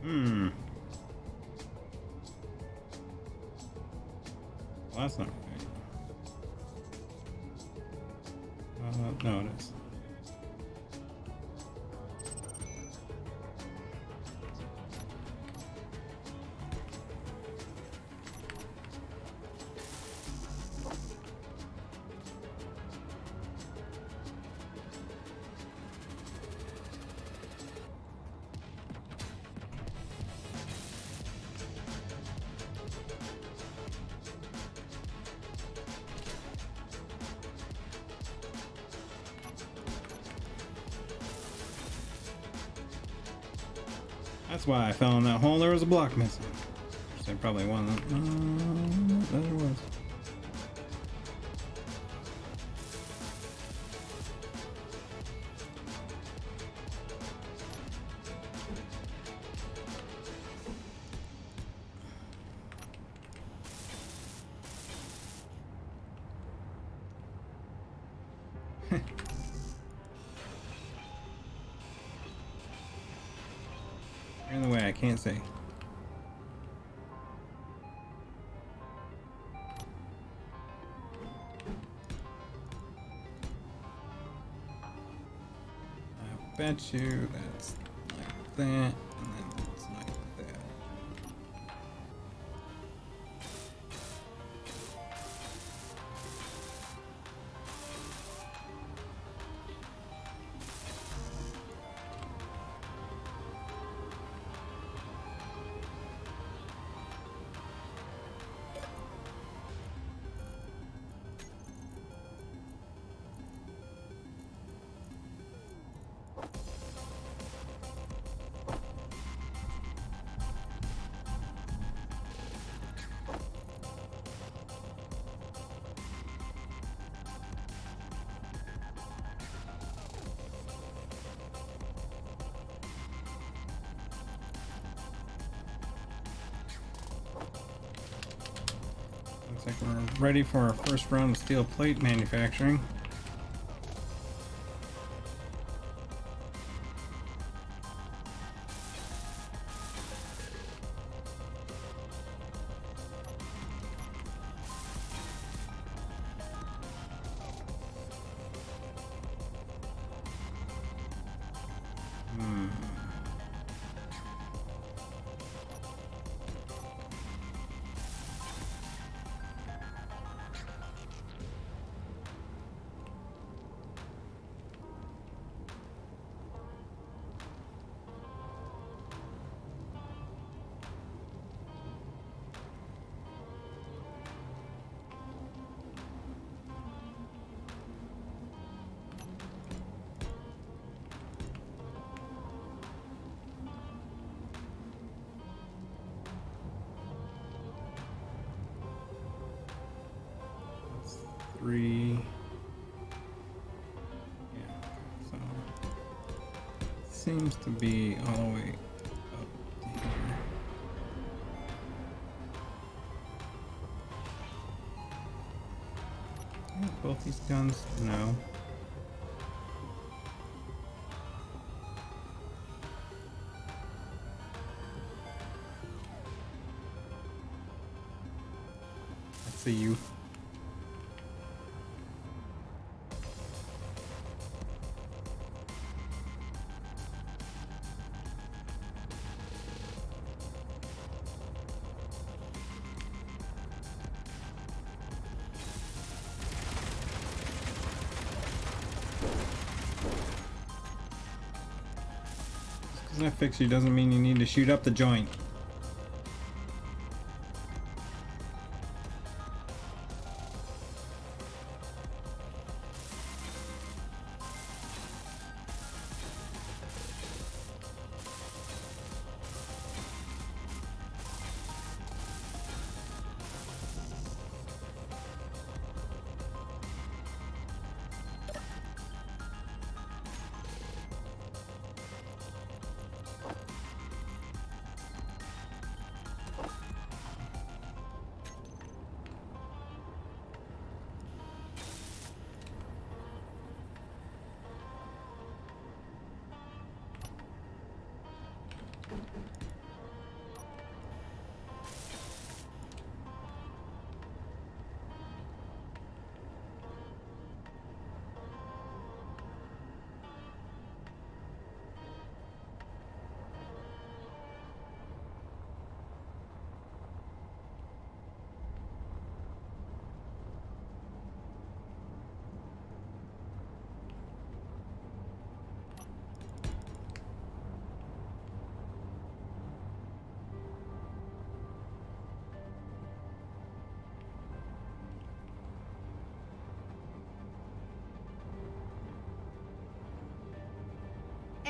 Hmm. Well, that's not right. No, it is. That's why I fell in that hole. There was a block missing. Which I probably won. There was. In the way, I can't say. I bet you that's like that, and then it's like that. Looks like we're ready for our first round of steel plate manufacturing. Three. Yeah, so seems to be all the way up to here. Yeah, both these guns, no. I see you. Because that fix you doesn't mean you need to shoot up the joint.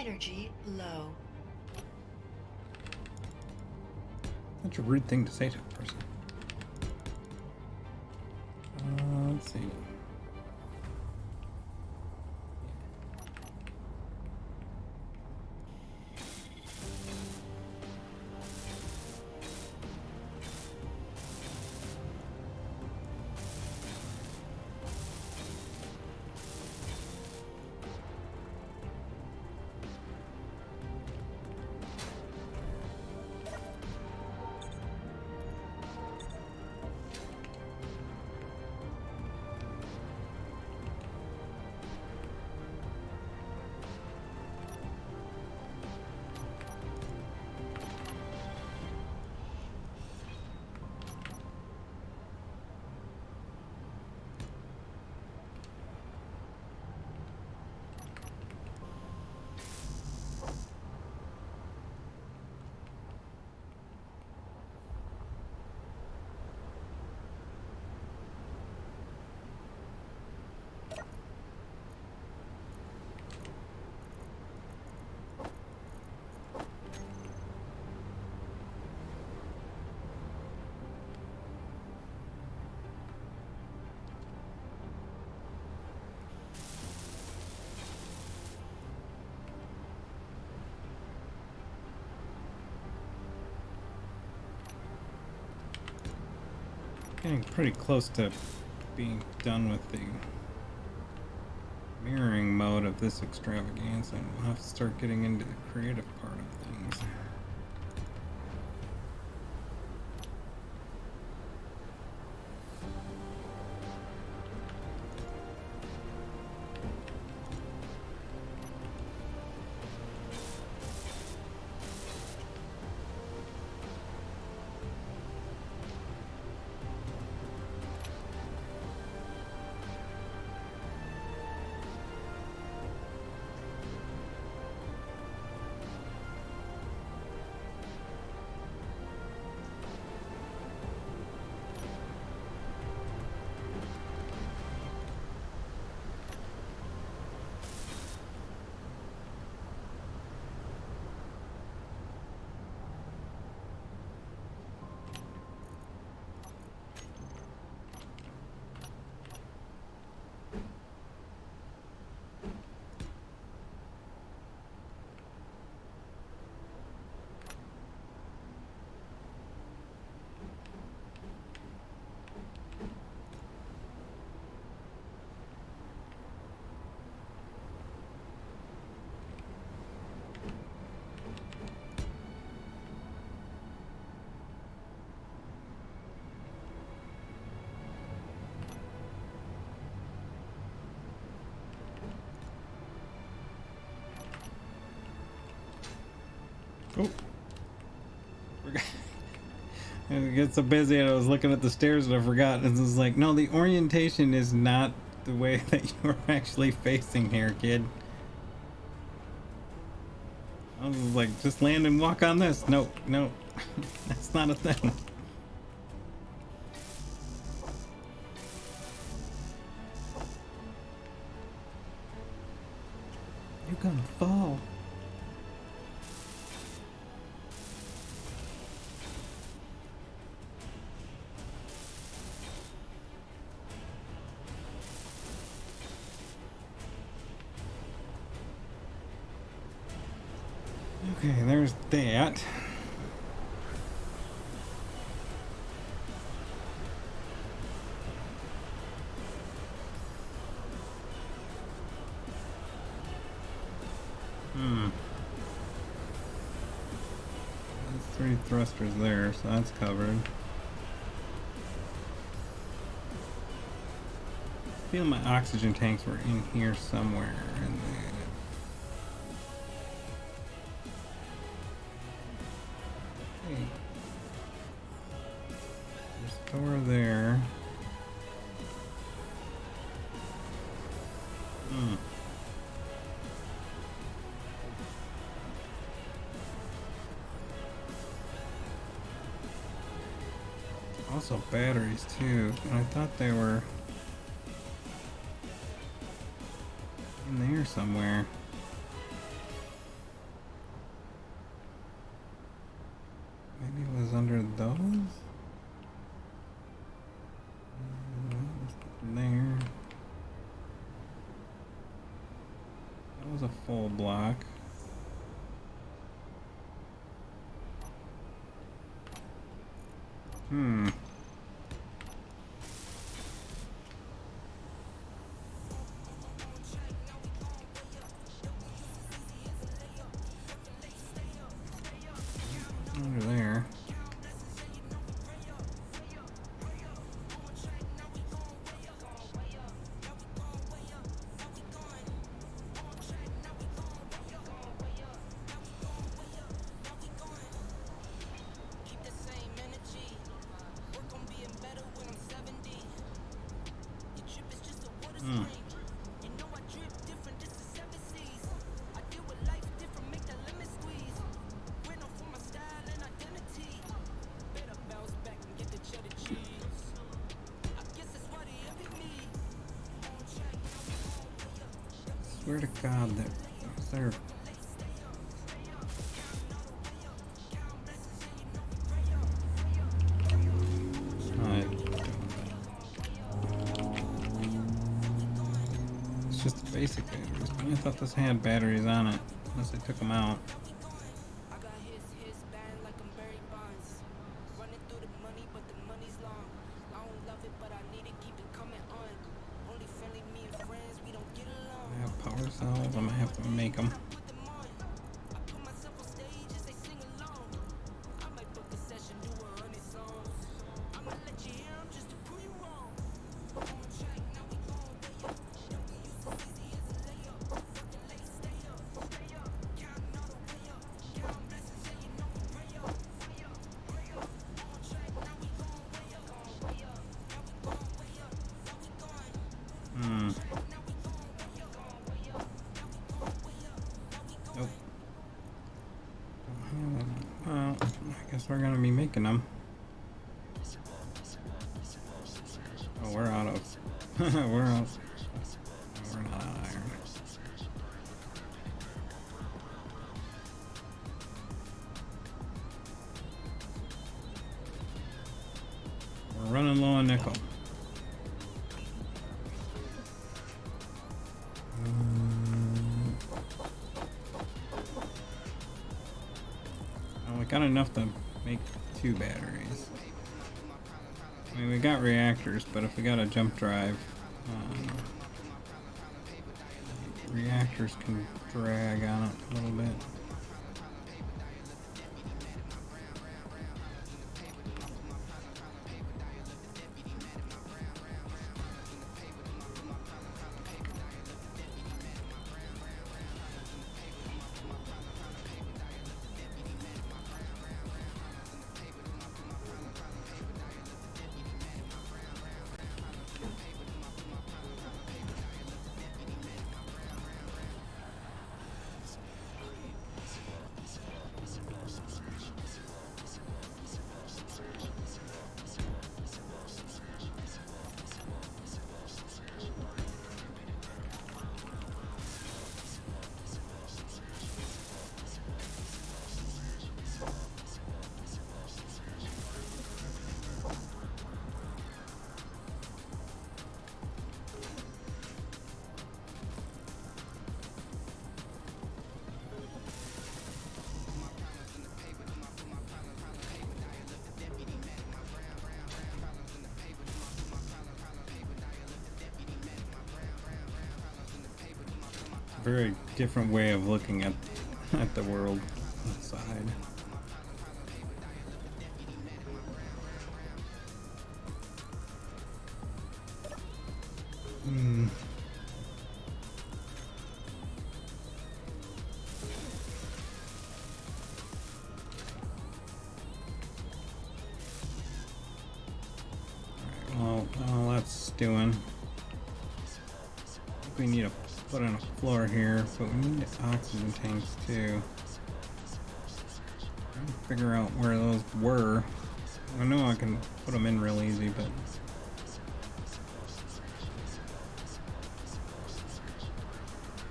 Energy low. Such a rude thing to say to a person. Let's see. Getting pretty close to being done with the mirroring mode of this extravaganza, and we'll have to start getting into the creative part of things. Oh, I get so busy and I was looking at the stairs and I forgot. And it was like, no, the orientation is not the way that you're actually facing here, kid. I was like, just land and walk on this. Nope, nope. That's not a thing. You're gonna fall. Okay, there's that. There's 3 thrusters there, so that's covered. I feel my oxygen tanks were in here somewhere. And restore there. Also batteries too. And I thought they were in there somewhere. with those. There. That was a full block. Under there. Swear to God, that was there. It's just the basic batteries. I thought this had batteries on it, unless they took them out. Power cells, I'm gonna have to make them. Nope. Well, I guess we're gonna be making them. Oh, we're out of. We're out. We're not out of iron. We're running low on nickel. We got enough to make 2 batteries. I mean, we got reactors, but if we got a jump drive, reactors can drag on it a little bit. Very different way of looking at the world outside. Alright, well, that's doing. We need to put in a floor here, but we need oxygen tanks too. Trying to figure out where those were. I know I can put them in real easy, but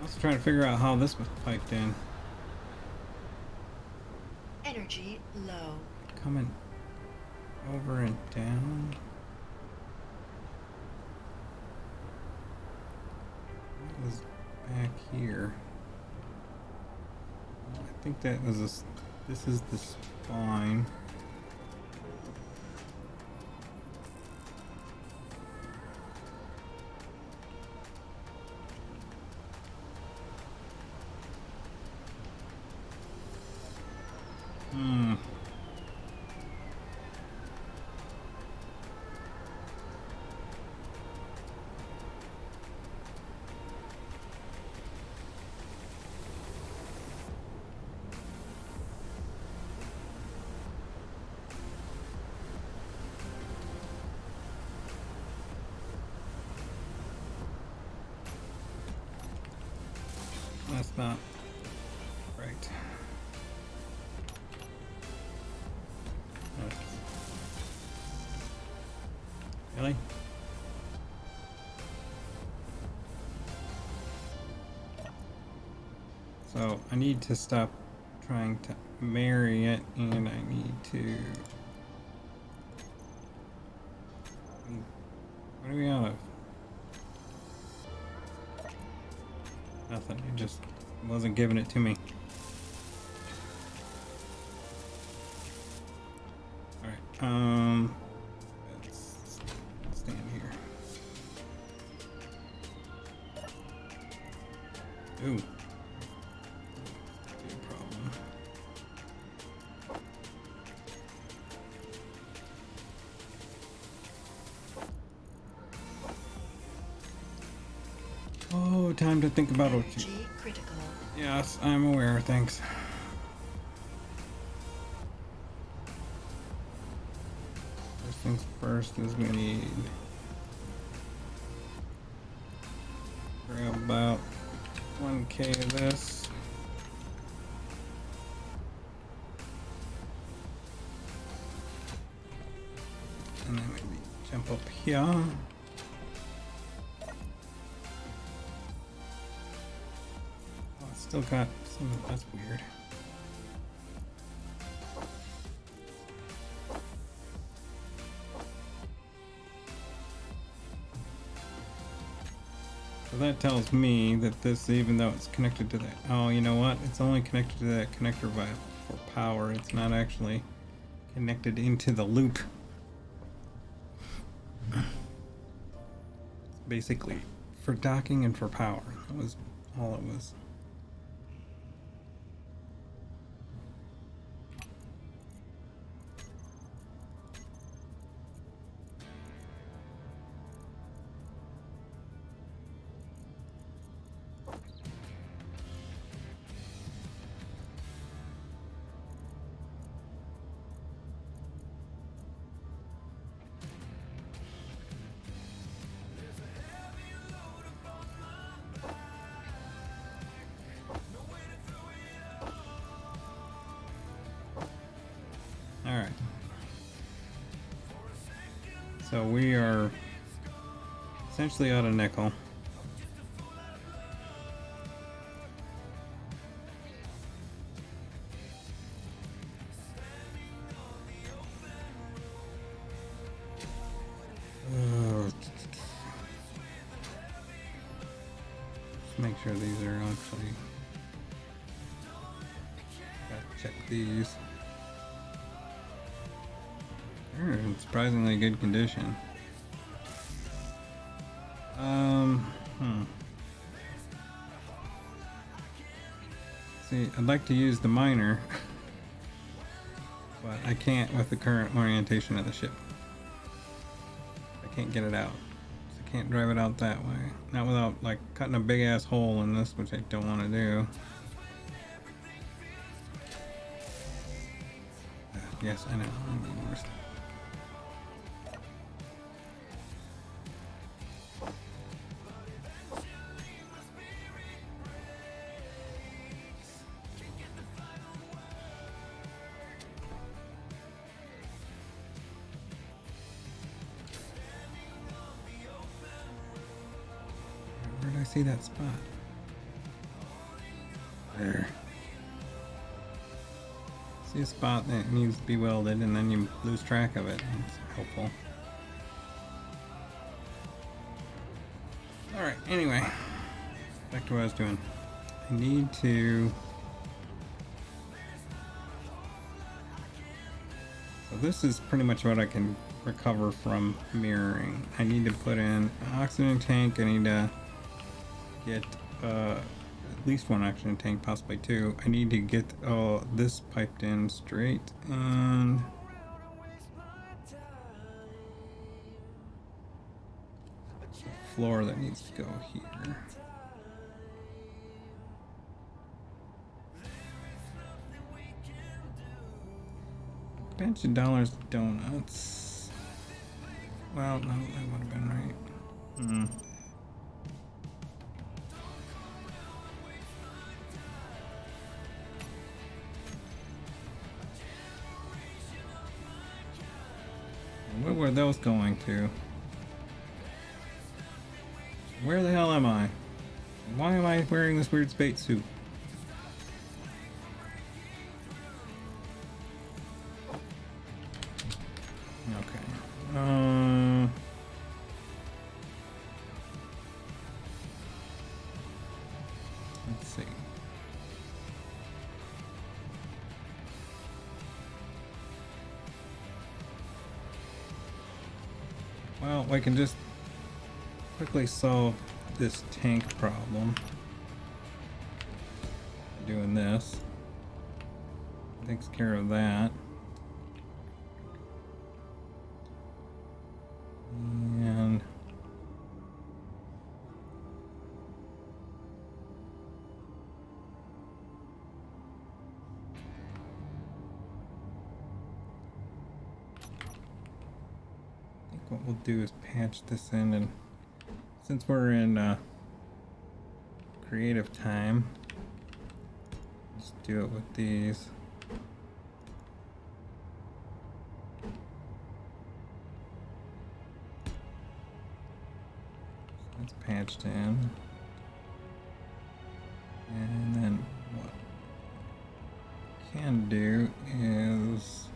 I was trying to figure out how this was piped in. Energy low. Coming. over and down. What was back here? I think that was this is the spine. That's not right. Really? So I need to stop trying to marry it, and I need to. What are we out of? Nothing. It just wasn't giving it to me. Alright, let's stand here. Ooh. Big problem. Oh, time to think about what you... Critical. Yes, I'm aware, thanks. First things first is we need... grab about 1K of this. And then maybe jump up here. Still got some of that's weird. So that tells me that this, even though it's connected to that, oh, you know what? It's only connected to that connector via for power. It's not actually connected into the loop. It's basically for docking and for power. That was all it was. Alright. So we are essentially out of nickel. Let's make sure these are actually... Gotta check these. They're in surprisingly good condition. See, I'd like to use the miner, but I can't with the current orientation of the ship. I can't get it out. So I can't drive it out that way. Not without, like, cutting a big ass hole in this, which I don't want to do. Yes, I know. I'm the worst. Where did I see that spot? There. See a spot that needs to be welded and then you lose track of it. It's helpful. Alright, anyway. Back to what I was doing. I need to... So this is pretty much what I can recover from mirroring. I need to put in an oxygen tank. I need to get at least one oxygen tank, possibly two. I need to get this piped in straight, and the floor that needs to go here. Bunch of dollars donuts. Well, no, that would have been right. Where were those going to? Where the hell am I? Why am I wearing this weird space suit? Okay. Let's see. Well, we can just quickly solve this tank problem. Doing this takes care of that. And I think what we'll do is patch this in, and since we're in creative time, let's do it with these. That's patched in. And then what we can do is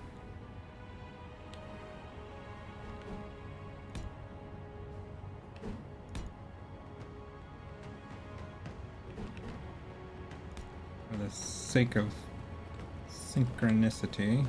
for the sake of synchronicity,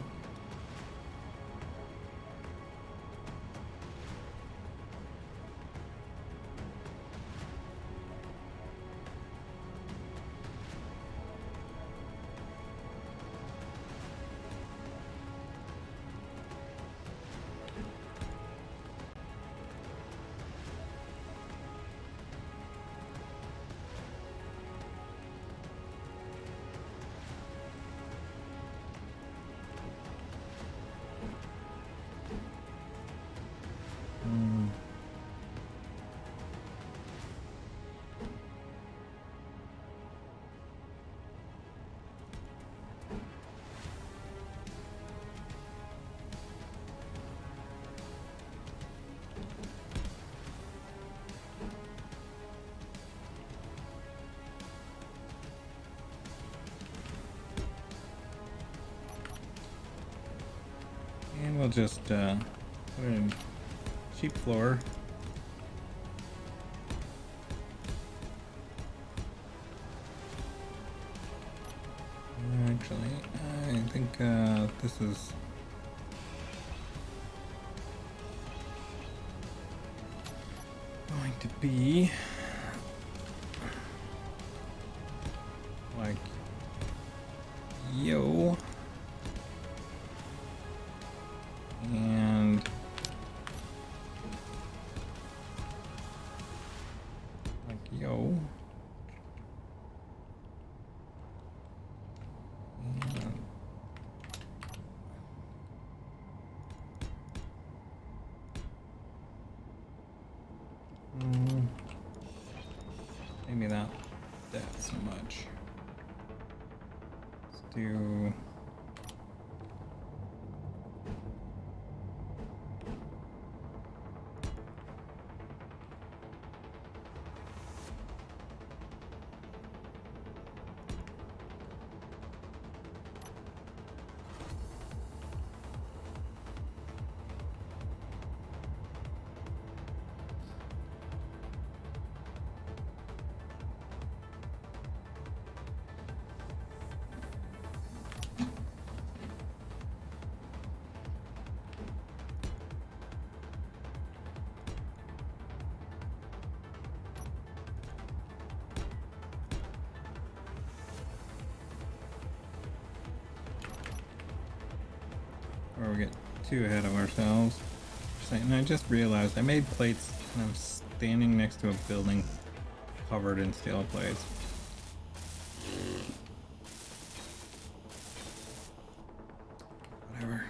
and we'll just put it in sheet floor. Actually, I think this is going to be like yo, and like yo. Maybe not that so much. Let's do Or we get too ahead of ourselves. And I just realized I made plates and I'm standing next to a building covered in steel plates. Whatever.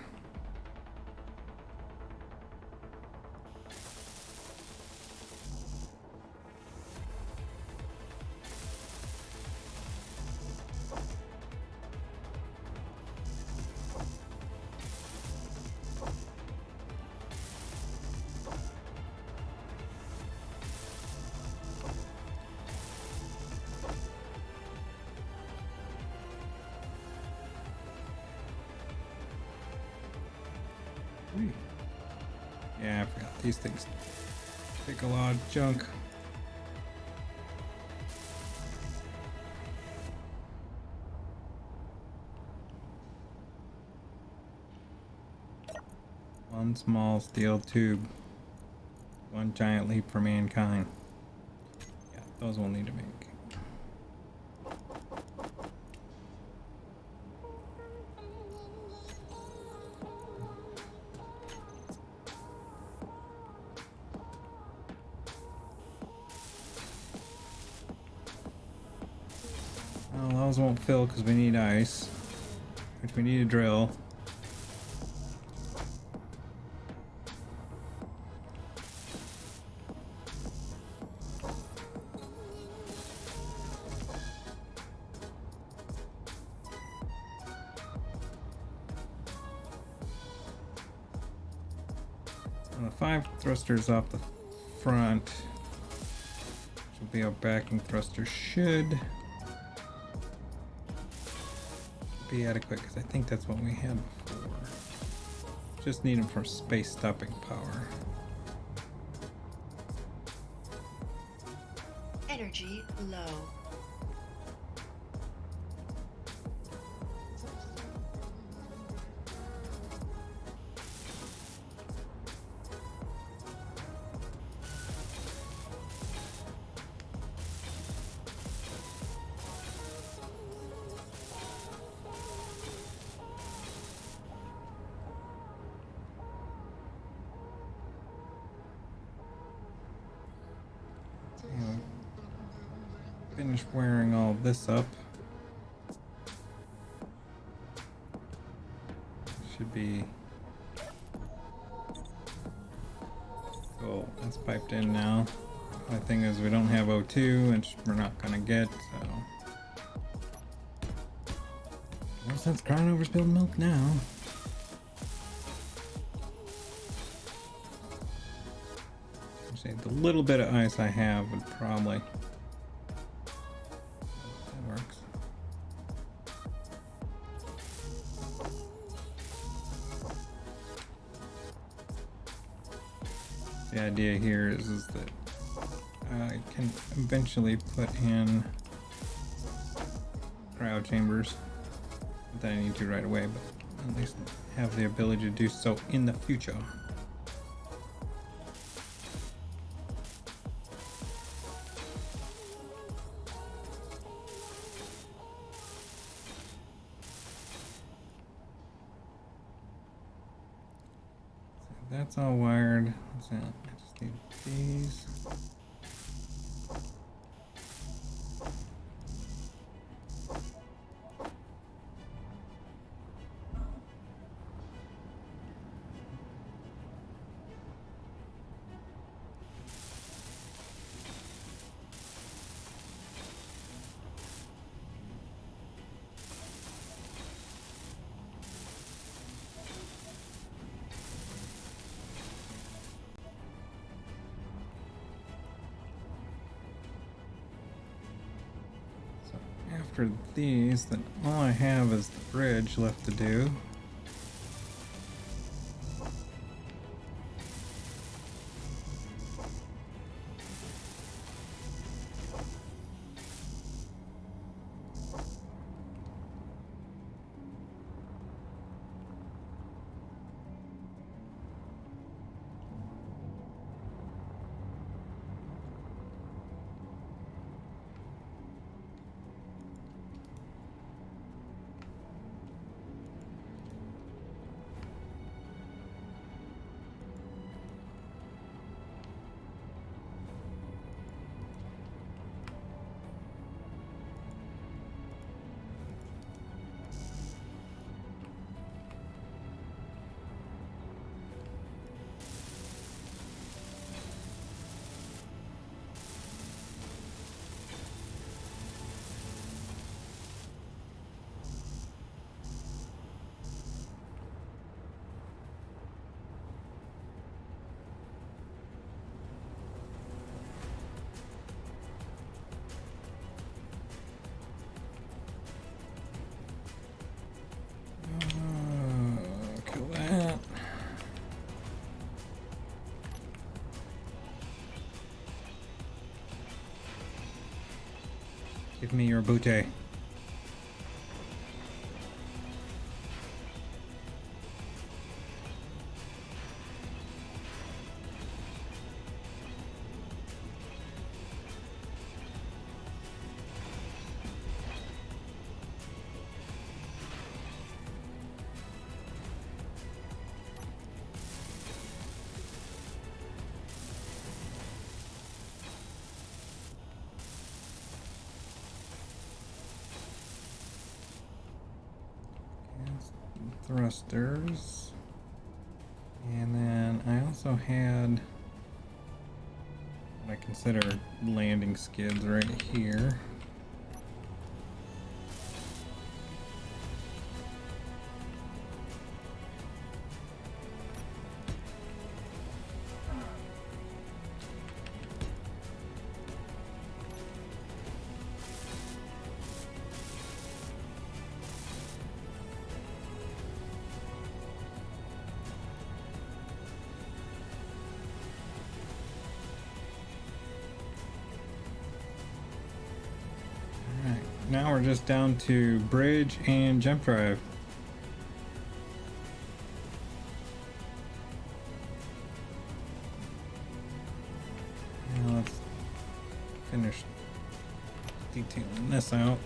Yeah, I forgot these things take a lot of junk. One small steel tube, one giant leap for mankind. Yeah, those we'll need to make. Well, those won't fill because we need ice, which we need to drill. And the 5 thrusters off the front, which will be our backing thruster, should be adequate because I think that's what we had before. Just need them for space stopping power. Energy low. Finish wearing all this up. Should be cool. That's piped in now. The thing is, we don't have O2, which we're not gonna get, so no sense crying over spilled milk now. Actually, the little bit of ice I have would probably. The idea here is that I can eventually put in cryo chambers. Not that I need to right away, but at least have the ability to do so in the future. That's all wired. What's that? I just need these. After these, then all I have is the bridge left to do. Give me your booty. Thrusters, and then I also had what I consider landing skids right here. Now we're just down to bridge and jump drive. Now let's finish detailing this out.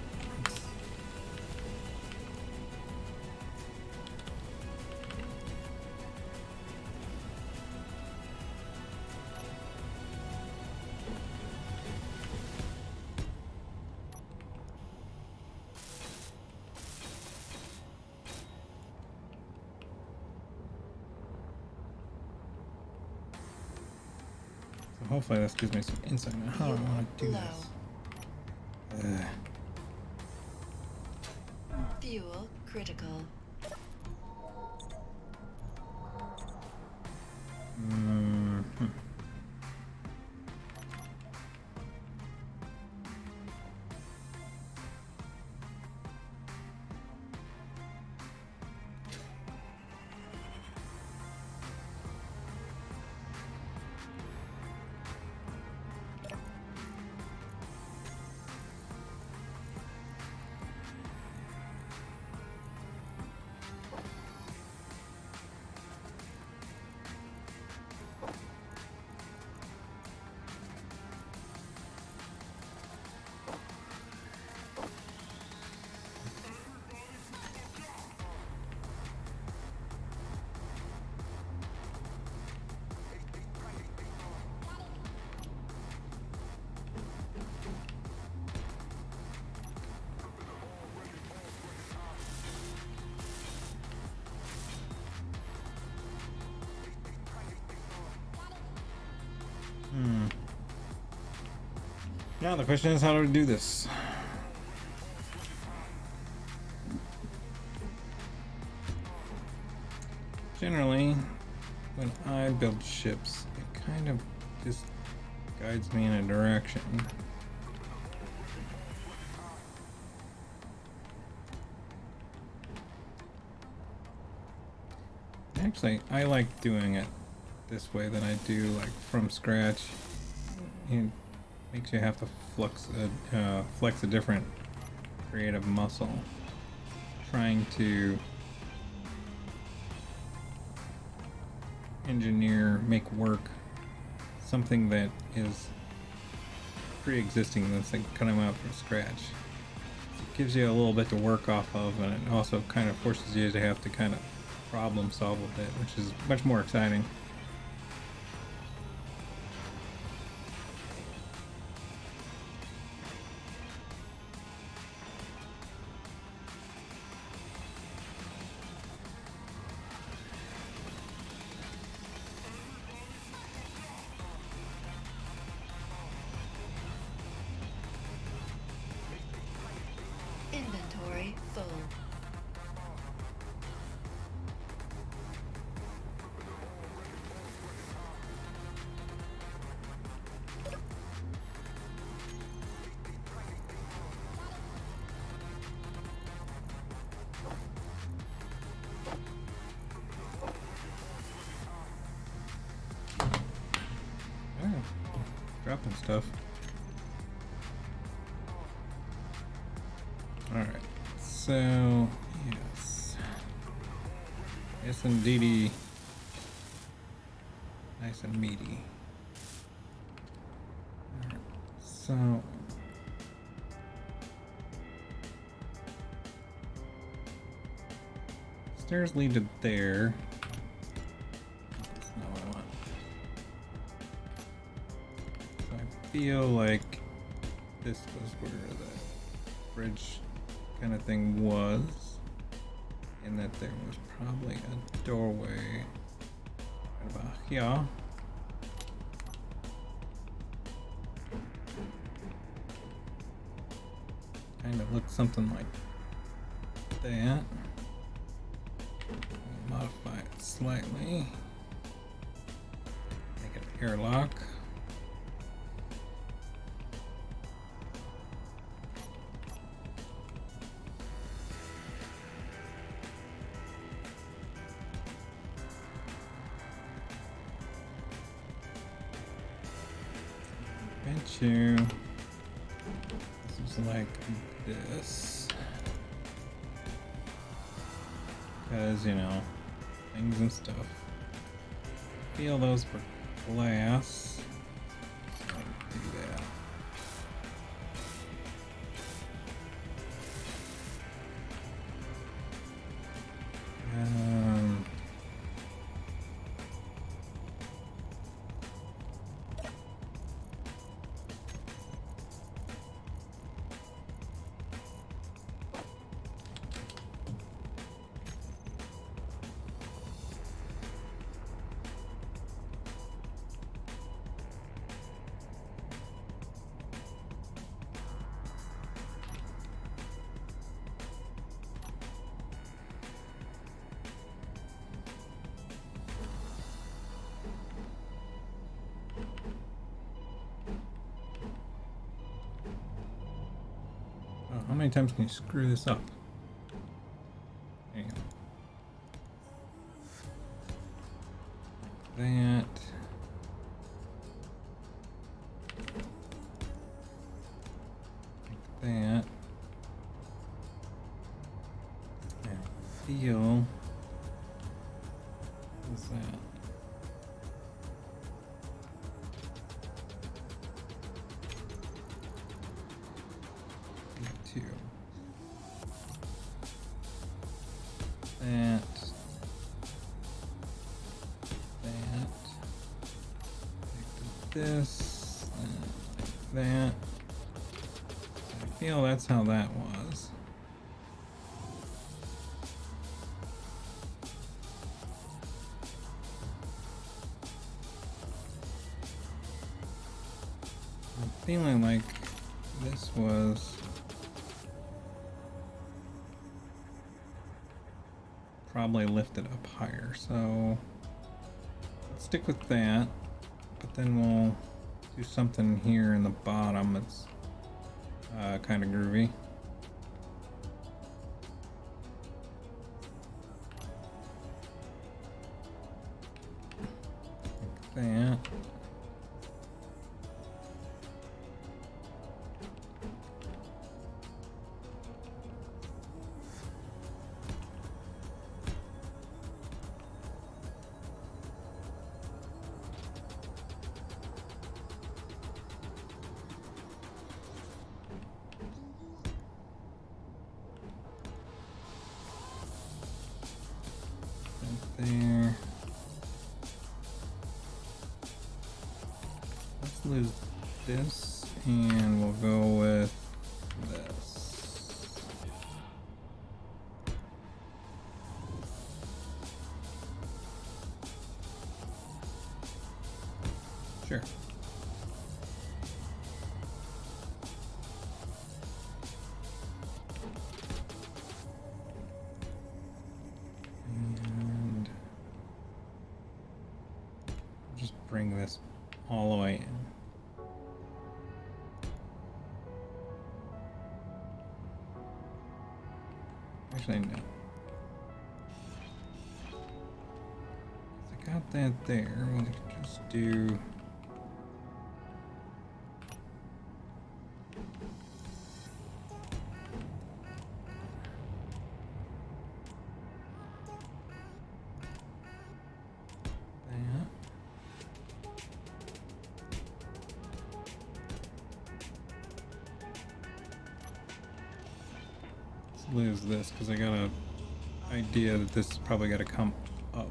Hopefully this gives me some insight on how I want to do this. Fuel critical. Now the question is, how do we do this? Generally, when I build ships, it kind of just guides me in a direction. Actually, I like doing it this way than I do like from scratch. It makes you have to flex a different creative muscle, trying to engineer, make work something that is pre-existing, that's like cutting out from scratch. It gives you a little bit to work off of, and it also kind of forces you to have to kind of problem solve a bit, which is much more exciting. Inventory full. Oh, dropping stuff. so yes. Yes, indeedy. Nice and meaty. Alright, so stairs lead to there. That's not what I want. So I feel like this was where the bridge kind of thing was, and that there was probably a doorway right about here. Kind of looks something like that. Modify it slightly. Make it an airlock. Bet you this is like this. Because, you know, things and stuff. Feel those were glass. So do that. Oh, how many times can you screw this up? There you go. Like that. Like that. I feel. What's that? Two. That. That. This. Like that. I feel that's how that was. I'm feeling like this was probably lifted up higher, so let's stick with that, but then we'll do something here in the bottom that's kind of groovy. Like that. There. Let's lose this and we'll go with this. Sure. Bring this all the way in. Actually, no. I got that there. We'll just do. lose this because I got a idea that this is probably got to come up.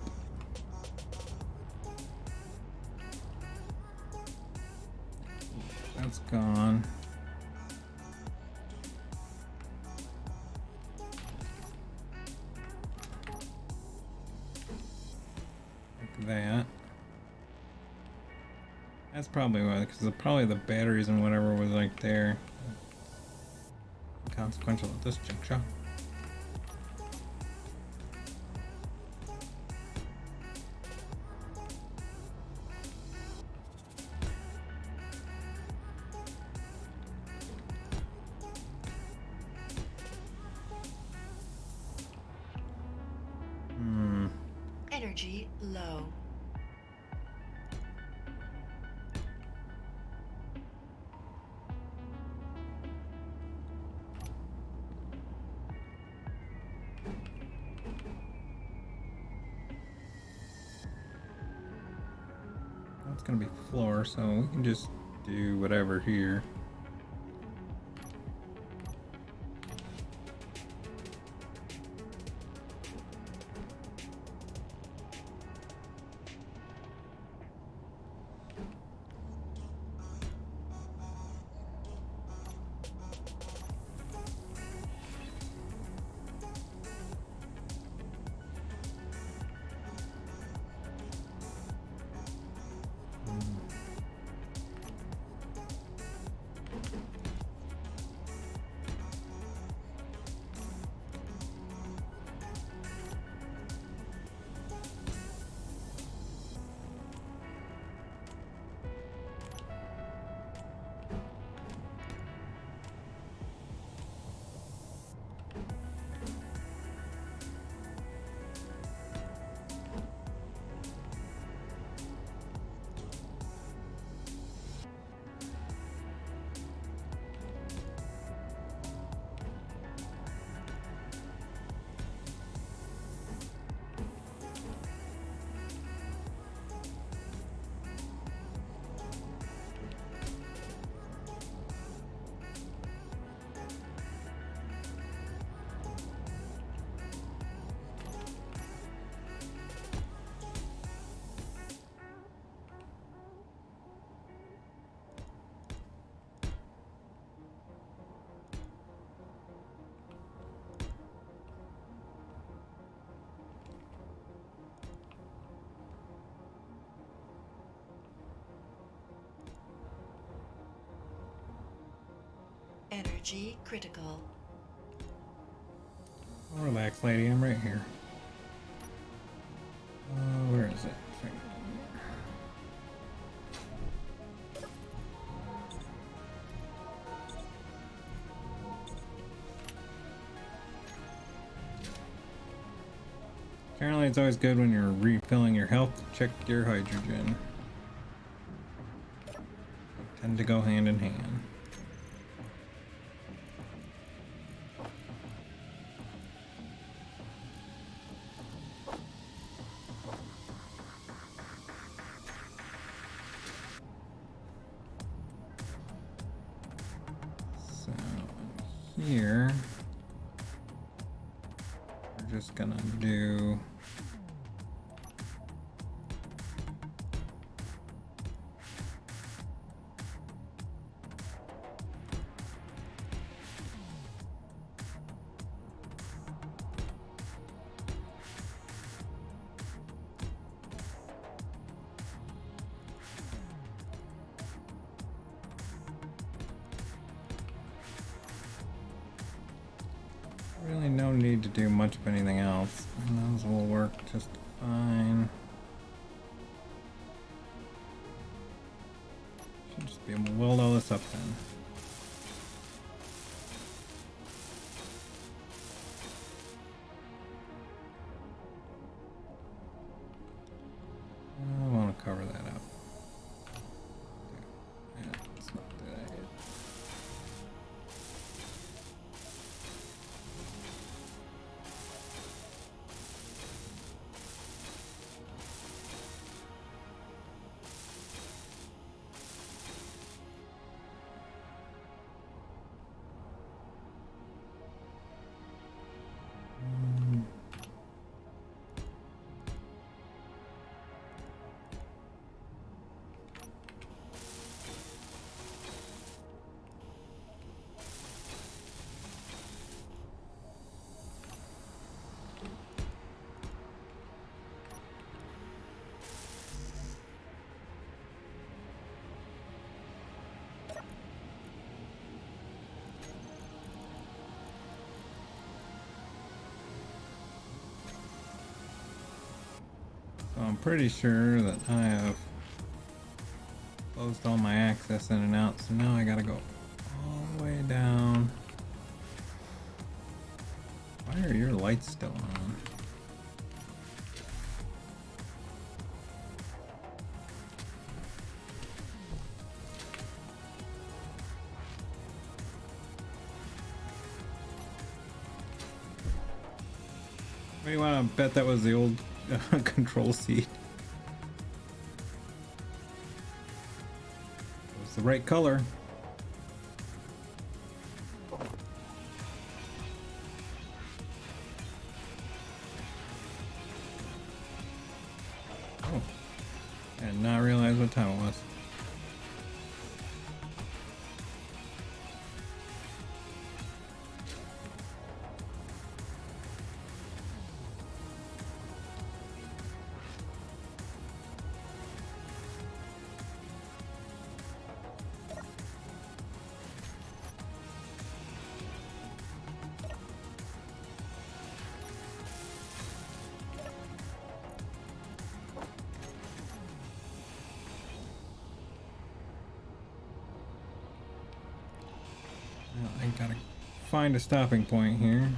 That's gone. Like that. That's probably why, because probably the batteries and whatever was like there. Consequential at this juncture. Energy low. That's gonna be floor, so we can just do whatever here. Energy critical. Oh, relax, lady. I'm right here. Where is it? Apparently, it's always good when you're refilling your health to check your hydrogen. Tend to go hand in hand. Here, we're just gonna do really no need to do much of anything else. Those will work just fine. Should just be able to weld all this up then. I want to cover that up. Yeah, let's not do that yet. So I'm pretty sure that I have closed all my access in and out, so now I gotta go all the way down. Why are your lights still on? What do you want to bet that was the old control seat? It was the right color. Oh, I did not realize what time it was. Well, I gotta find a stopping point here.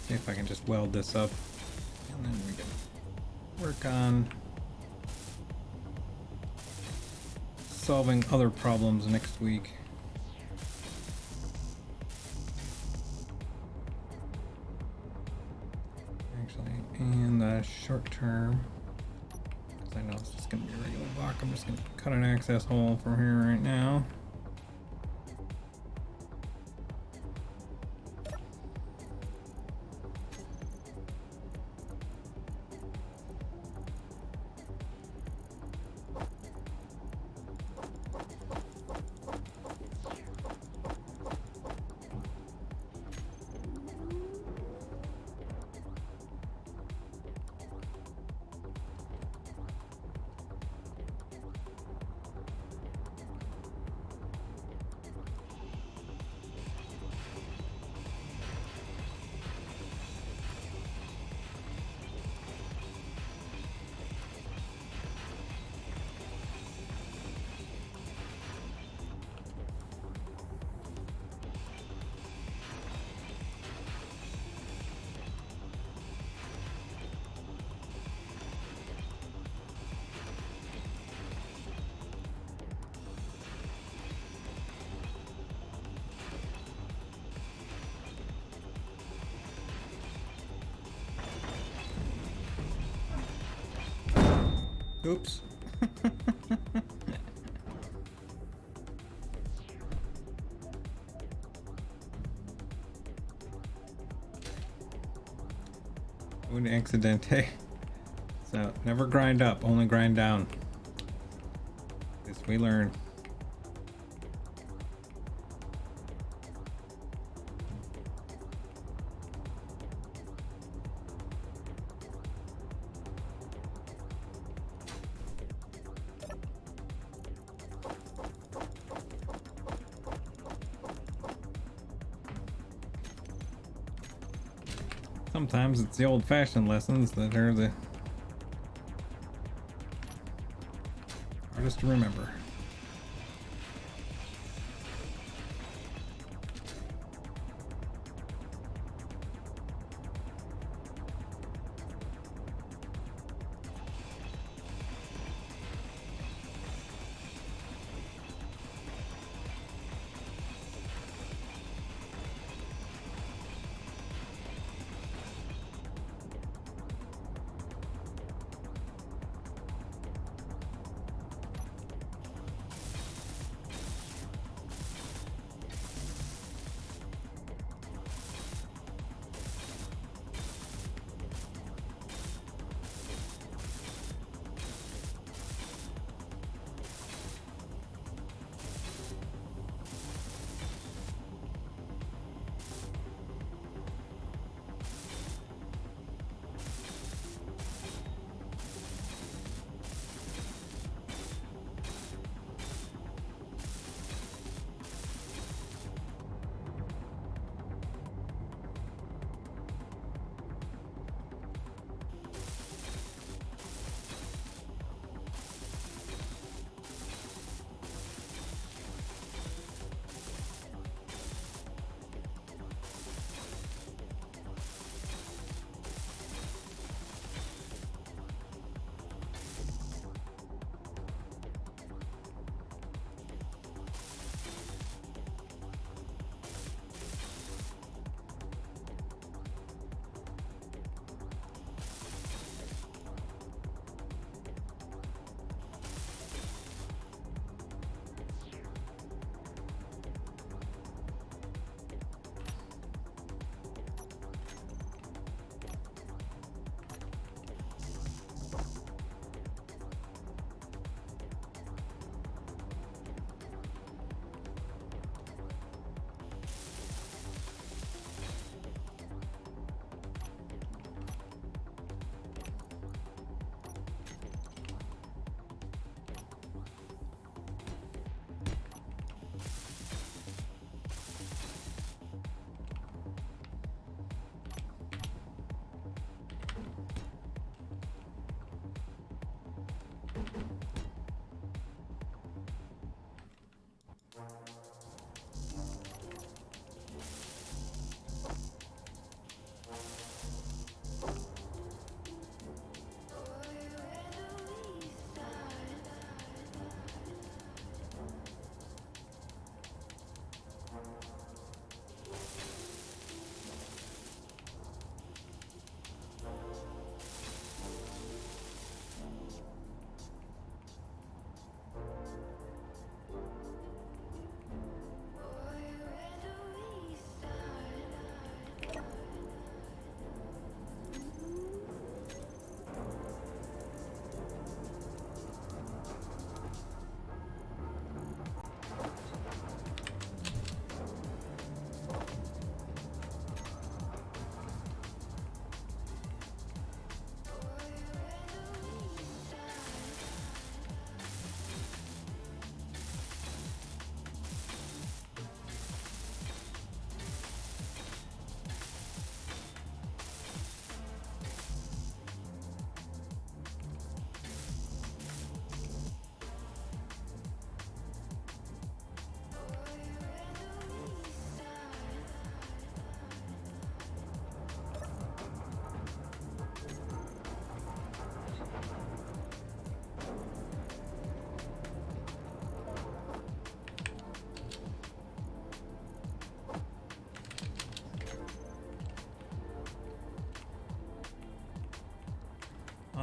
See if I can just weld this up, and then we can work on solving other problems next week. Actually, in the short term, because I know it's just going to be a regular block, I'm just going to cut an access hole from here right now. Oops. Un accidente. So never grind up, only grind down. This we learn. Sometimes it's the old-fashioned lessons that are the hardest to remember.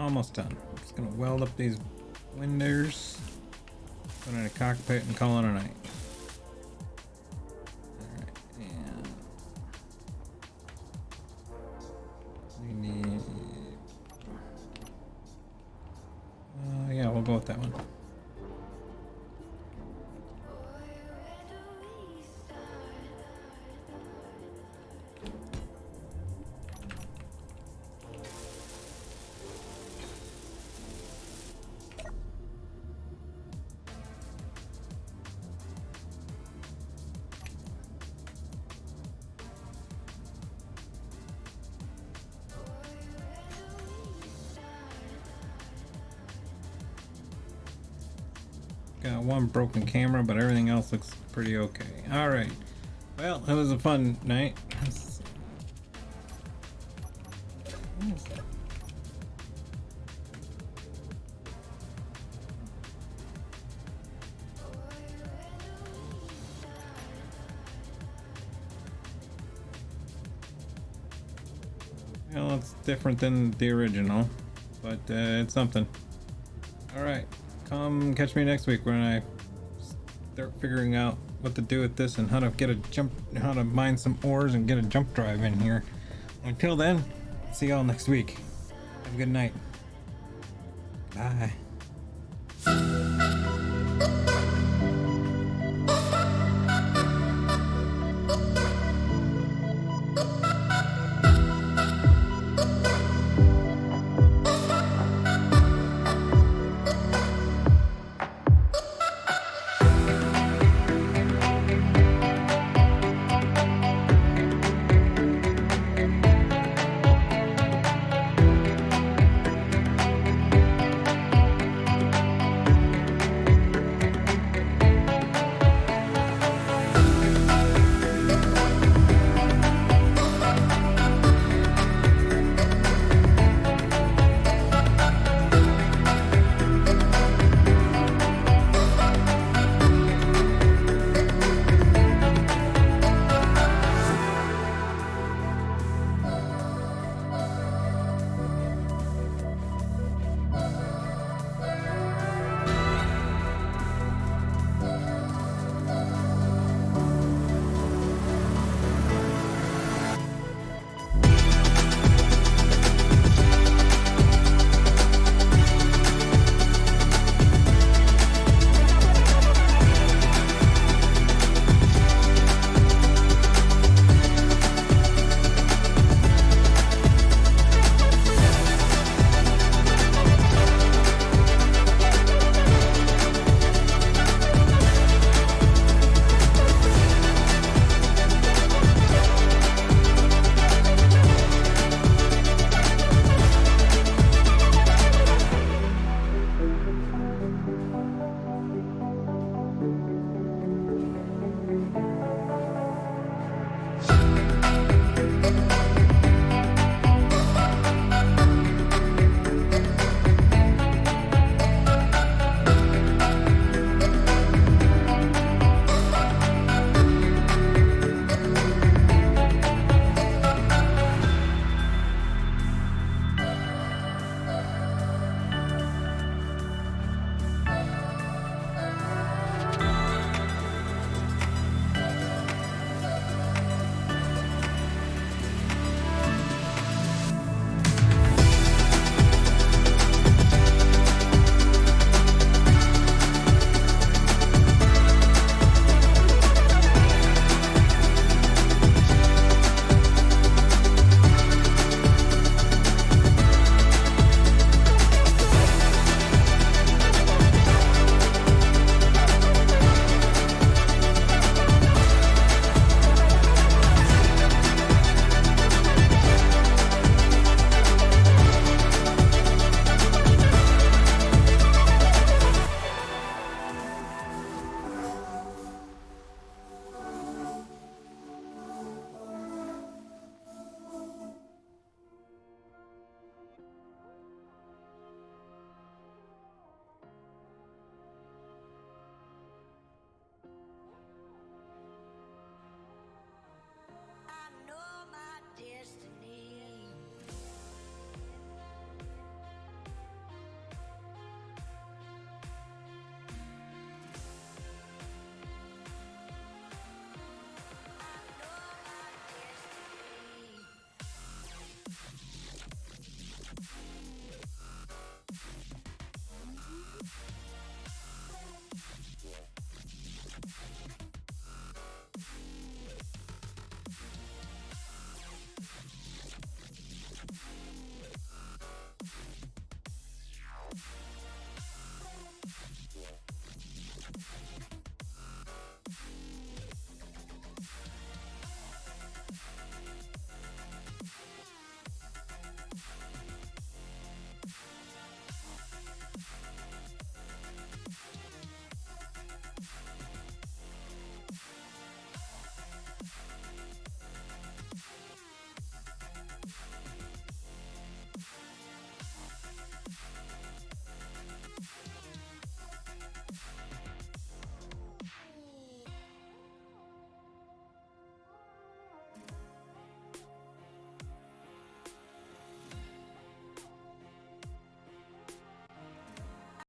almost done. I'm just gonna weld up these windows, put in a cockpit, and call it a night. Alright, and we need. Yeah, we'll go with that one. Got one broken camera, but everything else looks pretty okay. Alright. Well, it was a fun night. What is that? Well, it's different than the original, but it's something. Alright. Come catch me next week when I start figuring out what to do with this and how to mine some ores and get a jump drive in here. Until then, see y'all next week. Have a good night. Bye.